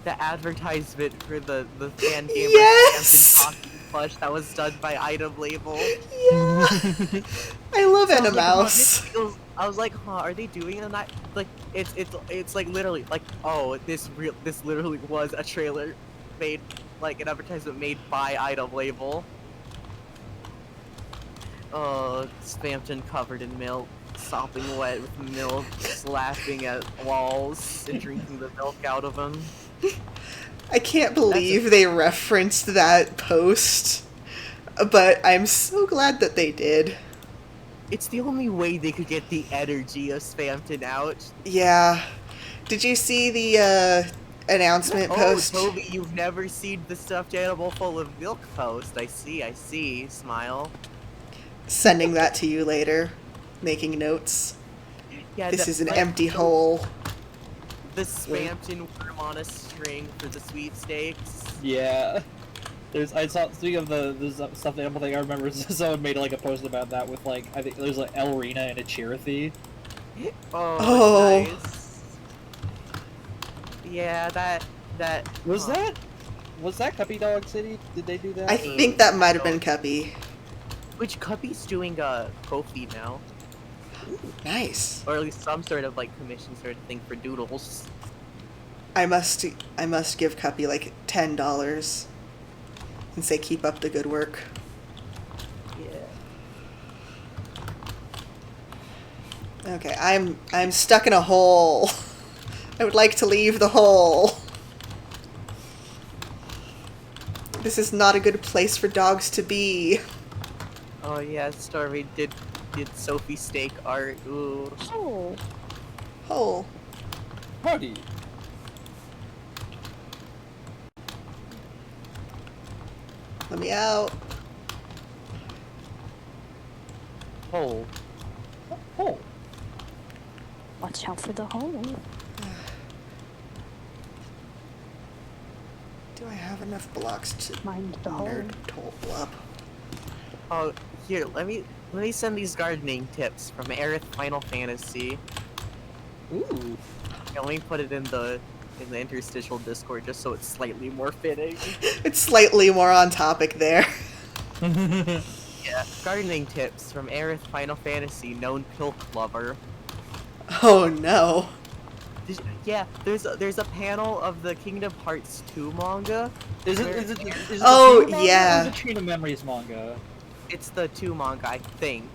advertisement for the fan gamer
Yes!
Hampton Coffee plush that was done by Item Label?
Yeah! I love
So I was like, huh, this
Mouse.
feels- I was like, huh, are they doing a night like it's like literally like, oh, this literally was a trailer made, like an advertisement made by Item Label. Oh, Spamton covered in milk, sopping wet with milk, slapping at walls and drinking the milk out of them.
I can't believe they referenced that post, but I'm so glad that they did.
It's the only way they could get the energy of Spamton out.
Yeah. Did you see the announcement post?
Oh, Toby, you've never seen the stuffed animal full of milk post. I see. Smile.
Sending that to you later. Making notes.
Yeah,
This
the-
is an
like,
empty hole.
The Spamton worm on a string for the sweepstakes.
Yeah. I saw, speaking of the stuff that I remember someone made like a post about that with like, I think there's like Elrina and a Chirithy.
Oh.
Nice. Yeah, that
Was
huh.
that Cuppy Dog City? Did they do that?
I
or-
think that might have been Cuppy.
Which Cuppy's doing Kofi now,
Nice.
or at least some sort of like commission sort of thing for Doodles.
I must give Cuppy like $10 and say keep up the good work.
Yeah.
Okay, I'm stuck in a hole. I would like to leave the hole. This is not a good place for dogs to be.
Oh yeah, Starvey did did Sophie steak art. Ooh.
Oh,
Hole.
Howdy.
Let me out.
Hole.
Oh.
watch out for the hole.
Do I have enough blocks to
Mind the hole.
nerd hole up?
Oh, here, let me send these gardening tips from Aerith Final Fantasy.
Ooh.
Yeah, let me put it in the interstitial Discord just so it's slightly more fitting.
It's slightly more on topic there.
Yeah, gardening tips from Aerith Final Fantasy, known pilk lover.
Oh no.
Yeah, there's a panel of the Kingdom Hearts 2 manga.
Is it
where-
the
Oh,
Chain of Manga
yeah.
or the Chain of Memories manga?
It's the 2 manga, I think.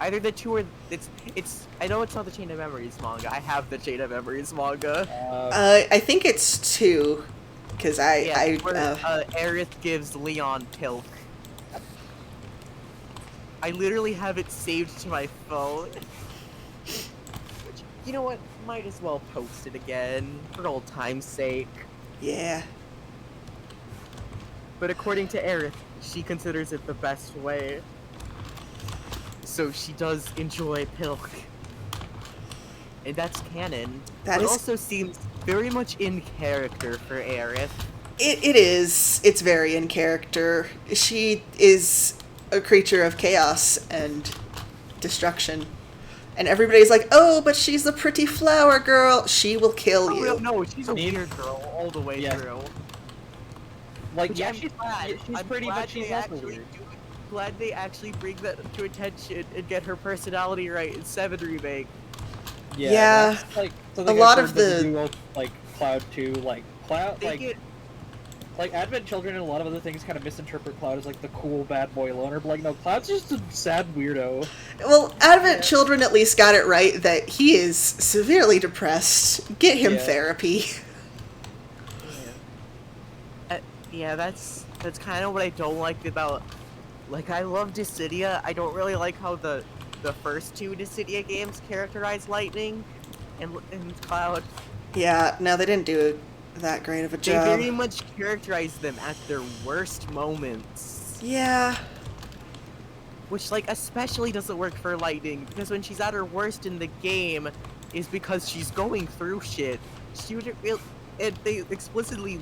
Either the 2 or it's. I know it's not the Chain of Memories manga. I have the Chain of Memories manga.
I think it's 2. Because
Yeah, where Aerith gives Leon pilk. I literally have it saved to my phone. Which, you know what? Might as well post it again for old time's sake.
yeah.
But according to Aerith, she considers it the best way. So she does enjoy pilk. And that's canon.
That
but
is-
also seems very much in character for Aerith.
It is. It's very in character. She is a creature of chaos and destruction. And everybody's like, oh, but she's a pretty flower girl. She will kill
Oh,
you.
no, she's a
Need-
weird girl all the way
Yeah.
through.
Like,
Which
yeah,
I'm
she's
glad.
she's
I'm
pretty,
glad
but she's
they
also
actually
weird.
glad they actually bring that to attention and get her personality right in 7 Remake.
Yeah.
That's, like,
A
something
lot
I've
of
heard that
the-
duo, like Cloud 2, like Cloud,
They
like
get
Advent Children and a lot of other things kind of misinterpret Cloud as like the cool bad boy loner, but like no, Cloud's just a sad weirdo.
Well, Advent
Yeah.
Children at least got it right that he is severely depressed. Get him
Yeah.
therapy.
yeah, that's kind of what I don't like about. Like, I love Dissidia. I don't really like how the first 2 Dissidia games characterize Lightning and Cloud.
Yeah, no, they didn't do that great of a
They
job.
very much characterize them at their worst moments.
Yeah.
Which, like, especially doesn't work for Lightning, because when she's at her worst in the game is because she's going through shit. She would and they explicitly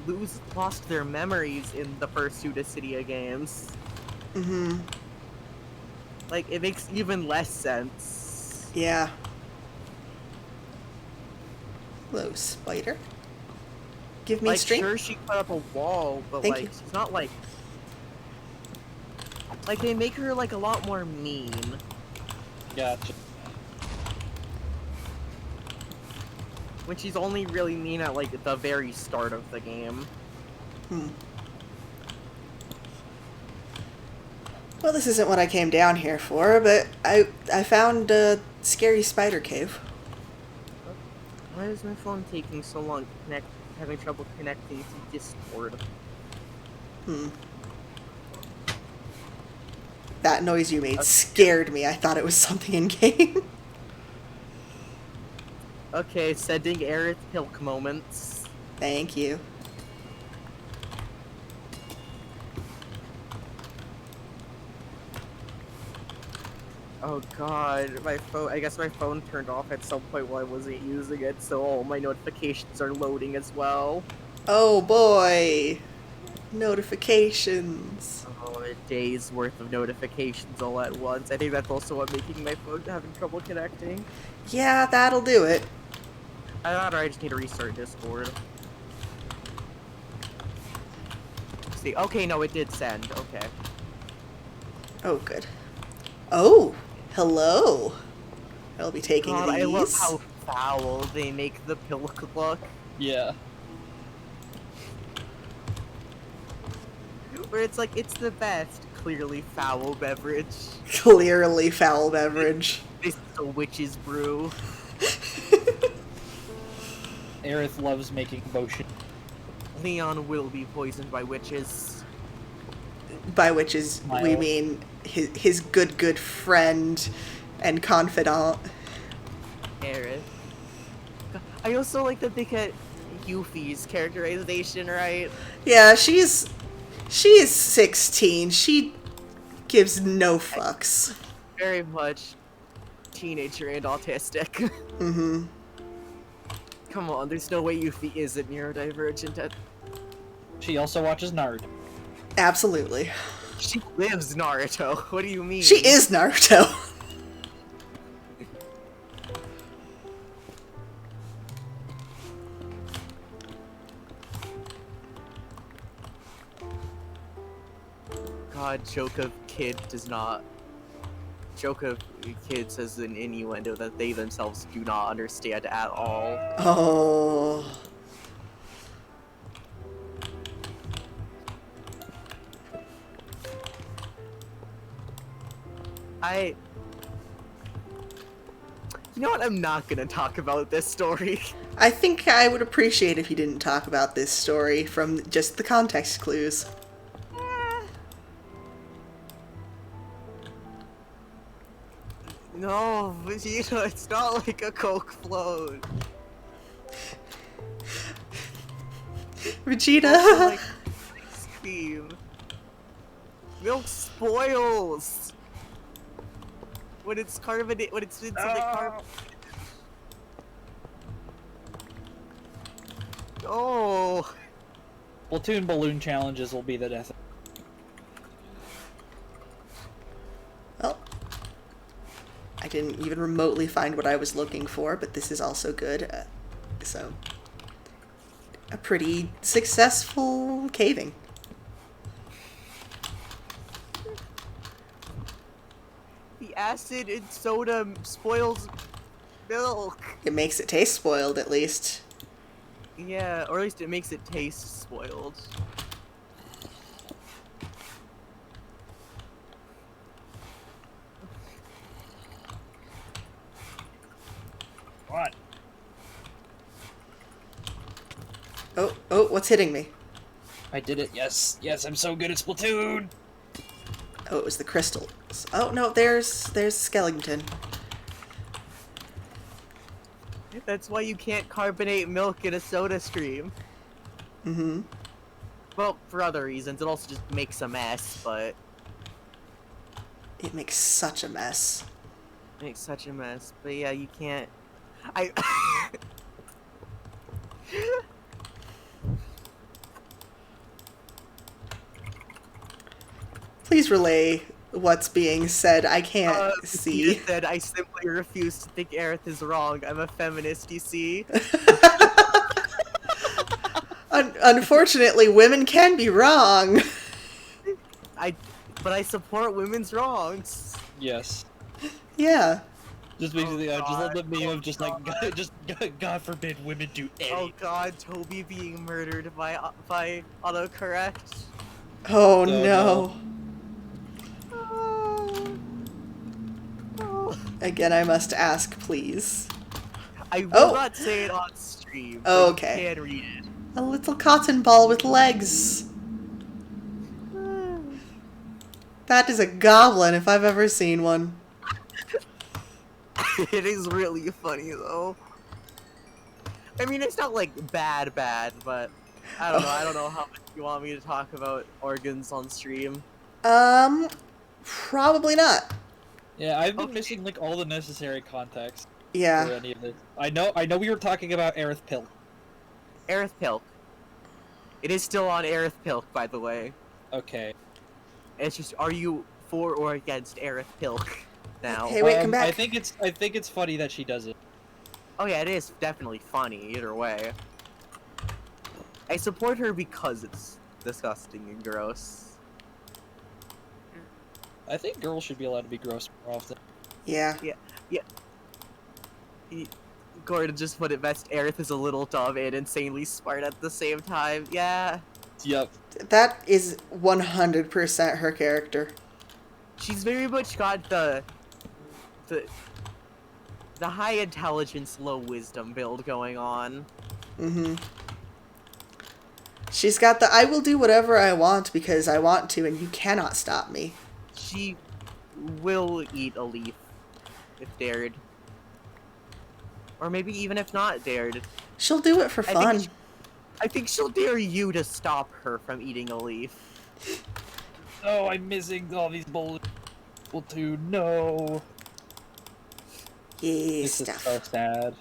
lost their memories in the first 2 Dissidia games.
Mm-hmm.
Like, it makes even less sense.
Yeah. Hello, spider. Give me
Like,
strength.
sure, she put up a wall, but,
Thank
like,
you.
she's not, like... Like, they make her, like, a lot more mean.
Gotcha.
When she's only really mean at, like, the very start of the game.
Hmm. Well, this isn't what I came down here for, but I found a scary spider cave.
Why is my phone taking so long to connect, having trouble connecting to Discord?
Hmm. That noise you made
Okay.
scared me. I thought it was something in game.
Okay, sending Aerith Pilk moments.
Thank you.
Oh god, my phone. I guess my phone turned off at some point while I wasn't using it, so all my notifications are loading as well.
Oh boy. Notifications.
Oh, a day's worth of notifications all at once. I think that's also what making my phone having trouble connecting.
Yeah, that'll do it.
I thought I just need to restart Discord. See, okay, no, it did send. Okay.
Oh, good. Oh, hello. I'll be taking
God,
these.
I love how foul they make the Pilk look.
Yeah.
Where it's like, it's the best, clearly foul beverage.
Clearly foul beverage.
This is a witch's brew.
Aerith loves making potion.
Leon will be poisoned by witches.
By which is we
Mild.
mean his good friend and confidant.
Aerith. I also like that they get Yuffie's characterization right.
Yeah, she's 16. She gives no fucks.
Very much teenager and autistic.
Mm-hmm.
Come on, there's no way Yuffie isn't neurodivergent.
She also watches Naruto.
Absolutely.
She lives Naruto. What do you mean?
She is Naruto.
God, joke of kid does not. Joke of kid says an innuendo that they themselves do not understand at all.
Oh.
You know what? I'm not gonna talk about this story.
I think I would appreciate if you didn't talk about this story from just the context clues.
No, Vegeta, it's not like a Coke float.
Vegeta!
Also, like, ice cream. Milk spoils! When it's carbonated, when it's in carb. Oh!
Platoon balloon challenges will be the death.
Well, I didn't even remotely find what I was looking for, but this is also good. So, a pretty successful caving.
The acid in soda spoils milk.
It makes it taste spoiled, at least.
Yeah, or at least it makes it taste spoiled.
What?
Oh, what's hitting me?
I did it. Yes, yes, I'm so good at Splatoon.
Oh, it was the crystals. Oh no, there's Skellington.
That's why you can't carbonate milk in a soda stream.
Mm-hmm.
Well, for other reasons. It also just makes a mess, but...
It makes such a mess.
Makes such a mess. But yeah, you can't... I...
Please relay what's being said. I can't see.
Vegeta said, I simply refuse to think Aerith is wrong. I'm a feminist, you see?
Unfortunately, women can be wrong.
But I support women's wrongs.
Yes.
Yeah.
Just basically, just
God,
let the meme of just like,
God.
just God forbid women do anything.
Oh god, Toby being murdered by autocorrect.
Oh
No,
no.
Oh.
Again, I must ask, please.
I will
Oh.
not say it on stream.
Oh,
but
okay.
You can read it.
A little cotton ball with legs. That is a goblin if I've ever seen one.
It is really funny though. I mean, it's not like bad, but I don't know. I don't know how much you want me to talk about organs on stream.
Probably not.
Yeah, I've been
Okay.
missing like all the necessary context for
Yeah.
any of this. I know we were talking about Aerith Pilk.
Aerith Pilk. It is still on Aerith Pilk, by the way.
Okay.
It's just, are you for or against Aerith Pilk now?
Hey, wait, come back.
I think it's funny that she does it.
Oh yeah, it is definitely funny either way. I support her because it's disgusting and gross.
I think girls should be allowed to be gross more often.
Yeah.
Gordon just put it best. Aerith is a little dumb and insanely smart at the same time. Yeah.
Yep.
That is 100% her character.
She's very much got the high intelligence, low wisdom build going on.
Mm-hmm. She's got the I will do whatever I want because I want to and you cannot stop me.
She will eat a leaf. if dared. Or maybe even if not dared.
She'll do it for fun.
I think she'll dare you to stop her from eating a leaf.
Oh, I'm missing all these bullets. To no.
Yeah,
This
stuff.
is so sad.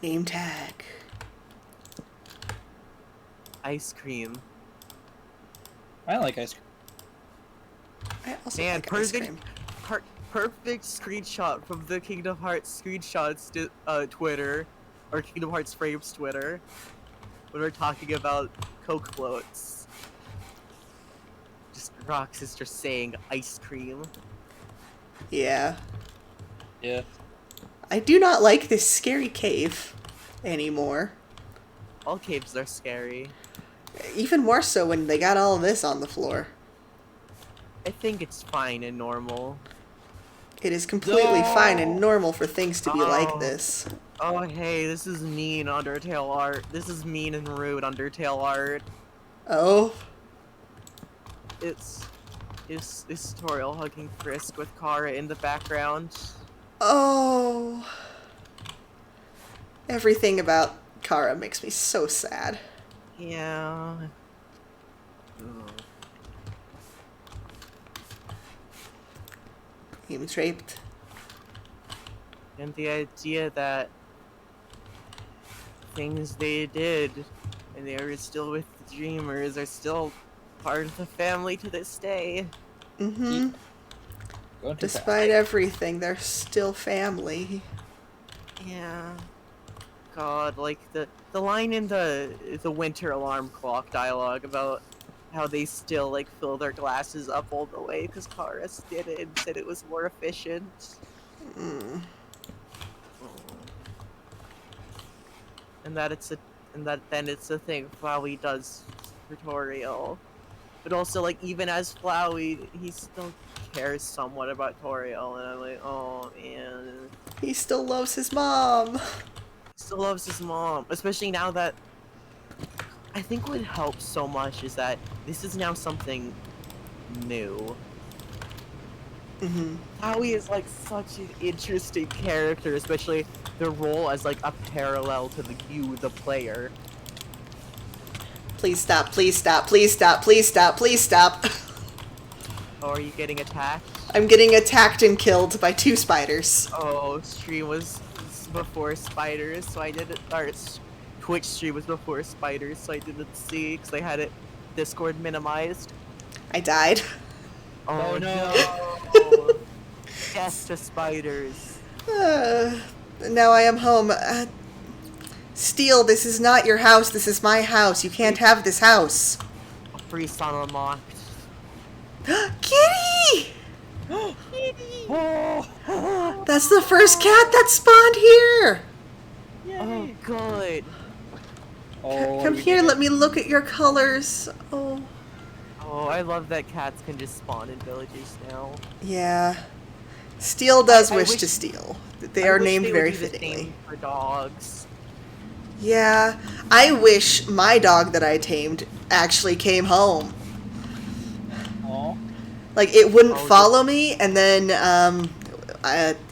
Name tag.
Ice cream.
I like ice cream.
I also
Man,
like ice cream.
perfect screenshot from the Kingdom Hearts screenshots Twitter, or Kingdom Hearts Frames Twitter, when we're talking about Coke floats. Just Roxas just saying ice cream.
Yeah.
Yeah.
I do not like this scary cave anymore.
All caves are scary.
Even more so when they got all of this on the floor.
I think it's fine and normal.
It is completely fine and normal for things to be like this.
Oh hey, this is mean Undertale art. This is mean and rude Undertale art.
Oh?
It's Toriel hugging Frisk with Kara in the background.
Oh. Everything about Kara makes me so sad.
Yeah. Ugh.
He was raped.
And the idea that things they did and they were still with the Dreamers are still part of the family to this day.
Mm-hmm. Despite everything, they're still family.
Yeah. God, like the line in the winter alarm clock dialogue about how they still like fill their glasses up all the way because Karas did it and said it was more efficient.
Mm.
And that then it's a thing Flowey does for Toriel. But also like even as Flowey, he still cares somewhat about Toriel, and I'm like, oh man.
He still loves his mom.
Still loves his mom, especially now that I think what helps so much is that this is now something new.
Mm-hmm.
Howie is like such an interesting character, especially their role as like a parallel to the player.
Please stop, please stop, please stop, please stop, please stop.
Oh, are you getting attacked?
I'm getting attacked and killed by 2 spiders.
Oh, stream was before spiders, so I didn't. Or Twitch stream was before spiders, so I didn't see because I had it Discord minimized.
I died.
Oh
no!
Death to spiders.
Now I am home. Steel, this is not your house. This is my house. You can't have this house.
Free son unlocked.
Kitty!
Kitty!
That's the first cat that spawned here!
Oh, good.
Oh,
Come here, let me look at your colors. Oh.
Oh, I love that cats can just spawn in villages now.
Yeah. Steel does
I
wish
wish-
to steal. They are named very fittingly.
For dogs.
Yeah. I wish my dog that I tamed actually came home.
Aw.
Like, it wouldn't
Oh,
follow me, and then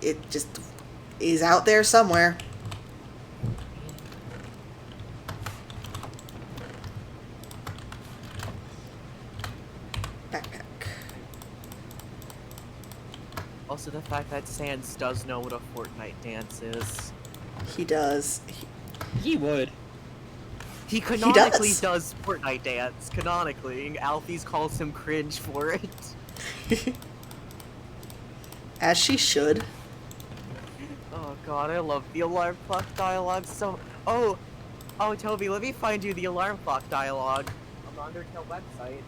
it just is out there somewhere. Backpack.
Also, the fact that Sans does know what a Fortnite dance is.
He does.
He would.
He canonically
does.
does Fortnite dance. Canonically. Alphys calls him cringe for it.
As she should.
Oh god, I love the alarm clock dialogue so. Oh, Toby, let me find you the alarm clock dialogue on the Undertale website.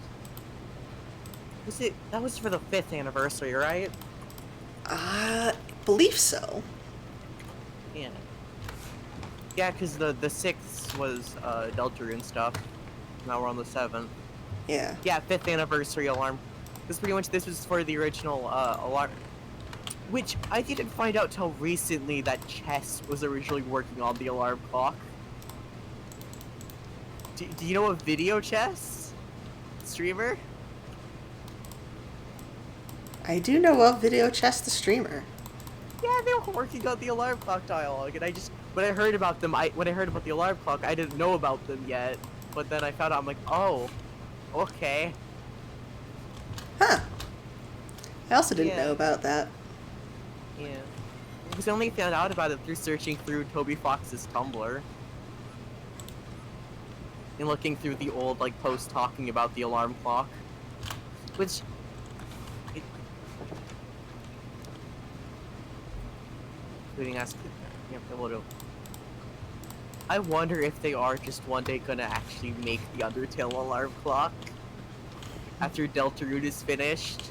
That was for the 5th anniversary, right?
Believe so.
Yeah. Yeah, because the 6th was Delta and stuff. Now we're on the 7th.
Yeah.
Yeah, 5th anniversary alarm. This was for the original alarm. Which I didn't find out till recently that Chess was originally working on the alarm clock. Do you know a Video Chess streamer?
I do know of Video Chess the streamer.
yeah, they were working on the alarm clock dialogue, and when I heard about them, when I heard about the alarm clock, I didn't know about them yet. But then I found out, I'm like, oh, okay,
Huh. I also didn't
yeah,
know about that.
yeah. Because I only found out about it through searching through Toby Fox's Tumblr and looking through the old like posts talking about the alarm clock, which. Including us, yeah, I wonder if they are just one day gonna actually make the Undertale alarm clock after Deltarune is finished.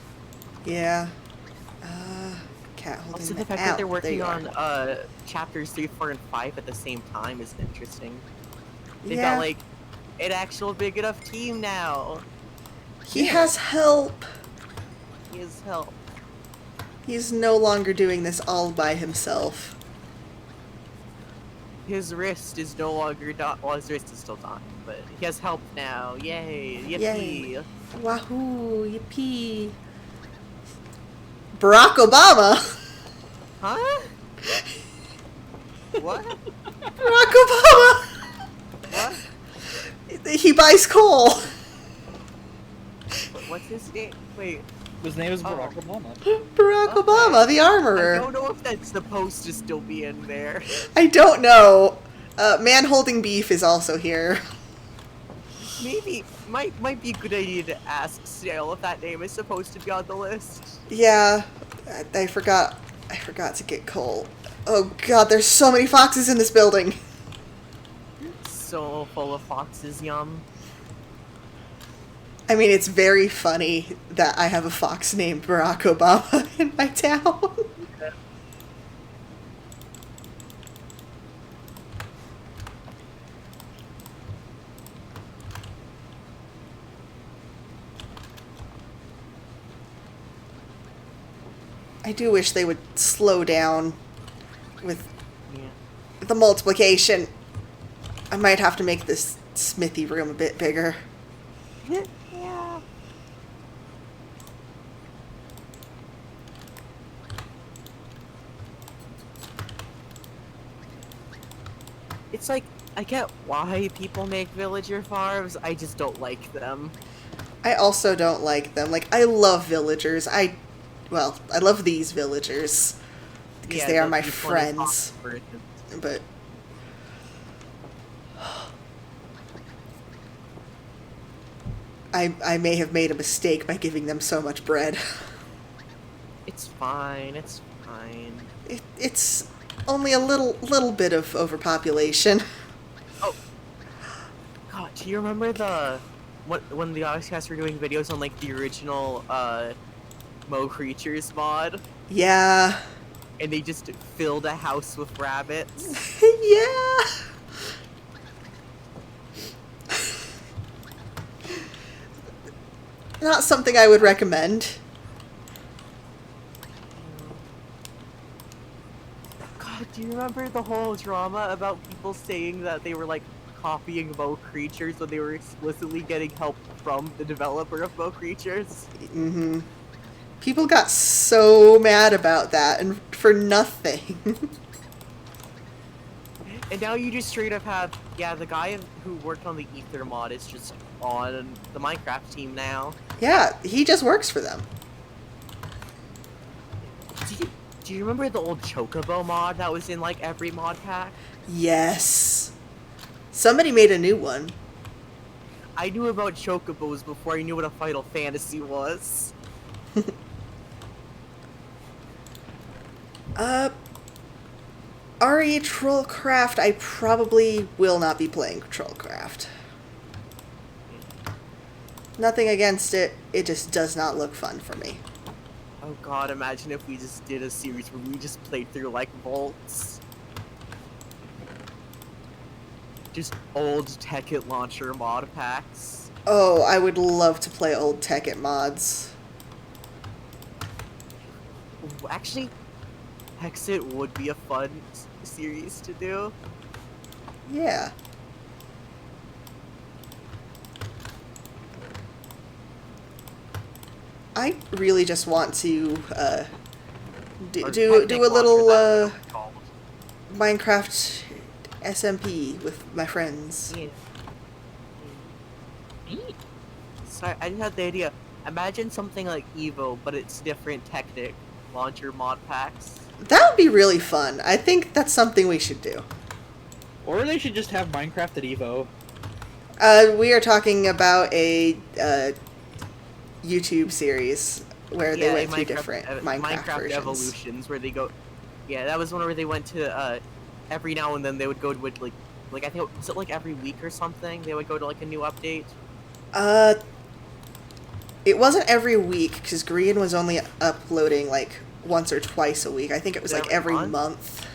Yeah. Cat holding
Also,
the
the fact
ow,
that they're
there
working
you are.
on chapters 3, 4, and 5 at the same time is interesting. They've
Yeah.
got like an actual big enough team now.
He has help.
He has help.
He's no longer doing this all by himself.
His wrist is no longer well, his wrist is still dying, but he has help now. Yay! Yippee!
Yay. Wahoo! Yippee! Barack Obama!
Huh? What?
Barack Obama!
What?
He buys coal!
What's his name? Wait.
His name is
Oh.
Barack Obama.
Barack
Okay.
Obama, the
I
armorer.
don't know if that's supposed to still be in there.
I don't know. Man holding beef is also here.
Maybe might be a good idea to ask Snail if that name is supposed to be on the list.
Yeah, I forgot to get coal. Oh god, there's so many foxes in this building.
So full of foxes, yum.
I mean, it's very funny that I have a fox named Barack Obama in my town. I do wish they would slow down with
Yeah.
the multiplication. I might have to make this smithy room a bit bigger.
Yeah. It's like, I get why people make villager farms, I just don't like them.
I also don't like them. Like, I love villagers. I love these villagers. Because
Yeah,
they are
the
my
people in the
friends.
fox version.
But... I may have made a mistake by giving them so much bread.
It's fine, it's fine.
It's only a little bit of overpopulation.
Oh, God, do you remember when the Oxcast were doing videos on like the original Mo Creatures mod,
Yeah.
and they just filled a house with rabbits?
Yeah. Not something I would recommend.
God, do you remember the whole drama about people saying that they were like copying Mo Creatures when they were explicitly getting help from the developer of Mo Creatures?
Mm-hmm. People got so mad about that, and for nothing.
And now you just straight up have, yeah, the guy who worked on the Ether mod is just on the Minecraft team now.
Yeah, he just works for them.
Do you remember the old Chocobo mod that was in like every mod pack?
Yes. Somebody made a new one.
I knew about Chocobos before I knew what a Final Fantasy was.
RE Trollcraft, I probably will not be playing Trollcraft. Nothing against it, it just does not look fun for me.
Oh god, imagine if we just did a series where we just played through like Volts. Just old Tekkit launcher mod packs.
Oh, I would love to play old Tekkit mods.
Ooh, actually, Hexit would be a fun series to do.
Yeah. I really just want to Do
Or
do,
Technic
do a
launcher,
little
that's what it was called.
Minecraft SMP with my friends.
Yeah. So I just had the idea. Imagine something like Evo, but it's different Technic launcher mod packs.
That would be really fun. I think that's something we should do.
Or they should just have Minecraft at Evo.
We are talking about a YouTube series where they went through different Minecraft versions.
Evolutions, where they go. Yeah, that was one where they went to. Every now and then they would go to like I think was it like every week or something. They would go to like a new update.
It wasn't every week because Green was only uploading like once or twice a week. I think it was like every month.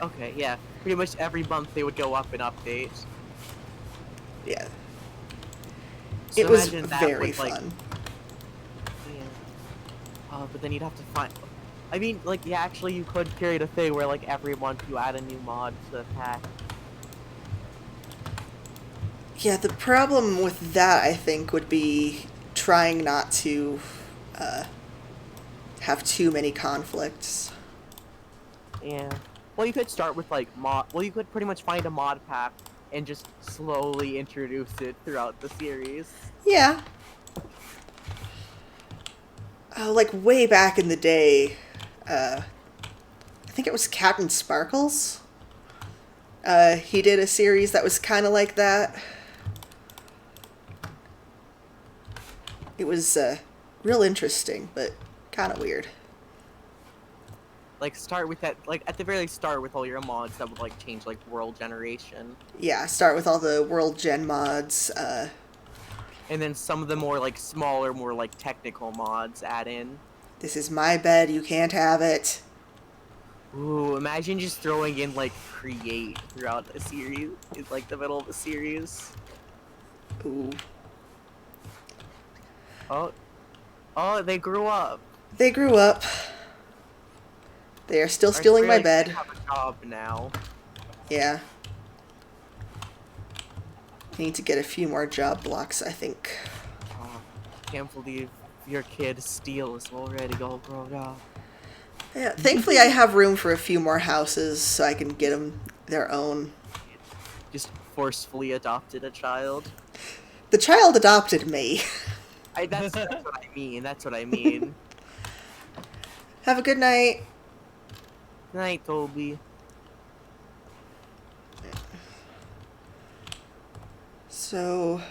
Okay, yeah, pretty much every month they would go up and update.
Yeah.
So
it was
imagine that
very
with, like,
fun.
Yeah. But then you'd have to find. I mean, like, yeah, actually, you could create a thing where, like, every month you add a new mod to the pack.
Yeah, the problem with that, I think, would be trying not to have too many conflicts.
Yeah. Well, you could start with, like, mod. Well, you could pretty much find a mod pack and just slowly introduce it throughout the series.
Yeah. Like, way back in the day, I think it was Captain Sparkles. He did a series that was kind of like that. It was real interesting, but kind of weird.
Like, start with that, like, at the very least, start with all your mods that would, like, change, like, world generation.
Yeah, start with all the world gen mods.
And then some of the more, like, smaller, more, like, technical mods add in.
This is my bed, you can't have it.
Ooh, imagine just throwing in, like, create throughout a series, in, like, the middle of a series.
Ooh.
Oh, they grew up.
They grew up. They are still stealing my bed.
They have a job now.
Yeah. I need to get a few more job blocks, I think.
Oh, can't believe your kid steals already all grown up.
Yeah, thankfully I have room for a few more houses so I can get them their own.
Just forcefully adopted a child.
The child adopted me.
That's what I mean. That's what I mean.
Have a good night.
Good night, Toby.
So,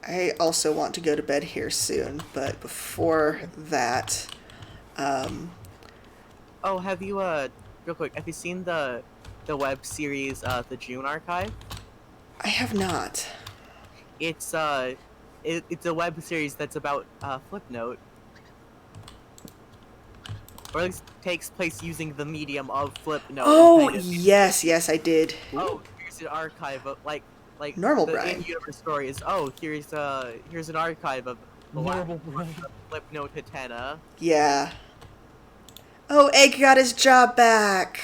I also want to go to bed here soon, but before that,
Oh, have you real quick? Have you seen the web series The June Archive?
I have not.
It's it's a web series that's about Flipnote, or at least takes place using the medium of Flipnote.
Oh, yes, I did.
Oh, here's an archive of like
Normal
the
Brian.
in-universe story is, oh, here's an archive of the
Normal Brian.
Flipnote Hatena.
Yeah. Oh, Egg got his job back.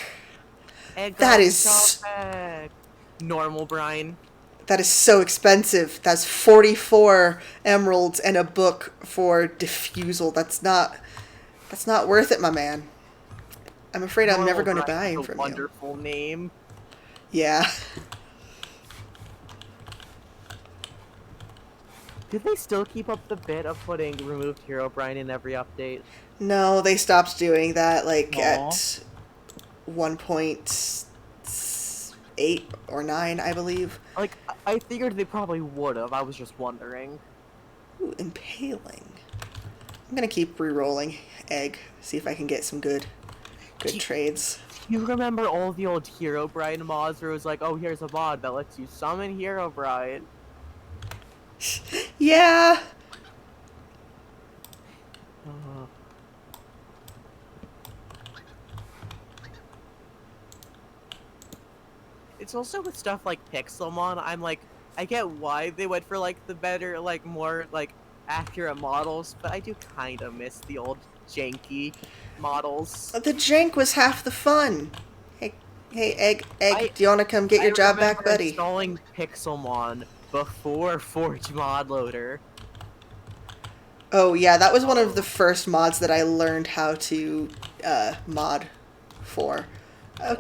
And
That
got
is-
his job back. Normal Brian.
That is so expensive. That's 44 emeralds and a book for Diffusal. That's not worth it, my man. I'm afraid I'm never going to buy him from you.
Wonderful name.
Yeah.
Did they still keep up the bit of putting removed Hero Brian in every update?
No, they stopped doing that like
Aw.
at 1.8 or 9, I believe.
Like, I figured they probably would have. I was just wondering.
Ooh, impaling. I'm gonna keep re-rolling Egg, see if I can get some good trades.
You remember all the old Hero Brian mods where it was like, oh, here's a mod that lets you summon Hero Brian.
Yeah.
It's also with stuff like Pixelmon, I'm like, I get why they went for like the better, like more like accurate models, but I do kind of miss the old janky models.
The jank was half the fun. Hey, Egg, do you want to come get your job back,
remember
buddy?
Installing Pixelmon before Forge Mod Loader.
Oh yeah, that was one of the first mods that I learned how to mod for.
Yeah.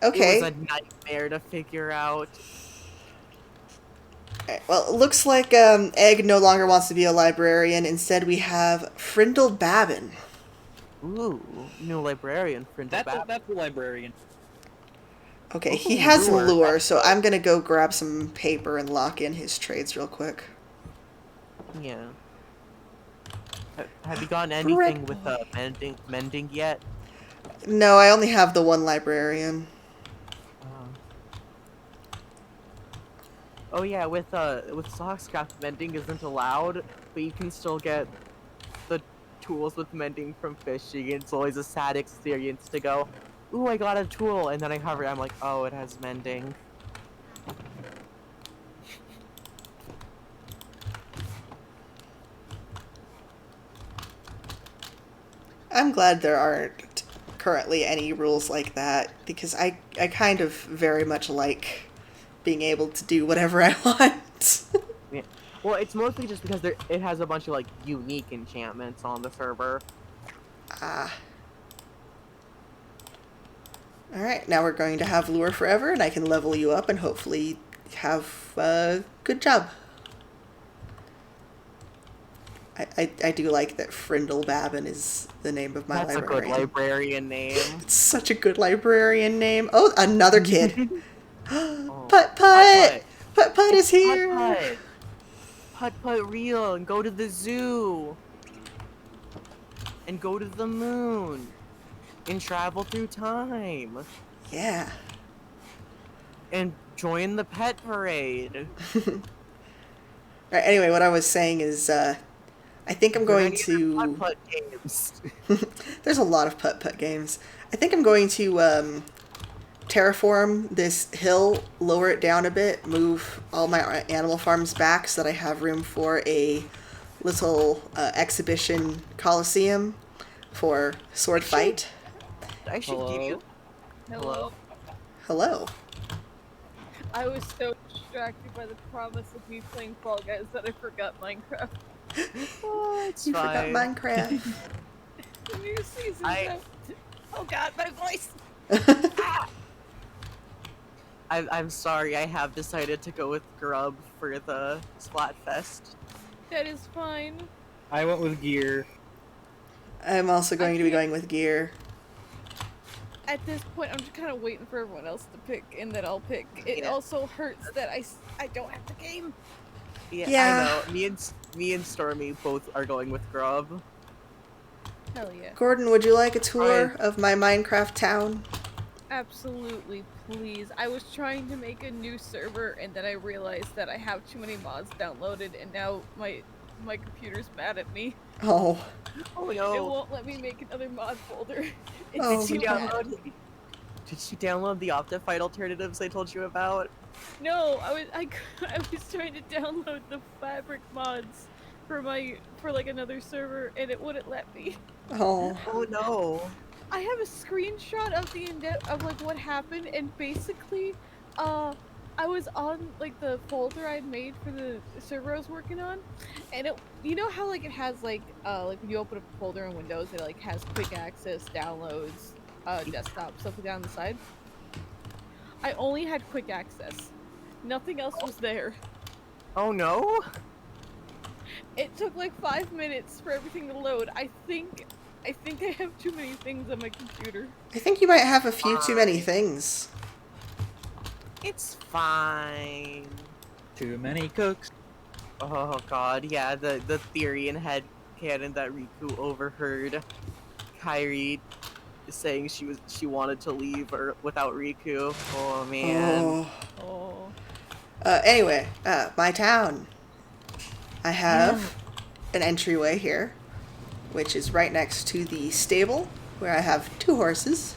Okay.
It was a nightmare to figure out.
Alright, well, it looks like Egg no longer wants to be a librarian. Instead, we have Frindle Babin.
Ooh, new librarian friend.
That's the librarian.
Okay, he
Ooh,
has
lure.
lure, so I'm gonna go grab some paper and lock in his trades real quick.
Yeah. Have you gotten anything with mending yet?
No, I only have the one librarian.
Oh yeah, with Sockscraft, mending isn't allowed, but you can still get the tools with mending from fishing. It's always a sad experience to go, ooh, I got a tool, and then I cover it, I'm like, oh, it has mending.
I'm glad there aren't currently any rules like that, because I kind of very much like being able to do whatever I want.
Yeah. Well, it's mostly just because it has a bunch of like unique enchantments on the server.
Ah. Alright, now we're going to have lure forever, and I can level you up and hopefully have a good job. I do like that Frindle Babin is the name of my librarian.
That's a good librarian name.
It's such a good librarian name. Oh, another kid.
Oh.
Putt Putt! Putt Putt is
It's
here!
Putt Putt. Putt Putt real and go to the zoo. And go to the moon. And travel through time.
Yeah.
And join the pet parade.
Right, anyway, what I was saying is, I think I'm going to...
Putt Putt games.
There's a lot of Putt Putt games. I think I'm going to terraform this hill, lower it down a bit, move all my animal farms back so that I have room for a little exhibition coliseum for sword fight.
I should give you...
Hello.
Hello.
I was so distracted by the promise of me playing Fall Guys that I forgot Minecraft.
What?
You forgot
Fine.
Minecraft.
The new season's out. Oh god, my voice!
I'm sorry, I have decided to go with Grub for the Splatfest.
That is fine.
I went with gear.
I'm also going to be going with gear.
At this point, I'm just kind of waiting for everyone else to pick, and then I'll pick. It
Yeah.
also hurts that I don't have the game.
Yeah, I know. Me and Stormy both are going with Grub.
Hell yeah.
Gordon, would you like a tour of my Minecraft town?
Absolutely, please. I was trying to make a new server, and then I realized that I have too many mods downloaded, and now my computer's mad at me.
Oh.
Oh
It
no!
won't let me make another mod folder. It's
Oh,
too
no.
bad.
Did you download the Optified alternatives I told you about?
No, I was trying to download the fabric mods for like another server, and it wouldn't let me.
Oh.
Oh no!
I have a screenshot of like what happened, and basically, I was on like the folder I made for the server I was working on, and you know how like it has like when you open up a folder in Windows, it like has quick access, downloads, desktop stuff down the side. I only had quick access. Nothing else was there.
Oh no!
It took like 5 minutes for everything to load. I think I have too many things on my computer.
I think you might have a few too many things.
It's fine.
Too many cooks.
Oh god, yeah, the theory in headcanon that Riku overheard Kairi saying she wanted to leave or without Riku. Oh man.
Oh.
Oh.
Anyway, my town. I have an entryway here, which is right next to the stable, where I have 2 horses.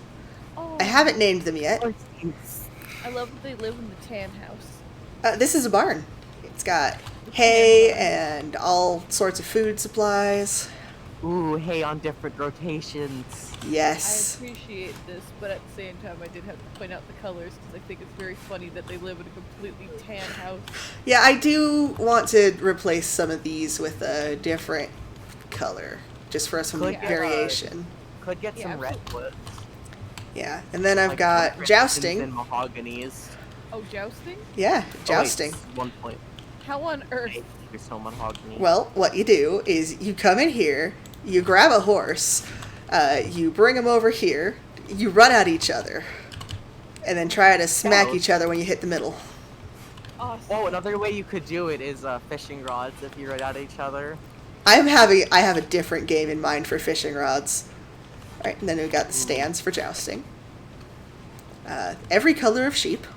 Oh.
I haven't named them yet.
I love that they live in the tan house.
This is a barn. It's got hay and all sorts of food supplies.
Ooh, hey, on different rotations.
Yes.
I appreciate this, but at the same time, I did have to point out the colors because I think it's very funny that they live in a completely tan house.
Yeah, I do want to replace some of these with different color, just for some
Could get,
variation.
Could get
Yeah,
some
absolutely.
redwoods.
Yeah, and then I've
Like
got
pumpkins
jousting.
and mahoganies.
Oh, jousting?
Yeah,
Oh, wait,
jousting.
1 point.
How on earth?
There's no mahogany.
Well, what you do is you come in here, you grab a horse, you bring them over here, you run at each other, and then try to smack
Oh.
each other when you hit the middle.
Awesome.
Oh, another way you could do it is fishing rods if you run at each other.
I have a different game in mind for fishing rods. All right, and then we've got the stands for jousting. Every color of sheep.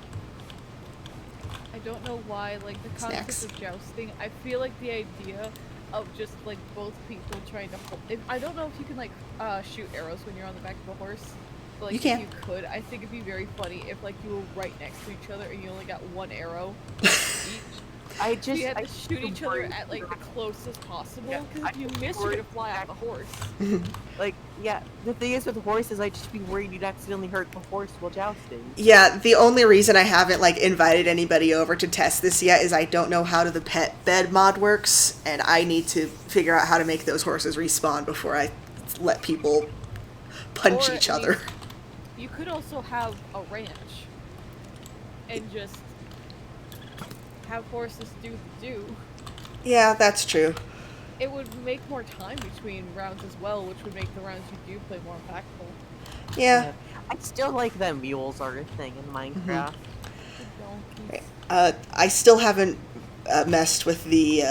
I don't know why, like, the concept
Snacks.
of jousting, I feel like the idea of just, like, both people trying to hold... I don't know if you can, like, shoot arrows when you're on the back of a horse. But, like,
You can.
if you could, I think it'd be very funny if, like, you were right next to each other and you only got one arrow each.
I
So
just
you had
I
to shoot each other at, like, the closest possible,
Yeah,
because if you miss, you're
worried
gonna fly off the horse.
Like, yeah, the thing is with horses, I'd just be worried you'd accidentally hurt the horse while jousting.
Yeah, the only reason I haven't like invited anybody over to test this yet is I don't know how the pet bed mod works, and I need to figure out how to make those horses respawn before I let people punch
Or
each
at
other.
least you could also have a ranch and just have horses do.
Yeah, that's true.
It would make more time between rounds as well, which would make the rounds you do play more impactful.
Yeah.
I still like that mules are a thing in Minecraft.
The donkeys.
I still haven't messed with the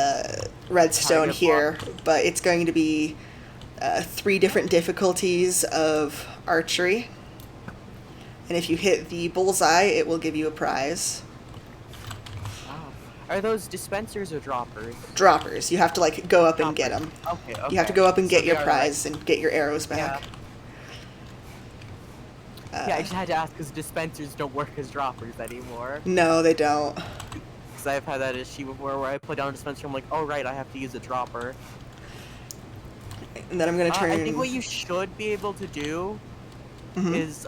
redstone
Target
here, but it's going to be 3 different difficulties of archery. And if you hit the bullseye, it will give you a prize.
Wow. Are those dispensers or droppers?
Droppers. You have to like go up and get
Droppers.
them.
Okay.
You have to go up and
So
get your
they are,
prize and get your arrows back.
Yeah, I just had to ask because dispensers don't work as droppers anymore.
No, they don't.
Because I've had that issue before where I put down a dispenser, I'm like, oh right, I have to use a dropper.
And then I'm gonna turn.
I think what you should be able to do
Mhm.
is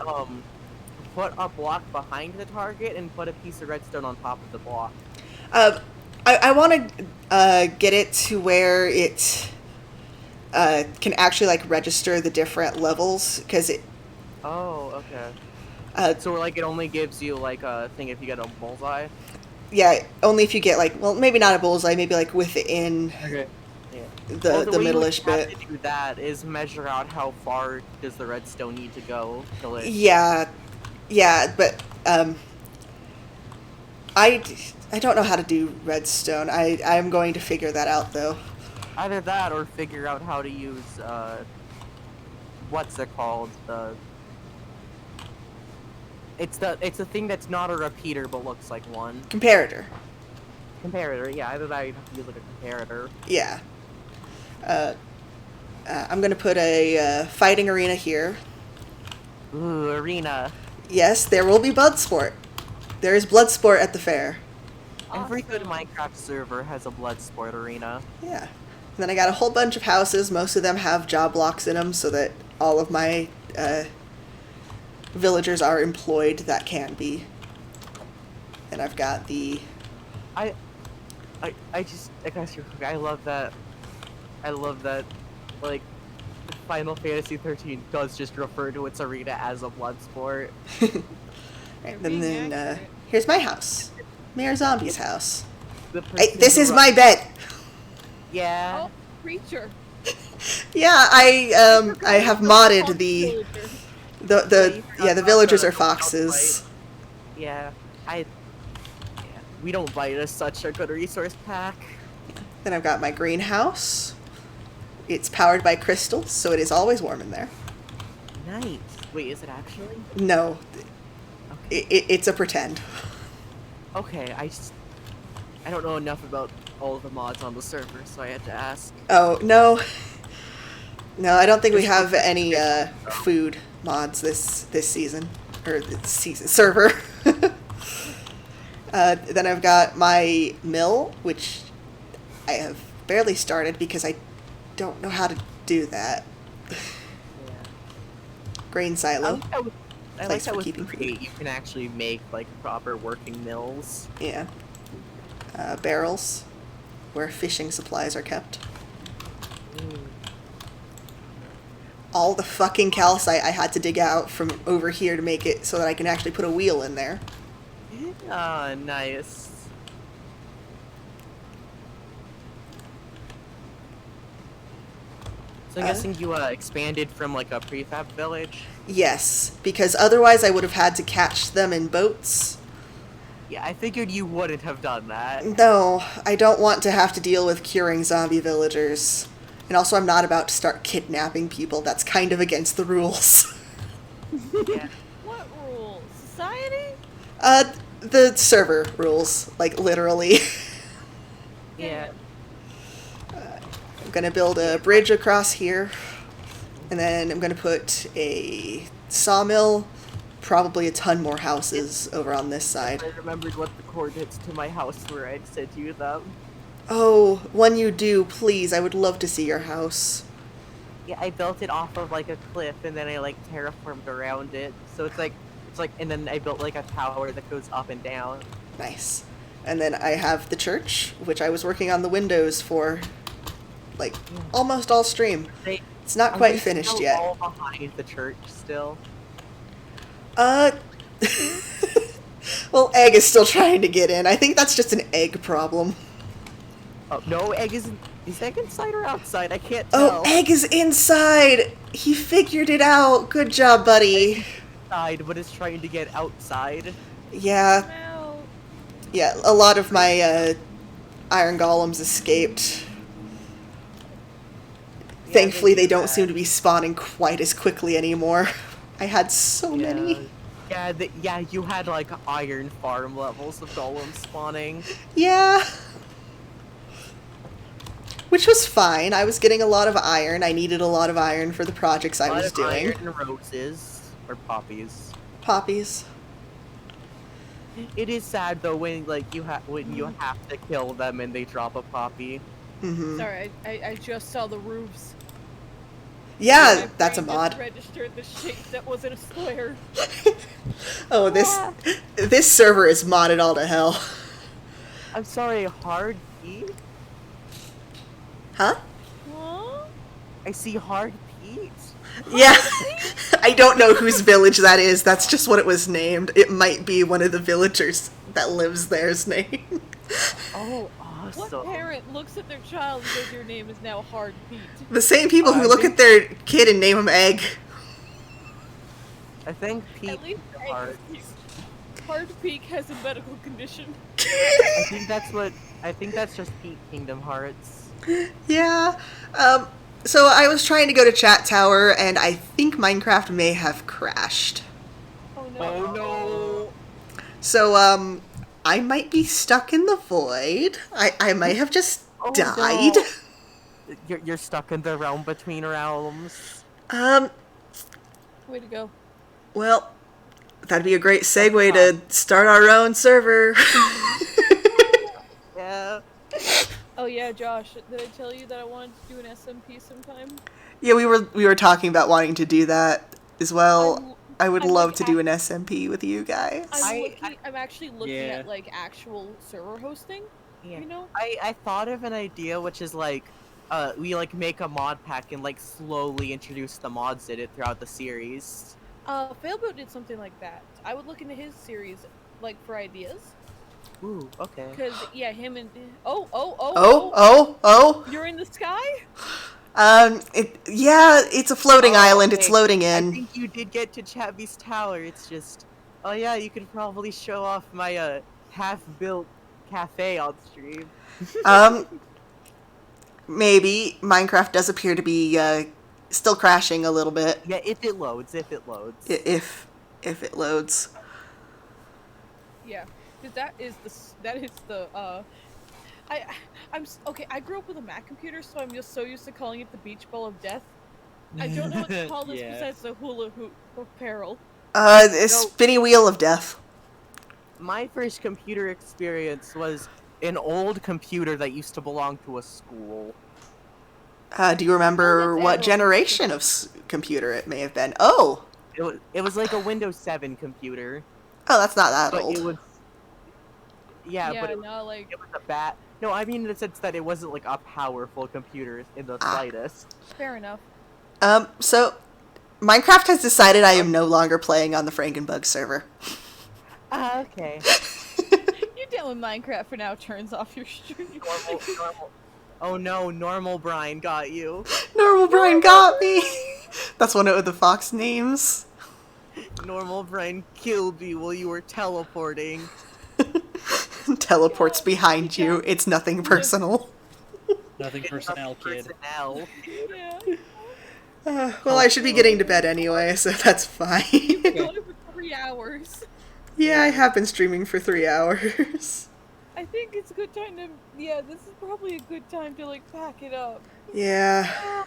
put a block behind the target and put a piece of redstone on top of the block.
I want to get it to where it can actually like register the different levels because it.
Oh, okay. So like it only gives you like a thing if you get a bullseye.
Yeah, only if you get like, well, maybe not a bullseye, maybe like within
Okay. Yeah.
the
Well, way you would
middle-ish bit.
have to do that is measure out how far does the redstone need to go till it.
Yeah, but I don't know how to do redstone. I'm going to figure that out though.
Either that or figure out how to use what's it called? It's a thing that's not a repeater but looks like one.
Comparator.
Comparator, yeah. Either that or you have to use like a comparator.
Yeah. I'm gonna put a fighting arena here.
Ooh, arena.
Yes, there will be blood sport. There is blood sport at the fair.
Every good
Awesome.
Minecraft server has a blood sport arena.
Yeah. And then I got a whole bunch of houses. Most of them have job blocks in them so that all of my villagers are employed that can be. And I've got the...
I guess I love that. I love that, like, Final Fantasy 13 does just refer to its arena as a blood sport.
You're
And
being
then
accurate.
here's my house. Mayor Zombie's house.
The
Hey,
person
this
who
is
ru-
my bed.
Yeah.
Oh, creature.
Yeah, I have modded the
you
the
forgot
villagers
the
are foxes.
Yeah. We don't bite as such a good resource pack.
Then I've got my greenhouse. It's powered by crystals, so it is always warm in there.
Nice. Wait, is it actually?
No,
Okay.
it's a pretend.
Okay, I don't know enough about all of the mods on the server, so I had to ask.
Oh no, no, I don't think we have any food mods this season or this season server. Then I've got my mill, which I have barely started because I don't know how to do that.
Yeah.
Grain
I
silo.
like that with, I like
Place
that
for
with
keeping food.
Create, you can actually make like proper working mills.
Yeah. Barrels, where fishing supplies are kept. all the fucking calcite I had to dig out from over here to make it so that I can actually put a wheel in there.
Ah, nice. So I'm guessing you expanded from like a prefab village?
Yes, because otherwise I would have had to catch them in boats.
Yeah, I figured you wouldn't have done that.
No, I don't want to have to deal with curing zombie villagers. And also I'm not about to start kidnapping people. That's kind of against the rules.
Yeah.
What rules? Society?
The server rules, like literally.
Yeah.
I'm gonna build a bridge across here, and then I'm gonna put a sawmill, probably a ton more houses over on this side.
I remembered what the coordinates to my house were. I'd sent you them.
Oh, when you do, please, I would love to see your house.
Yeah, I built it off of like a cliff, and then I like terraformed around it. So it's like, and then I built like a tower that goes up and down.
Nice. And then I have the church, which I was working on the windows for, like, almost all stream. It's not
Are
quite
they
finished
still
yet.
all behind the church still?
Well, Egg is still trying to get in. I think that's just an Egg problem.
Oh no, Egg isn't. Is Egg inside or outside? I can't tell.
Oh, Egg is inside! He figured it out. Good job, buddy.
Inside, but is trying to get outside.
Yeah,
Now,
yeah, a lot of my, iron golems escaped.
Yeah,
Thankfully, they
do
don't
that.
seem to be spawning quite as quickly anymore. I had so many.
Yeah, yeah, you had like iron farm levels of golems spawning.
Yeah. Which was fine. I was getting a lot of iron. I needed a lot of iron for the projects I
A lot
was
of
doing.
iron roses or poppies.
Poppies.
It is sad though when like you have to kill them and they drop a poppy.
Mm-hmm.
sorry, I just saw the roofs.
Yeah,
My
that's a
brain
mod.
just registered the shape that wasn't a square.
Oh, this server is modded all to hell.
I'm sorry, hard peat?
Huh?
Huh?
I see hard peat.
Yeah. I don't know whose village that is. That's just what it was named. It might be one of the villagers that lives there's name.
Oh,
What
awesome.
parent looks at their child and says your name is now Hard Pete?
The same people who
I
look
think-
at their kid and name him Egg.
I think Pete
At least
is hard.
Hard Peak has a medical condition.
I think that's just Pete Kingdom Hearts.
Yeah. So I was trying to go to Chat Tower, and I think Minecraft may have crashed.
Oh no.
Oh no!
So, I might be stuck in the void. I might have just
Oh,
died.
no. You're stuck in the realm between realms.
Way to go.
Well, that'd be a great segue to start our own server.
Yeah.
Oh yeah, Josh, did I tell you that I wanted to do an SMP sometime?
Yeah, we were talking about wanting to do that as well. I would
I'm
love
like
to do an SMP with you guys.
I'm actually looking
Yeah.
at like actual server hosting.
Yeah.
You know?
I thought of an idea which is like we like make a mod pack and like slowly introduce the mods in it throughout the series.
Failboat did something like that. I would look into his series, like for ideas,
Ooh, okay.
because yeah, him and you're in the sky.
It's a floating island. It's
okay.
loading
I
in.
think you did get to Chabby's Tower. It's just, oh yeah, you could probably show off my half-built cafe on stream.
Maybe Minecraft does appear to be still crashing a little bit.
Yeah, if it loads, if it loads.
If it loads.
Yeah, because that is the okay. I grew up with a Mac computer, so I'm just so used to calling it the beach ball of death. I don't know what to call this
Yeah.
besides the hula hoop of peril.
The spinny wheel of death.
My first computer experience was an old computer that used to belong to a school.
Do you remember
that's
what
analog.
generation of computer it may have been? Oh,
It was like a Windows 7 computer,
that's not that
but
old.
it was but it,
no, like
it was a bat. No, I mean in the sense that it wasn't like a powerful computer in the slightest.
fair enough.
So Minecraft has decided I am no longer playing on the Frankenbug server.
Okay.
You're done with Minecraft for now. Turns off your stream.
Normal. Oh no, normal Brian got you.
Normal Brian got me! That's one of the Fox names.
Normal Brian killed you while you were teleporting.
Teleports behind you. It's nothing personal.
Nothing personnel, kid.
Personnel.
Yeah.
Well, I should be getting to bed anyway, so that's fine.
You've been going for 3 hours.
Yeah, I have been streaming for 3 hours.
I think it's a good time to. Yeah, this is probably a good time to like pack it up.
Yeah.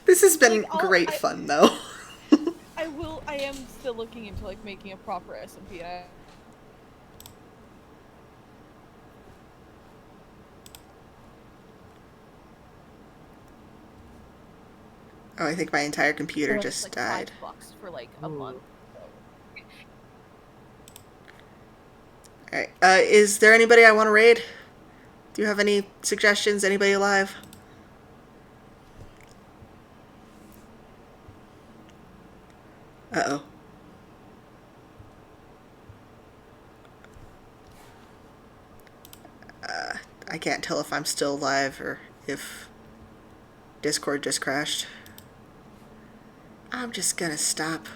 This has been great fun, though.
I am still looking into like making a proper SMP.
Oh, I think my entire computer just
like
died.
$5 for like a month.
Alright, is there anybody I want to raid? Do you have any suggestions? Anybody alive? Uh-oh. I can't tell if I'm still alive or if Discord just crashed. I'm just gonna stop.